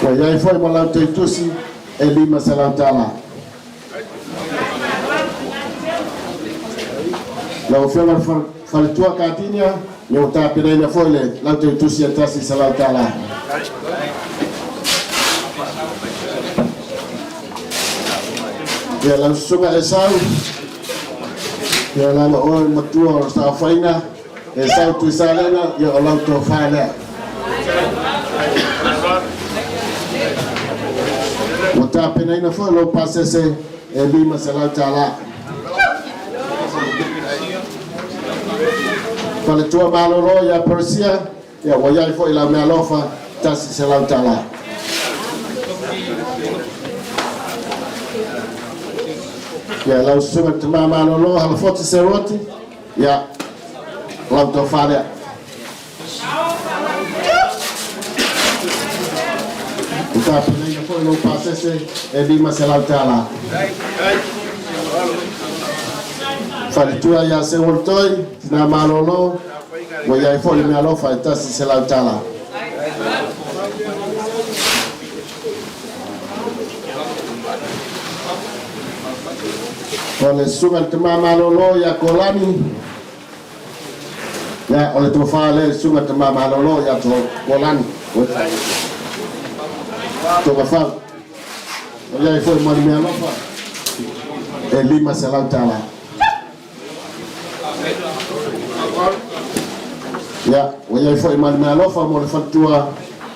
Waya foi malauta tu si elima selautala. La ufenga falitua katinya, nyota pirena foile, la tu si tasi selautala. Ya la sunga esau, ya la oi matua sa faina, esau tu salena, ya Allah tu faina. Mota pena foi lo pasese elima salatala. Falitua malolo ya Persia, ya wayai foi la malofa tasi salatala. Ya lau sunga tamama lolo hal foti seroti ya lau to fare uta pena foi lo pasese e bima salatala falitua ya se voltoi na malolo wo ya foi me alofa tasi salatala oleh sungai temama lolo ya kolani ya oleh tu fale sungai temama lolo ya tu kolani tu bafal oleh foi mari me alofa elima salatala ya oleh foi mari me alofa mo le fatua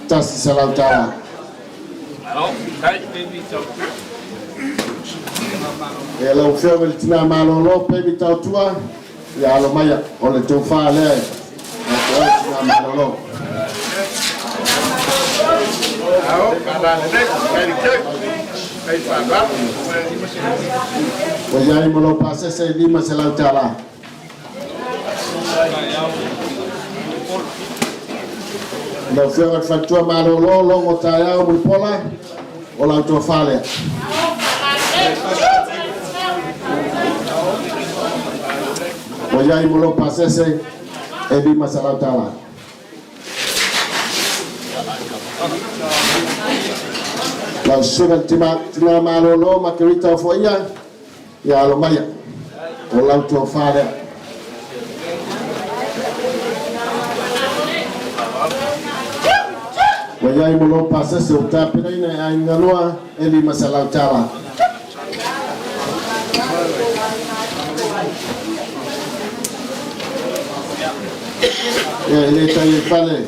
tas salatala ya la ufeo el tina malolo pe bitautua ya lo maya ole tu fale ya tina malolo wajai molo pase se lima salatala la ufeo el fatua malolo lo ngotaya mulpola ola tu fale wajai molo pasese ebi masalatala la suga tina malolo makrita foia ya lo maya ola to fare wajai molo pasese utapina ina ainganua ebi masalatala ya ele tai fale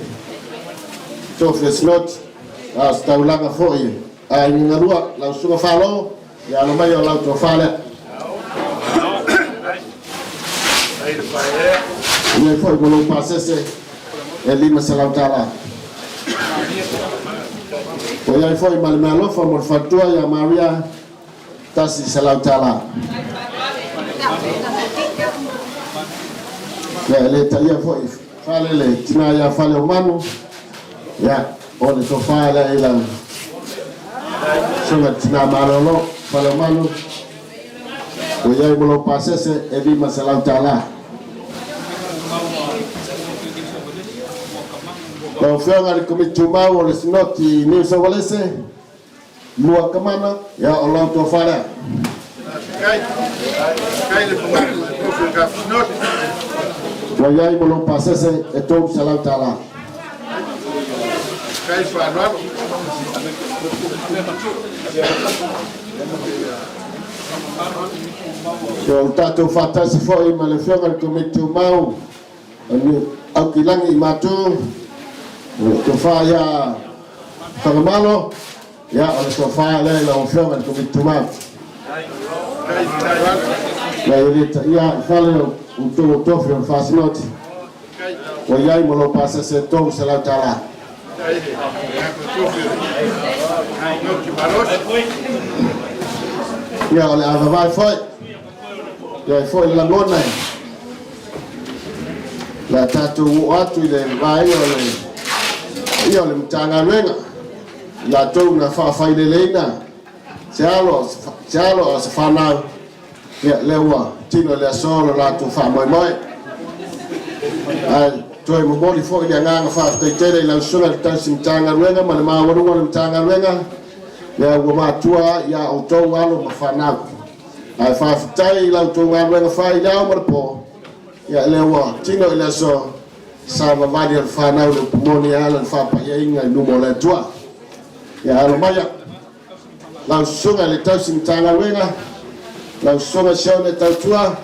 to slot hasta ulaga foi ai ngarua la suga falo ya lo mai la to fale ele foi bolo pasese ele masalatala ya foi mal malo fa mo fatua ya Maria tasi salatala ya ele tai foi fale le tina ya fale humano ya ole to fale ila sunga tina malolo fale humano oya bolo pasese ebi masalatala la ofenga ni komituma ole sinoti ni sawalese lua kamana ya Allah to fale kai le wajai bolo pasese eto salatala kai fanalo yo tato fatasi foi malefenga komitumau ani akilangi matu to faya famalo ya ole to faya la ofenga komitumau la ya fale untuk tofio fasinoti wajai molo pasese to salatala Ya ole ava vai foi. Ya foi la ngona. La tatu atu le vai ole. Ia le mtanga wenga. La tu na fa fa le leina. Chalo se fa na. Ya lewa tino le solo la tu fa Moimoi. Ai toi mo boli foi le nganga fa te tele la sula ta simtanga wenga ma le ma waru le mtanga wenga. Ya wa tua ya auto walo mafana ai fa tai la auto walo fa ya marpo ya lewa tino ile so sa va vadi al fana le pomoni ala fa pa ya inga numo le tua ya alo maya la sunga le tau sintanga wenga la sunga shone tau tua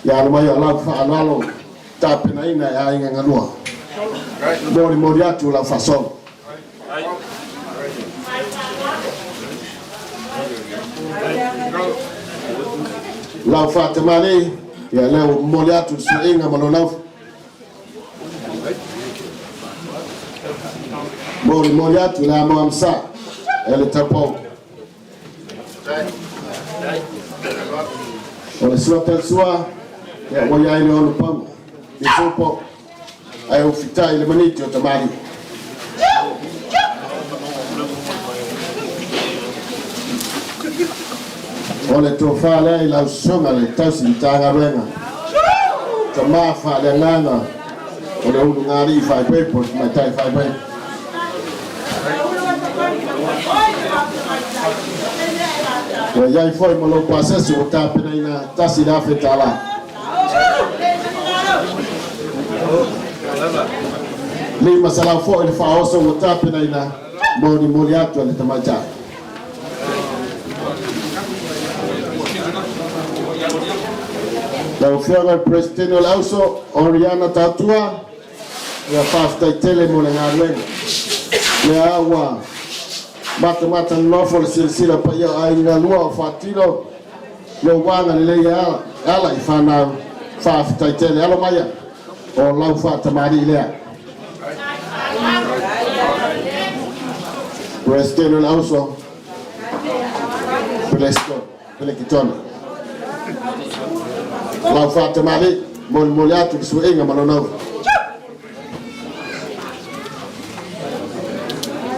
ya alo maya la fa analo tapena ina ya inga nganua mori mori atu la fa so la fatemani ya leo mmoja tu singa malonao mmoja tu la mamsa ele tapo ole suata sua ya moya ile on pam isopo ayo fita ile manito tamari ole to fale la songa le tasi tanga wenga to ma fale nganga ole u ngari fa pepo ma tai fa pe ya ya foi mo lo process o ta pena ina tasi da fetala le masala fo ile fa oso o ta pena ina moni moliato le tamaja la ofianga presidente lauso Oriana tatua ya fasta tele mo le ngarwen le awa mata no for silsila pa ya ai na lua fatilo lo wanga le ya ala ifana fasta tele alo maya o la fata mari le presidente lauso Pelekitona la fata mali moliato su inga malonao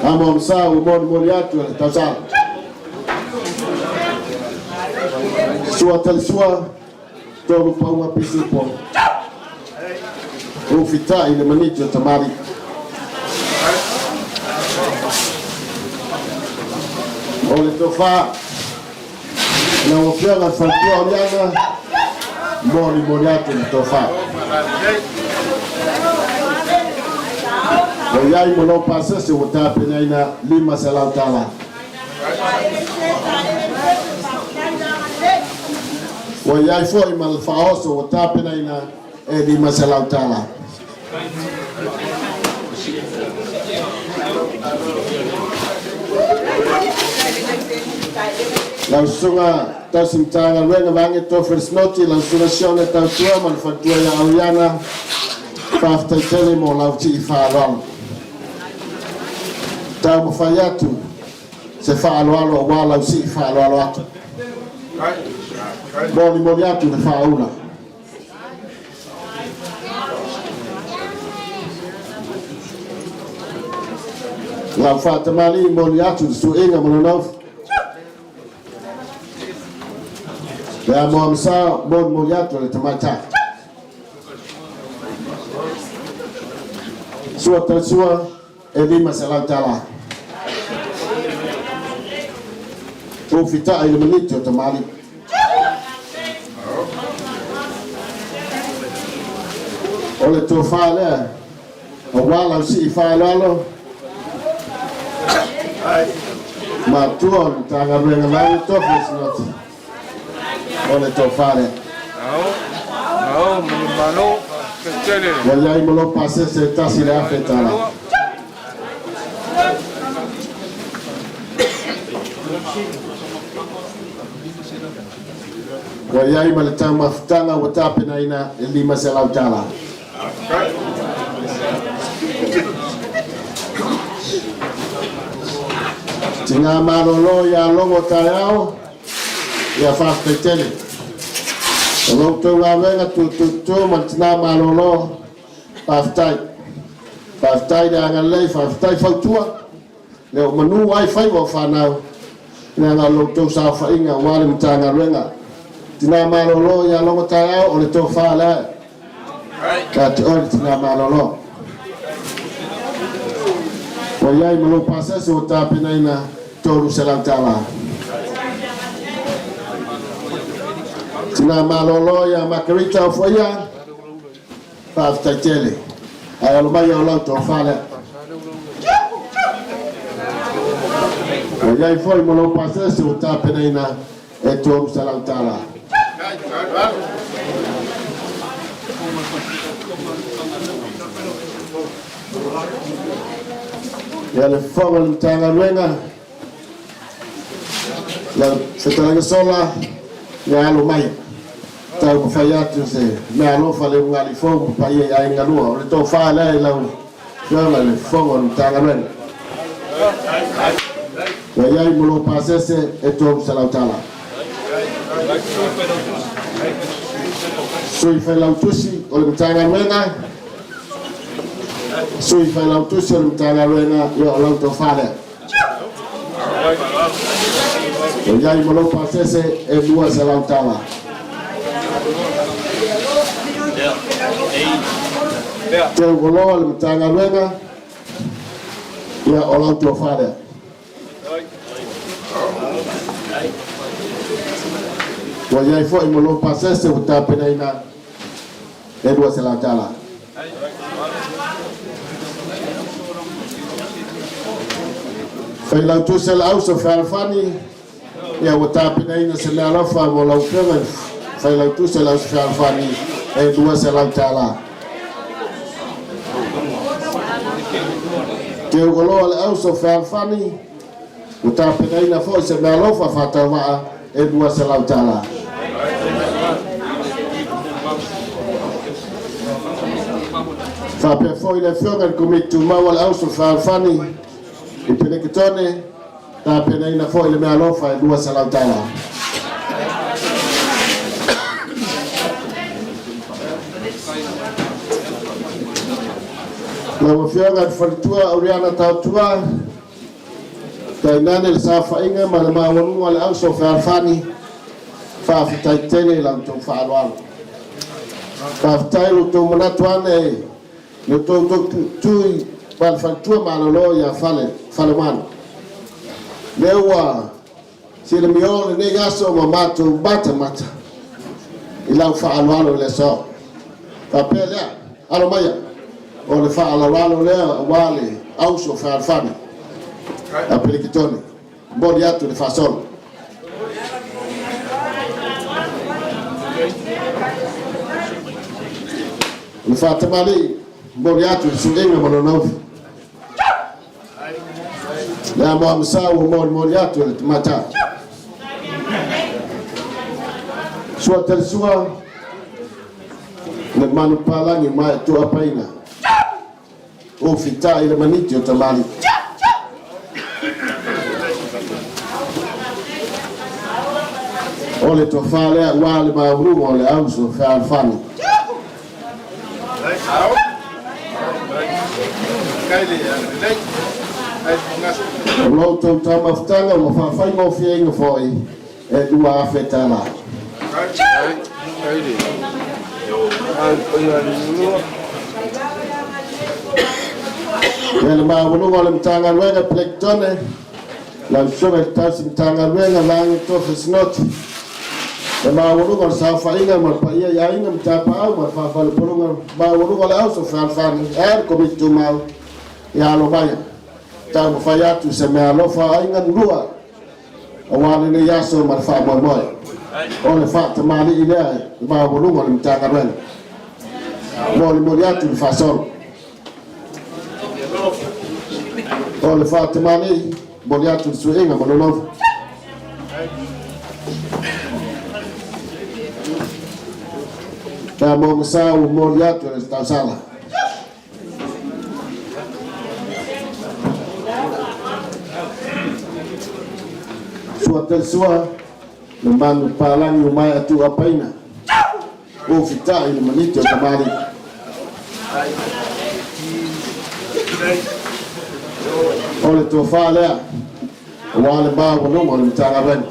amom sa u moliato tasa sua todo pa uma pisipo o fita ile manito tamari ole tofa na ofianga faltua oliana moliato tofa oyai mo passa se o ta pena ina lima salautala oyai foi mal faoso o ta pena ina lima salautala la sunga tasimtanga wenga bangi to first note la sunga shone ta tua man fatua ya Oriana pafta tele mo la uti faalon ta mo fayatu se faalolo wala usi faalolo atu boni moliatu de fauna la fata mali moliatu su inga mononof ya momsa bon moliatu le tamata sua elima salantala profita ile manito tamali ole to fale o wala si falalo ma tuon tanga renga mai to fesnot ole to fale mano ya mo lo passe se tasi la fetala wayai malata maftanga watapena ina elima salautala tinga marolo ya longo tayao ia whaaspetele. O loutou ngā wenga tū mantina malolo whaaftai. Whaaftai le anga lei, whaaftai whautua. Leo manu ai whaiwa whanau. Nā ngā loutou sa whainga wale mta ngā wenga. Tina malolo ia longa tai au o le tō whaala. Ka te ori tina malolo. O iai malo pasese o tāpina ina tōru se lau tāla. Tina malolo ia makarita o whaia. Whaaftai tele. Ai alo mai o lau tō whaala. O iai foi malo pasese o tāpina ina e tōru se lau tāla. Ia le whawa le tanga ruenga. Ia whetalanga sola, ia alo mai. Tau ko whai atu se mea alofa le ungali whongu pa ia ai ngalua. O le tō whaala e lau whianga le whawa le tanga ruenga. Ia iai molo pasese e tōru se lau tala. Sui whai lau tusi o le tanga ruenga. Sui whai lau tusi o le tanga ruenga ia o lau tō whale. O iai molo pasese e lua se lau tala. Te ugoloa le tanga ruenga ia o lau tō whale. O iai fo i molo pasese o tāpena ina e lua se lau tala. Whai lau tu se lau so whaarwhani ia o tāpina ina se mea lofa mo lau whianga. Whai lau tu se lau so whaarwhani e lua se lau tāla. Te ugoloa le au so whaarwhani o tāpina ina fo se mea lofa whātawaa e lua se lau tāla. Whapea fo i le whianga ni kumitu maua le au so whaarwhani i Penekitone, tāpena ina fo i le mea lofa e lua se lau tāla. Lau whianga ni wharitua au reana tautua, kai nane le sa whainga ma le mawanunga le au so whaarwhani, whaafitai tene lau tō whaaloalo. Whaafitai lo tō manatu ane le tō tui Wal whantua malolo ia whale manu. Lewa, si le miole ne yaso ma matu mata. I lau whaaloalo le so. Whapea lea, alo maia. O le whaaloalo lea wale auso whaarwhani. A Penekitone. Bodi atu le whasolo. Le whatamali, bodi atu le suenga manonaufi. Lea moa misau mori atu le mata. Sua tele sua le manu palangi mai tu apaina. O fita i le maniti o tamali. O le tofa lea ua le maurunga o le auso whaarwhani. O loutou tamaftanga o mawhawhai mo whienga fwoi e lua awheta la. E le maurunga o le mtanga ruenga Penekitone, lau sore tausi mtanga ruenga langi tofe sinoti. E maurunga o le sawhaiga ma paia iainga mtapa au ma whawhale porunga maurunga o le auso whaarwhani e komitu mau i alo maia. Tau whai atu se mea lofa ainga nurua o wale ne yaso ma wha Moimoi. O le wha tamali i lea i maurunga o le mtanga ruenga. Mo le mori atu le whasolo. O le wha tamali mori atu le suenga mo lonofu. Ka mo masa o mori atu le tausala. Sua tel sua na manu palangi umai atu apaina o fita ina manito kamari ole to fala wale ba wono wale mtanga ben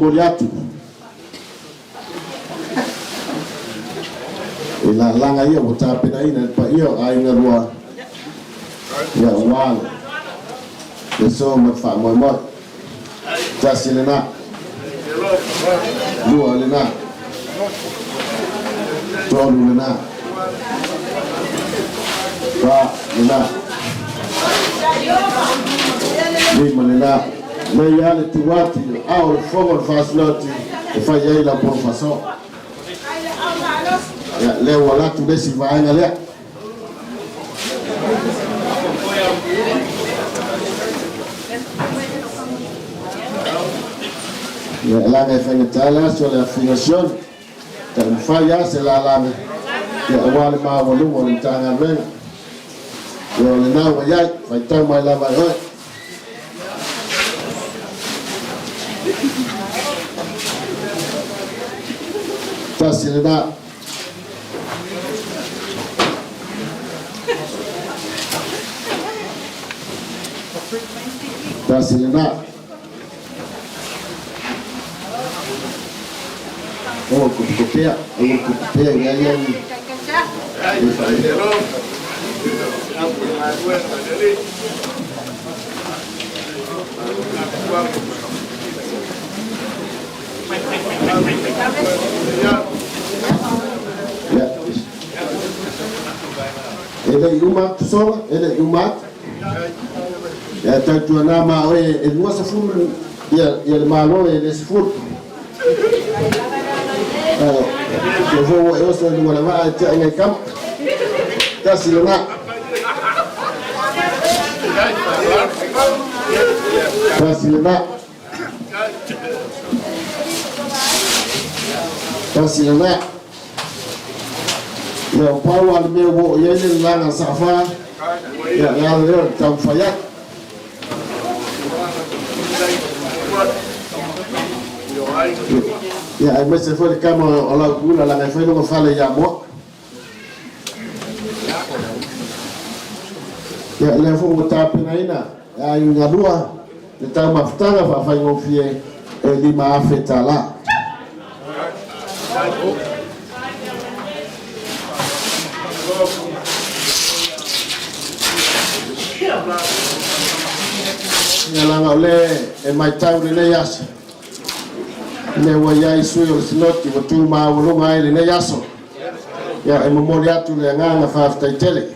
boni atu ila langa ia wata pena ina pa ia ainga rua ya wale so ma fa Moimoi tasilena lua lena tolu lena ba lena lima lena me yale tuwati au le fogo fasloti e fa yai la professeur ya le wala tu desi va anga le ya la que fenetala sur la finition tan fa ya se la ya wale ma wolu wolu tanga ben yo le na wa ya fa tan mai la ba tasilena oh kupea ya ele yumat sola ele yumat ya tatu nama oe el nuasa fulu ya el malo el sfur yo vou eu sou do Guarama até em campo tá silona ya Paula meu ele lá na safa ya eu tam fayat ya mas se for kama ola kula la ngai no fala ya mo ya le fo mutapi na ina ya ngadua le ta maftanga fa fa ngofie lima afetala ya la ngole e mai tau le yas le wayai suyo sinoti watu ma ulunga ile ne yaso ya e momori atu le nganga fa taitele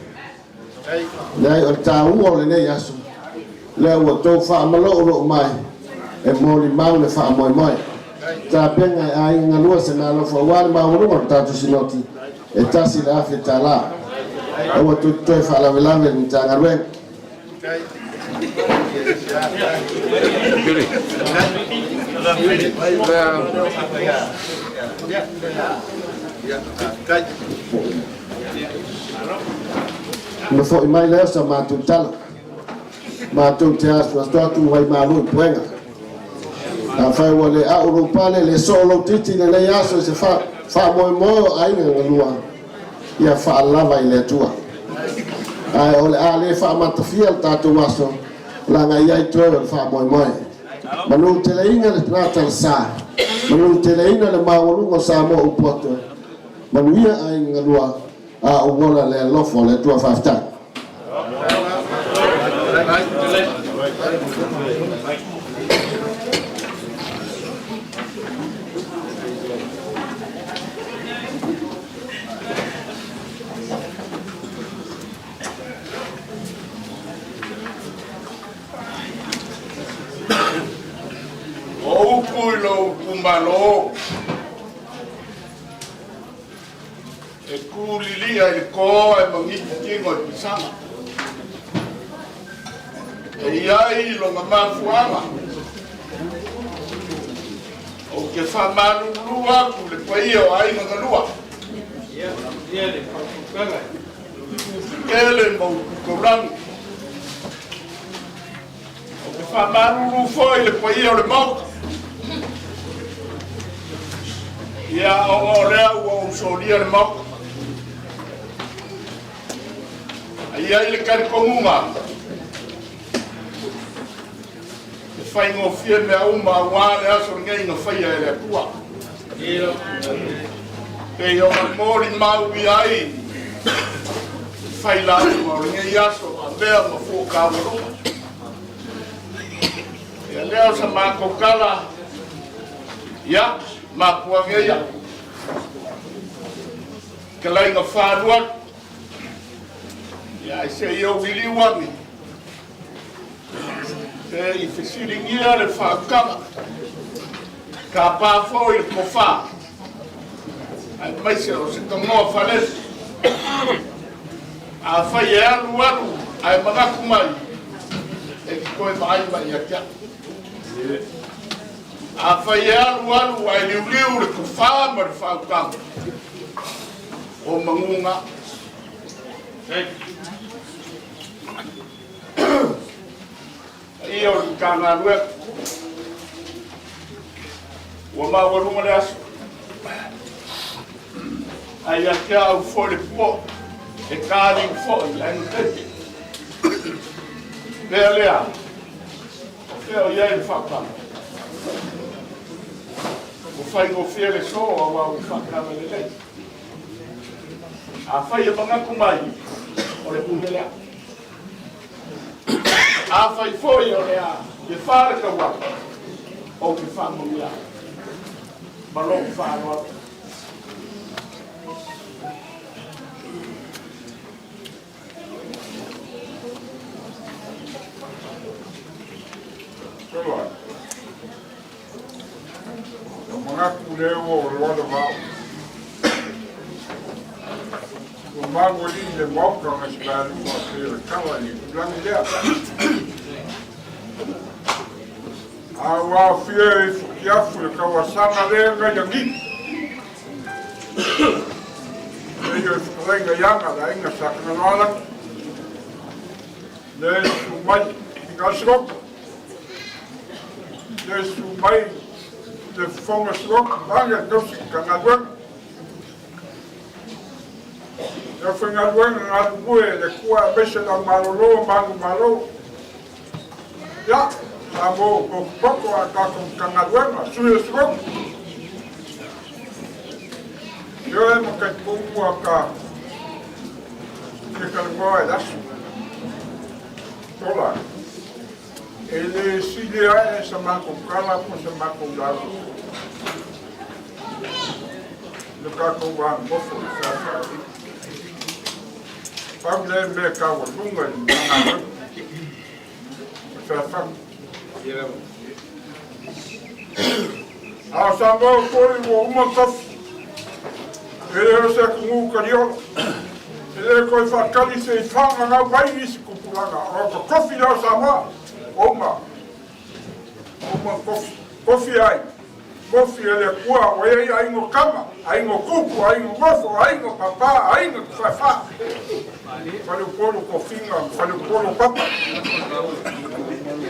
le o tau le ne yaso le o to fa malo mai e moli mau le fa Moimoi ta penga ai ngalua se na lo fo wal ma ulunga tatu sinoti e tasi la fetala o to to fa la velave mtanga rwen no foi mai leo sa matutala matuteas was tu vai malu puenga a fai wale a europale le solo titi le yaso se fa Moimoi ai ngalua ia fa lava ile tua ai ole ale fa matafia tatu waso la ngai ai tro fa Moimoi manu teleina le trata sa manu teleina le maulu sa mo upoto manu ia ai ngalua a ugola le lofo le tua fafta Kulo kumbalo e kulilia e ko e mangiti tingo e pisama e iai lo mamafuama O ke whamalulua ku le pai o ai na galua. Kele mau kukurangi. O ke whamalulu foi le pai o le mau. Ia o lea ua o solia le mau. Ia ile karikongunga. Fai ngō fia mea uma wāne aso ngai ngā whaia e lea kua. Pei o mori mau i ai. Fai lātu o ngai aso a mea ma fōkawarunga. Ia lea sa māko kala. Ia, mākua ngeia. Kalai ngā whānuat. Ia, se i o wiliwangi. I fesiringia le whakama. Ka pāwhau i ko whā. Ai maise o se tongoa whalesi. A whai e alu, ai mangaku mai. E ki koe mai mai a kia. A whai e alu, ai liu le ko whā ma le whakama. O mangunga. Ia o kanga rue. Ua mawarunga le aso. Ai a kia au fo le po. E kāri fo i ai tete. Lea lea. Lea o iai le whakama. O whai ngō whia le so a wau whakama le lei. A whai e mangaku mai. O le puhelea. A whai foi o lea, ke whāraka waka, o ke whamungia. Malong whāroa. Sola. O mangaku leo o roda wau. O mago li le moka o ngasipari o kere kawa ni kulangi lea. A wā whia e whukiafu e kawasanga lea ngai angi. E i o whukarenga yanga la inga sakana noala. Le su mai i gasirok. Le su mai le whonga sirok. Anga tosi kangaduang. E whenga ruenga ngā rukue le kua bese la marolo, mangu malo. Ia, sa mō poko a kako kanga ruenga, sui e sirok. Io e mo kai pungu a ka ke kalimoa e lasu. Tola. E le silia e sa mako kala po sa mako lasu. Le kako wang mofo i sa Pam le me kawa lunga i ngā sa fam. A sa mō kori o uma kofi. E le se kungu kariola. E le koi whakari se i whanga ngā wai nisi kupulanga. O ka kofi rao sa mā. Oma. Oma kofi. Kofi ai. Kofi e le kua o e aingo kama. Aingo kupu, aingo mofo, aingo papa, aingo whawha. Whale polo ko whinga, whale polo papa.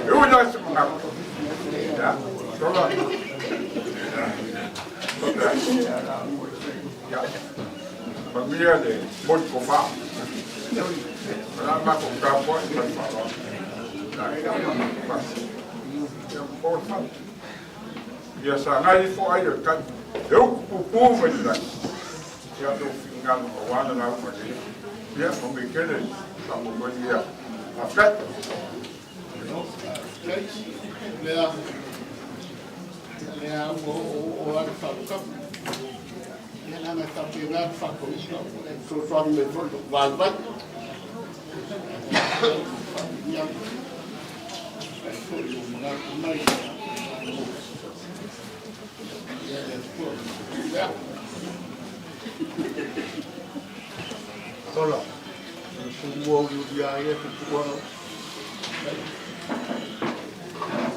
E ui nai se mga. Ia, tola. Ia. Pamia le moni ko wha. Wala mako kapo i mai wha. Ia, polo wha. Ia sa ngai fo ai o kai. E uku pupu mai nai. Ia do whinga no wana na umari. Ia, o me kere, sa mo koni ia. A feta. Lea o ari whakakapu. Ia nana kapi ngā whakoina. So whani me whono wāwai. Ia. E whori o mga kumai. Ia e whori. Ia. Tola. Ua uri a e te ua.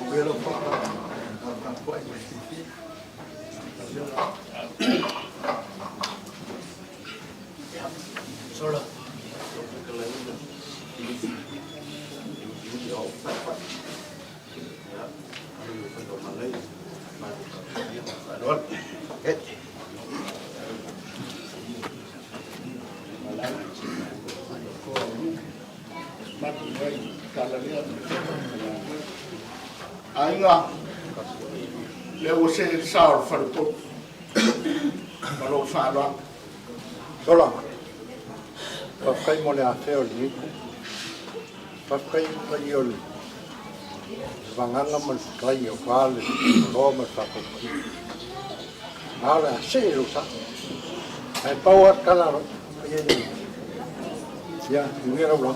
Pera whaka. Ka koe me tiki. Sola. Ainga le o se sa fa to malo fa la sola fa kai mo le a fe o ni fa kai pa yo le vanganga man kai o fa le lo ma fa ko ala se lo sa ai pa wa kala ro ya ni era blo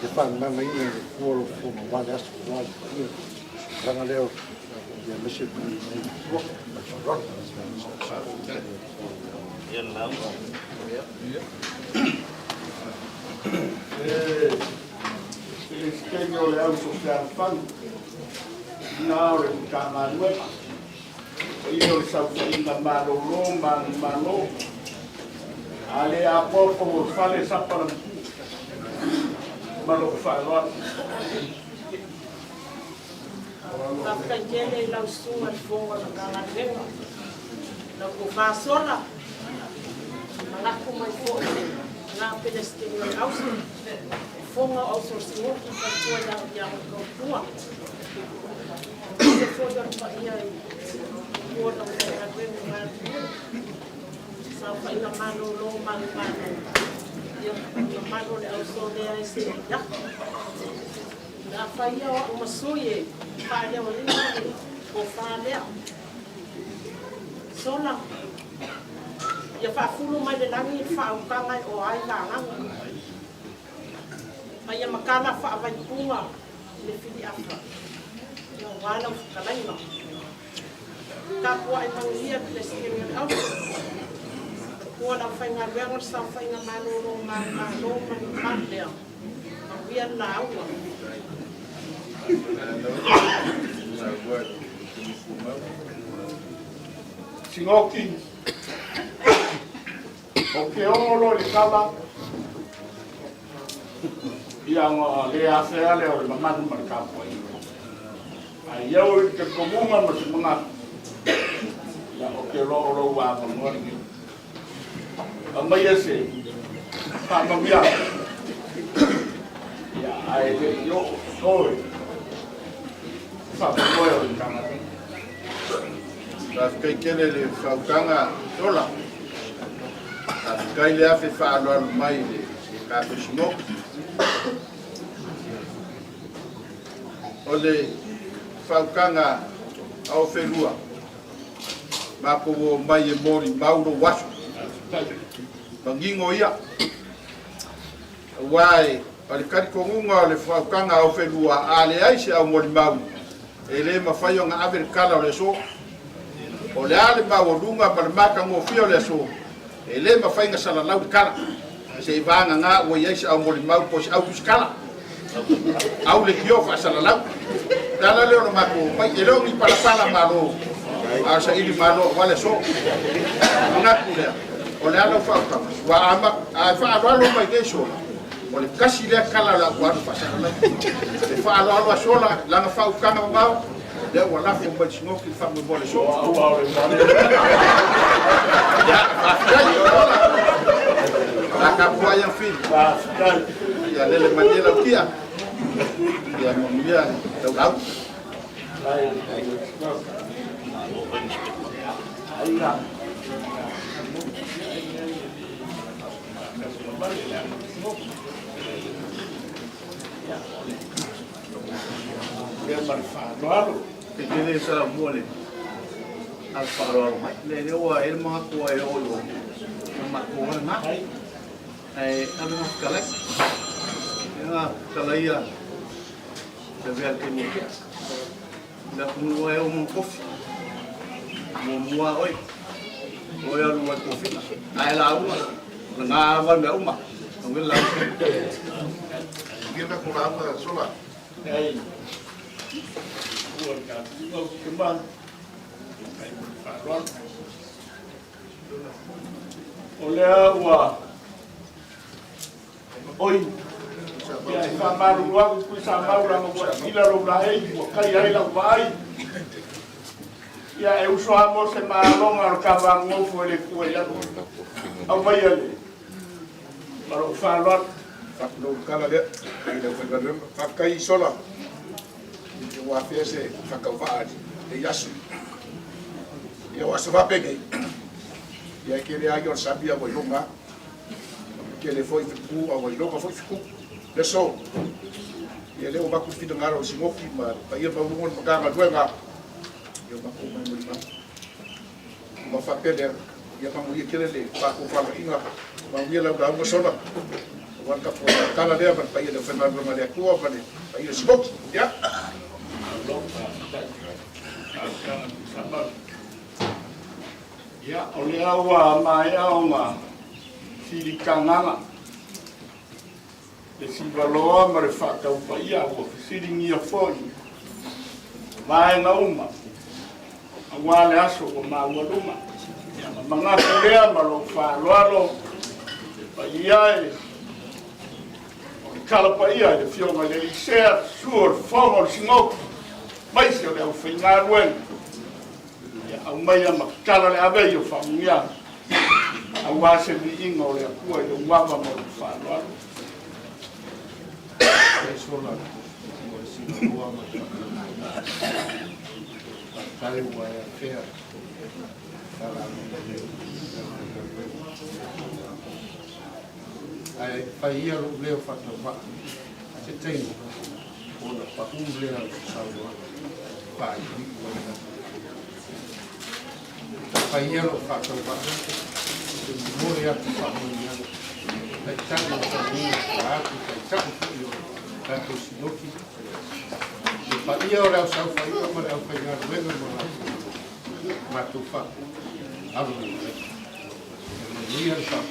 de pan na ni ni ko lo ko ma va das va Ranga leo ya mesi ni ro Esqueño le auto social fan na ore ka na nueva io sa finga malo lomba malo ale a poco fale sa para malo fa Nafka kele lau sunga fonga ngala lewa. Na ko fasola. Na ko mai fo. Na pedestin mai auso. Fonga auso singo ki ka ko ya ko tua. Se fo da pa ia ko na ka lewa ma. Sa pa ina mano lo mano. Yo mano le auso de ai se ya. Na faia o masuye faia o lini o faia sona ia fa fulu mai le langi fa o kanga o ai la langa mai ia makala fa vai punga le fili afa ia wala o kalaina ka ko ai mangia le skin au ko na fa nga ver sa fa nga malo malo mandea ia la au Singoki o lo le kala yang le afea le o mamadu markapo ai eu que comum mas mga ya o lo wa mo ni amaya se pa mamia ya ai yo oi Kai kele le whaukanga tola. Kai le afe whaaloa mai le kato singo. O le whaukanga au whenua. Mako o mai e mori mauro wasu. Mangingo ia. Wai, o le karikongunga o le whaukanga au whenua a le aise au mori mauri. E le mawhai o ngā awere kala o le so. O le ale mawarunga ma le maka ngofia o le so. E le mawhai ngā salalau le kala. Se i vanga ngā ua iaisa au mori mau po se au tuskala. Au le kio wha salalau. Tala leo na mako mai e leo ni palapala malo. A sa ili malo wale so. Ngaku lea. O le ala whautama. Wa ama a whaaloalo mai kei so. O le kasi lea kala la kuanu wha salalau. E whaaloalo a sola langa whaukanga mau. Leo wa lafo mai singoki le whamu mole so. Ya, whaftai o lola. Naka pua yang fin. Ya lele manela kia. Ya mamia tau au. Dia marfano Ke kele sa mole. Al faro mai. Le o el ma ko e o yo. Ma ko na. Ai alu ma kala. Ya kala ia. Se ver que mo. Da mo e o mo kofi. Mo mua oi. O ya no kofi. Ai la uma. Na va me uma. Ngel la. Gina con la sola. ai buat kan kembang ai faro O lea ua oi ia e whamaru aku kui sa mauranga ua ila lo la hei ua kai ai la vai ia e uso amo se maalonga lo kawa ngofu ele kua ia au mai ale maro whanloat Whakno kala lea, ina whakarema, whakai sola. Te wafea se whakawhaari, te yasu. Ia wasa wapenge. Ia kere agi o sabia wa ilonga. Kele foi fiku, a wa ilonga foi fiku. Le so. Ia leo maku fita ngaro o singoki, ma ia maungon makanga duenga. Ia maku mai mulima. Ma whapele, ia mamu ia kere le, whako whaka inga. Mamu ia lau da unga sola. Waka po kala lea pa ia le whenau ma le kua pa le pa ia smoke ya ia o le aua mai aunga siri kanganga le sivaloa ma le whakau pa ia ua siri ngia foi mai na uma a wale aso o maua luma ia ma mangata lea ma lo whaloalo pa ia e kala pa ia le fionga le isea sur fongo singoku mai se o le au whainga ruen ia au mai ama kala le avei o whamungia au wase ni inga o le akua i le uwama mo le whanoaru e sola mo le sina uwama tale ua e fea kala ai faia lo leo fatto va se tengo una pa un leo salvo pai faia lo fatto va se muore a fatto ai tanto ai tanto io tanto si occhi se faia ora sa faia ma la faia luego ma tu fa allora io so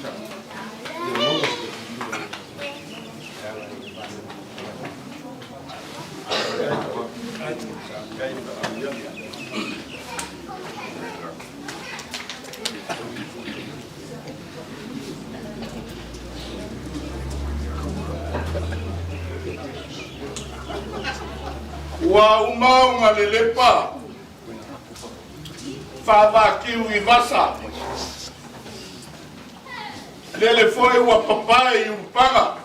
Wa uma le lepa fa kiu i vasa lele foi ua papai umpanga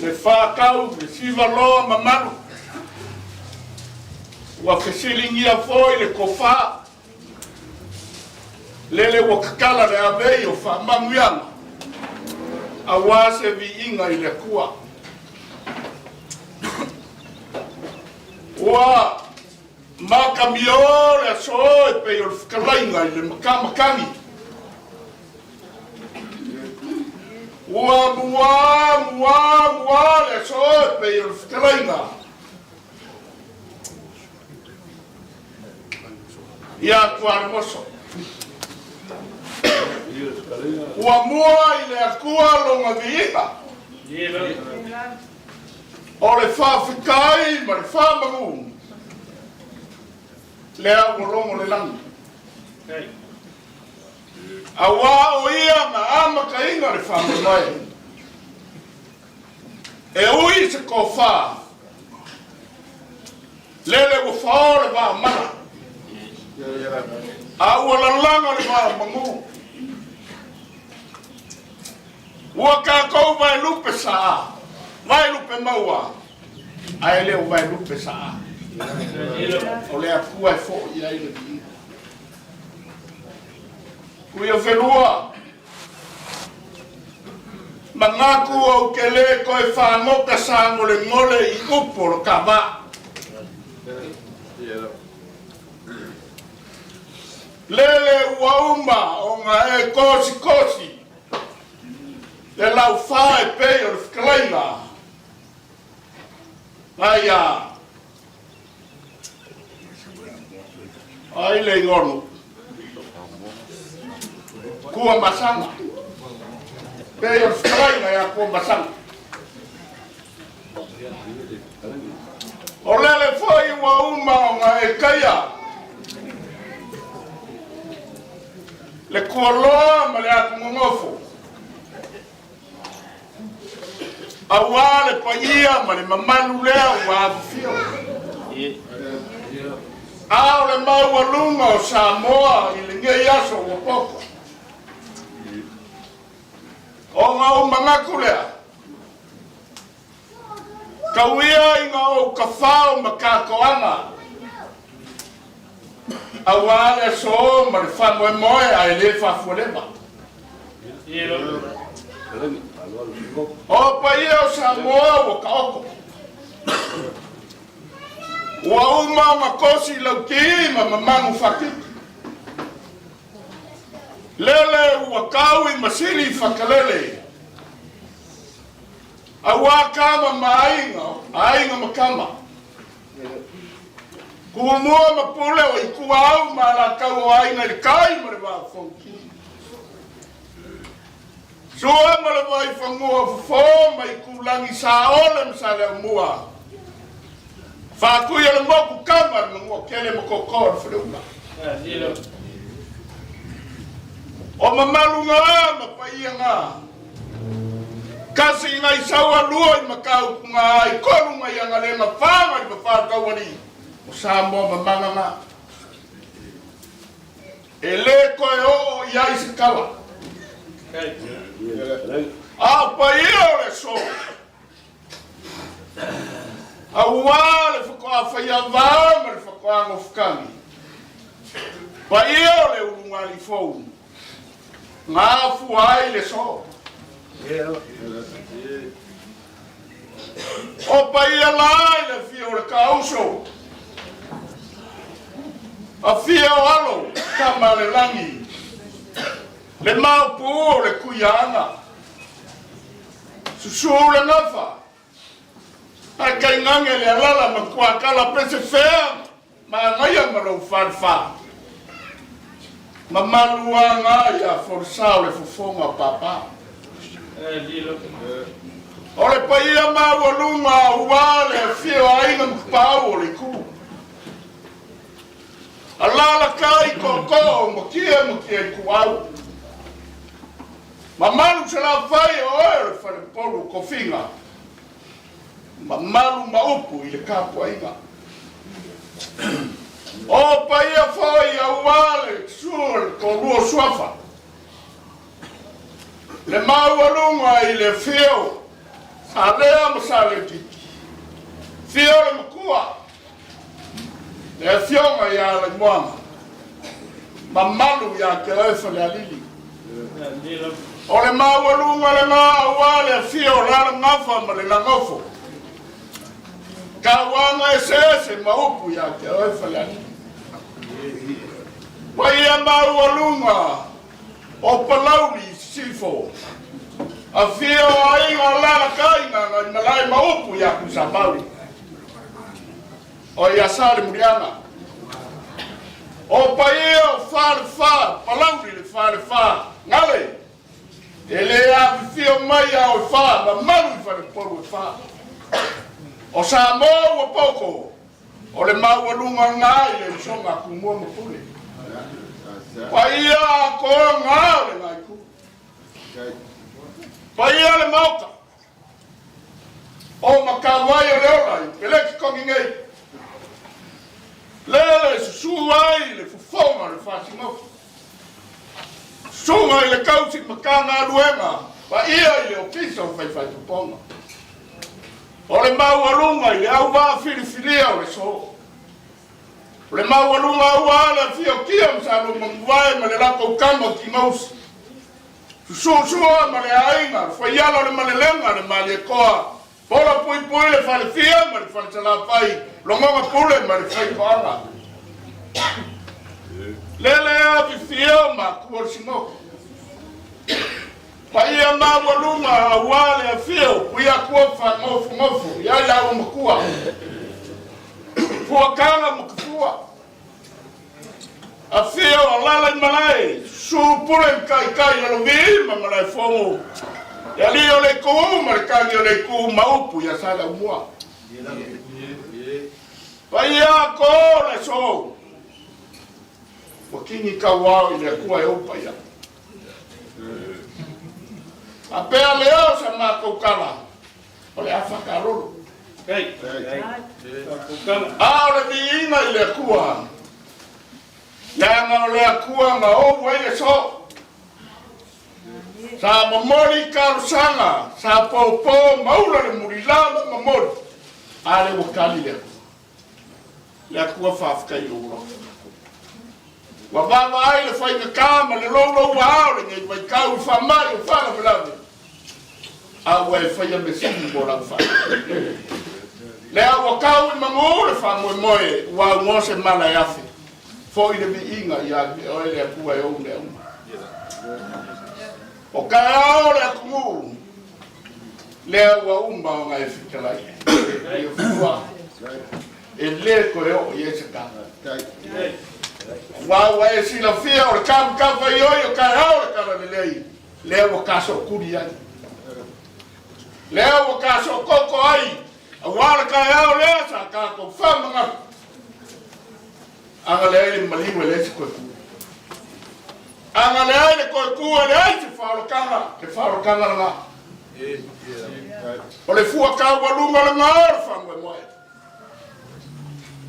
le whakau le sivaloa mamaru ua whesilingia foi le kofa lele ua kakala le avei o whamanguianga a wase vi inga i le kua ua makamio le asoe pe o le whakalainga i le makamakangi Ua mua le soe pe o whakalainga. Ia kuare moso. Ua mua i le akua longa viipa. O le whawhikai ma le whamangu. Le au longo le langi. Awa o ia ma ama ka inga le whamamai. E ui se ko wha. Lele o whao le wha mana. A ua lalanga le wha mangu. Ua ka kou vai lupe saa. Vai lupe maua. Ai leo vai lupe saa. O le akua e fo i ai le vi. Kuia whenua. Mangaku au kele koe whangoka sa ngole ngole i upo lo kawa. Lele uauma o ngā e kosi kosi. Le lau whae pei o le whakalainga. Aia. Ai le ngonu. Kua masanga. Pei o whakalainga ia kua masanga. O lele whai ua uma o ngā e kaia. le kualoa ma le aku ngofo. Awa le paia ma le mamalu lea wa fio. Ao le mau alunga o Samoa i le ngai aso o poko. O ngau mangaku lea. Kauia i ngau kawhao ma kākoanga. Awa le so ma le Moimoi ai le whafualema. O paia o Samoa o kaoko. Ua uma makosi lau ki ma mamangu whakiki. Lele ua kau i masili whakalele. Awa kama ma ainga makama. Kua mua mapule o i kua au ma la kau o ainga li kai ma le wā whonki. Sua ma le wai whangua fufo ma i kulangi sa ole msa leo mua. Whakuia le moku kama ma ngua kele mo kokor whiunga. O mamalu ngā ma paia ngā. Kasi ngai saua lua i makau kunga i korunga i anga le mawhanga i mawhātau ani. O Samoa mamanga ngā. E le koe o i aise kawa. A paia o le so. A ua le whakoa whaia vāo ma le whakoa ngofukangi. Paia o le urunga li fōu. Ngā fuai le so. O paia lai le fio le kauso. A fio alo kama le langi. Le mau pu le kuianga. Susu le ngafa. Ai kai ngange le alala ma kua kala prese fea. Ma ngaya ma rau farfa. Ma malua nga ia forsao le fufonga papa. O le paia mau alunga ua le fio ainga mpau o le ku. Alala kai koko mo kia i kuau. Ma malu se la fai o le fare polu kofinga. Ma malu ma upu i le kapu ainga. O paia foi a wale sur ko luo suafa. Le mau alunga i le fio. A rea masale tiki. Fio le makua. Le fionga ia le moanga. Ma malu ia ke oefa le alili. O le mau alunga le ngā wale fio rara ngafa ma le langofo. Ka wanga e sese ma upu ia ke oefa le alili. Wa ia mau alunga o palauli sifo. A fio ainga lana kainga ngai malai ma upu ia ku sa mauli. O ia sare murianga. O paia o fare fa, palauli le fare fa. Ngale. Ele a fio mai au fa, ma malu fare polu fa. O Samoa o poko. O le mau alunga ngai le songa ku mo mo pule. Paia ko ngale ngai ku. Paia le mauka. O makawai o leolai, peleki kongi ngai. Lele suai le fufonga le fasimoki. Sunga i le kausi makanga aluenga. Pa ia i le opisa o fai tuponga. O le mau alunga i le au waa filifilia o le so. O le mau alunga au waa le fio kia msalo manguwae ma le lako ukama ki ngausi. Susua ma le ainga, fai ala le malelenga le ma le koa. Pola pui le fale fia ma le fale tala fai. Longonga pule ma le fai koanga. Lele a fio ma kuor sinoko. Pa ia ma walunga a wale a fio, kuia kuofa ngofu, ia ia o makua. Fua kanga makufua. A fio a lala i malai, su pule kai la lovi ma malai fongo. Ia li o le kou, ma le kangi o le kou maupu, ia sala umua. Pa ia ko le so. Wakingi kawao ile kuwa yopa ya. Apea leo sa makukala. Ole afaka rolo. Ahora di ina ile kuwa. Langa ole kuwa ma o wele so. Sa mamori karusanga, sa popo maula le murilama mamori. Ale wakali le. Le kuwa fafka yoro. Wa baba ai le fai kama le lolo wa le ngai mai kau fa mai fa la blame. A wa fai me sini bora fa. Le a kau mangu le fa moimoi wa ngose mala yafi. Foi le biinga ya o le kuwa yo le. O kaya le kumu. Le wa umba ngai fikala. E fuwa. E le ko yo yesika. Wa si la fia o kam fa yo ka ha ka le lei le o kaso kuria le o kaso koko ai wa ka ha le sa ka ko fama anga le mali le ko anga le ko ku le si fa kanga nga o le fu ka wa lunga le ngar fa mo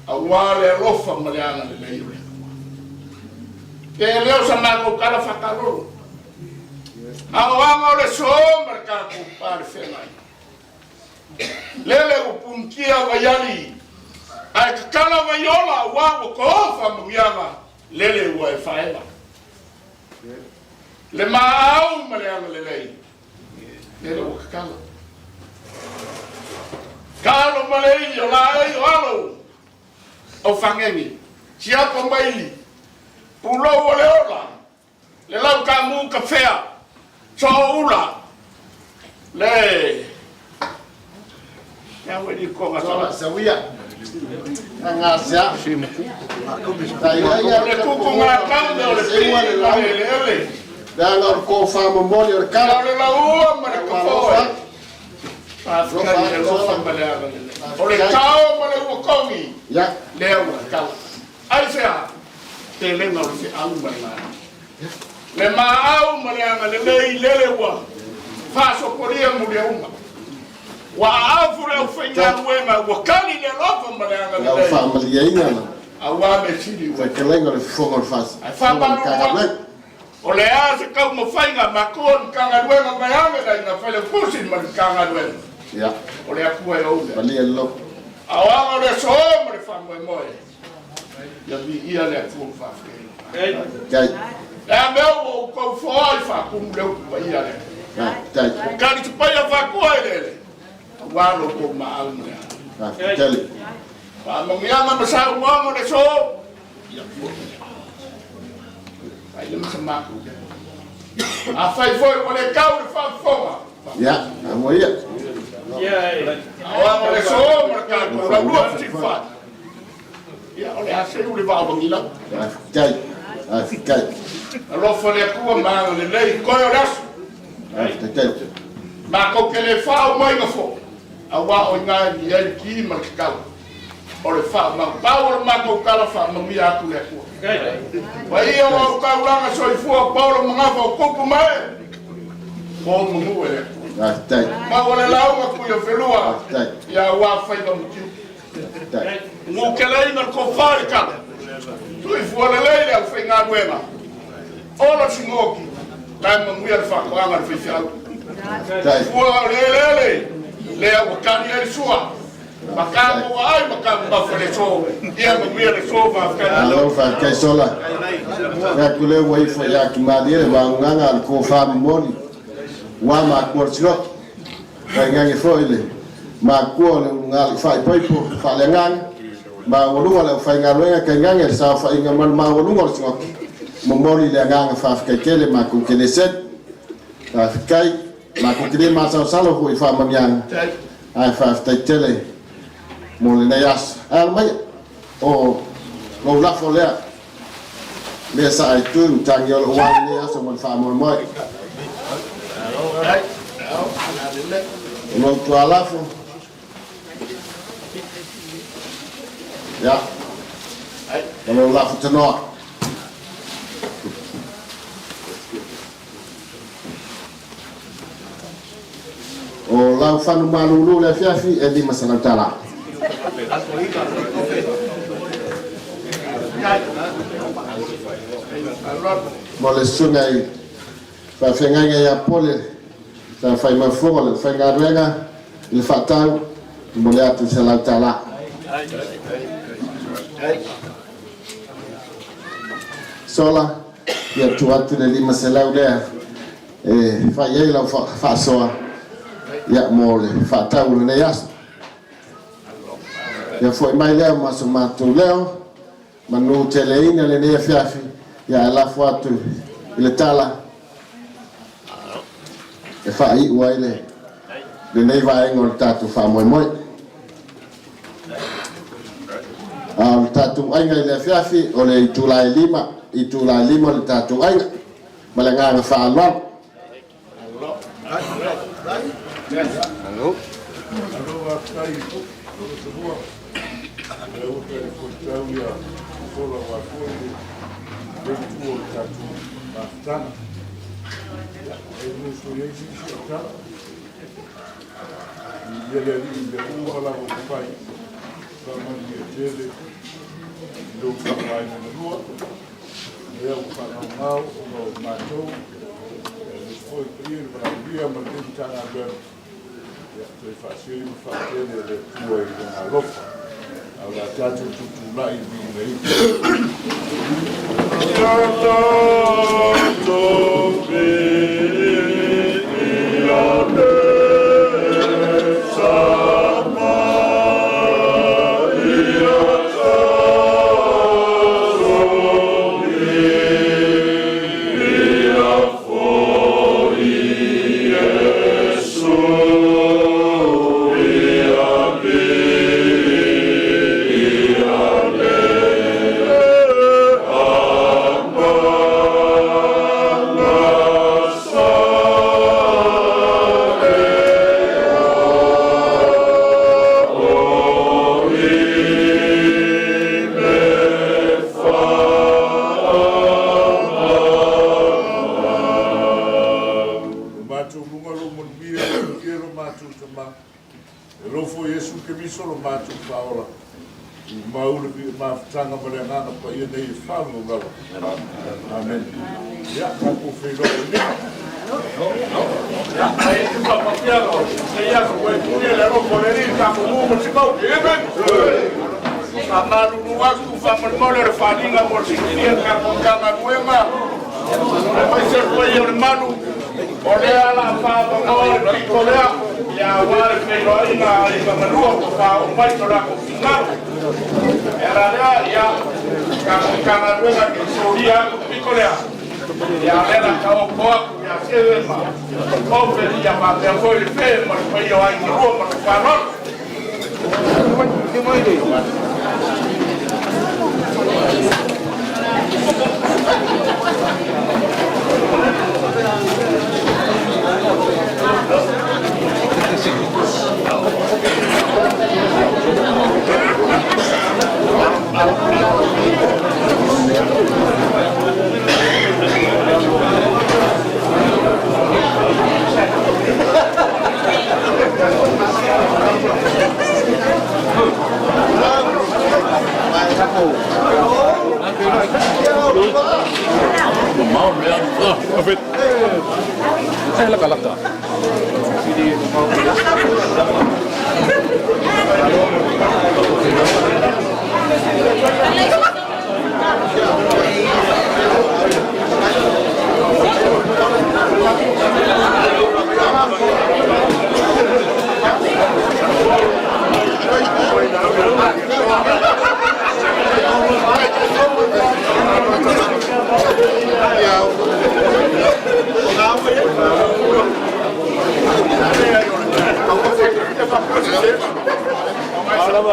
a wa le lo fa mo le anga le lei que leo sama ko kala fakalo awa le sombra ka ko par fenai lele o punkia vayali ai kala vayola wa ko fa muyama lele wa faela le mau male lele lele o kala male yo la yo alo o fangeni sia ko maili pulo ole ola le lau ka mu kafea so ula le ya wedi ko nga sawia angasia le ku ko nga kando le da lor ko fa mo moli or kala le lau ma ko fa fa le lo fa male ole kao male ko kongi ya le o ka ai sea te le no se au mai le mau maleanga le lei lele wa fa so poria mu le uma wa afure o fenga wema wa kali le lofa maleanga le lei fa malia ina awa me sidi fa kelengo le fongo fas ai fa ba o le ase ka mo fainga makon kanga wema maleanga da ina fele pusin man kanga wema ya o le akua e o malia lo awa le somre fa moimoi ya vi ia le fu fa kai ya meu ko foi fa kum le ku ia le kai kali tu pa ya fa ko ele wa lo ko ma al ne kai pa mo ya ma sa wa mo le so ya fu ai le ma ku a fa foi ko le ka u fa fo ya amoia wa mo le so mo ka ko la lu ti fa ya ole a se u le va ngila kai kai alo fo le ku ma le le ko yo las kai ma ko ke le fa o mai nga fo a wa o nga ni e ki ma ka o le fa ma pa o ma ko ka la fa ma mi a ku le ku wa i o ka u la so i fu o pa o ma fo ko ku mai ko mu mu le kai ma o le la o ma ku yo felua ya wa fa i mu ki mu ke le na ko fa ka tu i fu le le o fe nga wema o lo singoki la ma mu ya fa ko nga fe fa kai fu le le o ka ni sua makamo ai makamo ba fele so ia mo mia le so va ka alo fa kai sola ya kule wai fo ya ki ma dire ba nganga ko fa moli wa ma ko tsro kai ngangi fo ile ma ko le ngal fa pai po fa le ngang ma wolu wala fa ngal kai ngangi sa fa inga mal ma wolu ngol tsro mo moli le ngang fa kai kele ma ko kele set ta kai ma ko kele ma sa salo ko fa ma yang ai fa ta tele mo le yas al mai o lo la fo le le sa ai tu tang yo wa ni aso mon fa mo mo lo tu ala fo ya lo la fo tano lau whanu malulu le fiafi e lima sanautala. Mo le sungai whawhengainga ia pole sa whai mafuonga le whainga ruenga le whatau mo le atu sanautala. Sola ia tuatu le lima selau lea whai ei lau whaasoa ia mo le whatau le nei aso. Ia fwoi mai leo maso mātou leo manu te leina le nea fiafi ia alafu atu i le tala e whai ua i le nei vaenga o le tātou wha Moimoi. Le tātou ainga i le fiafi o le itulai lima le tātou ainga ma le nganga wha aluang.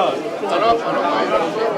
Paula.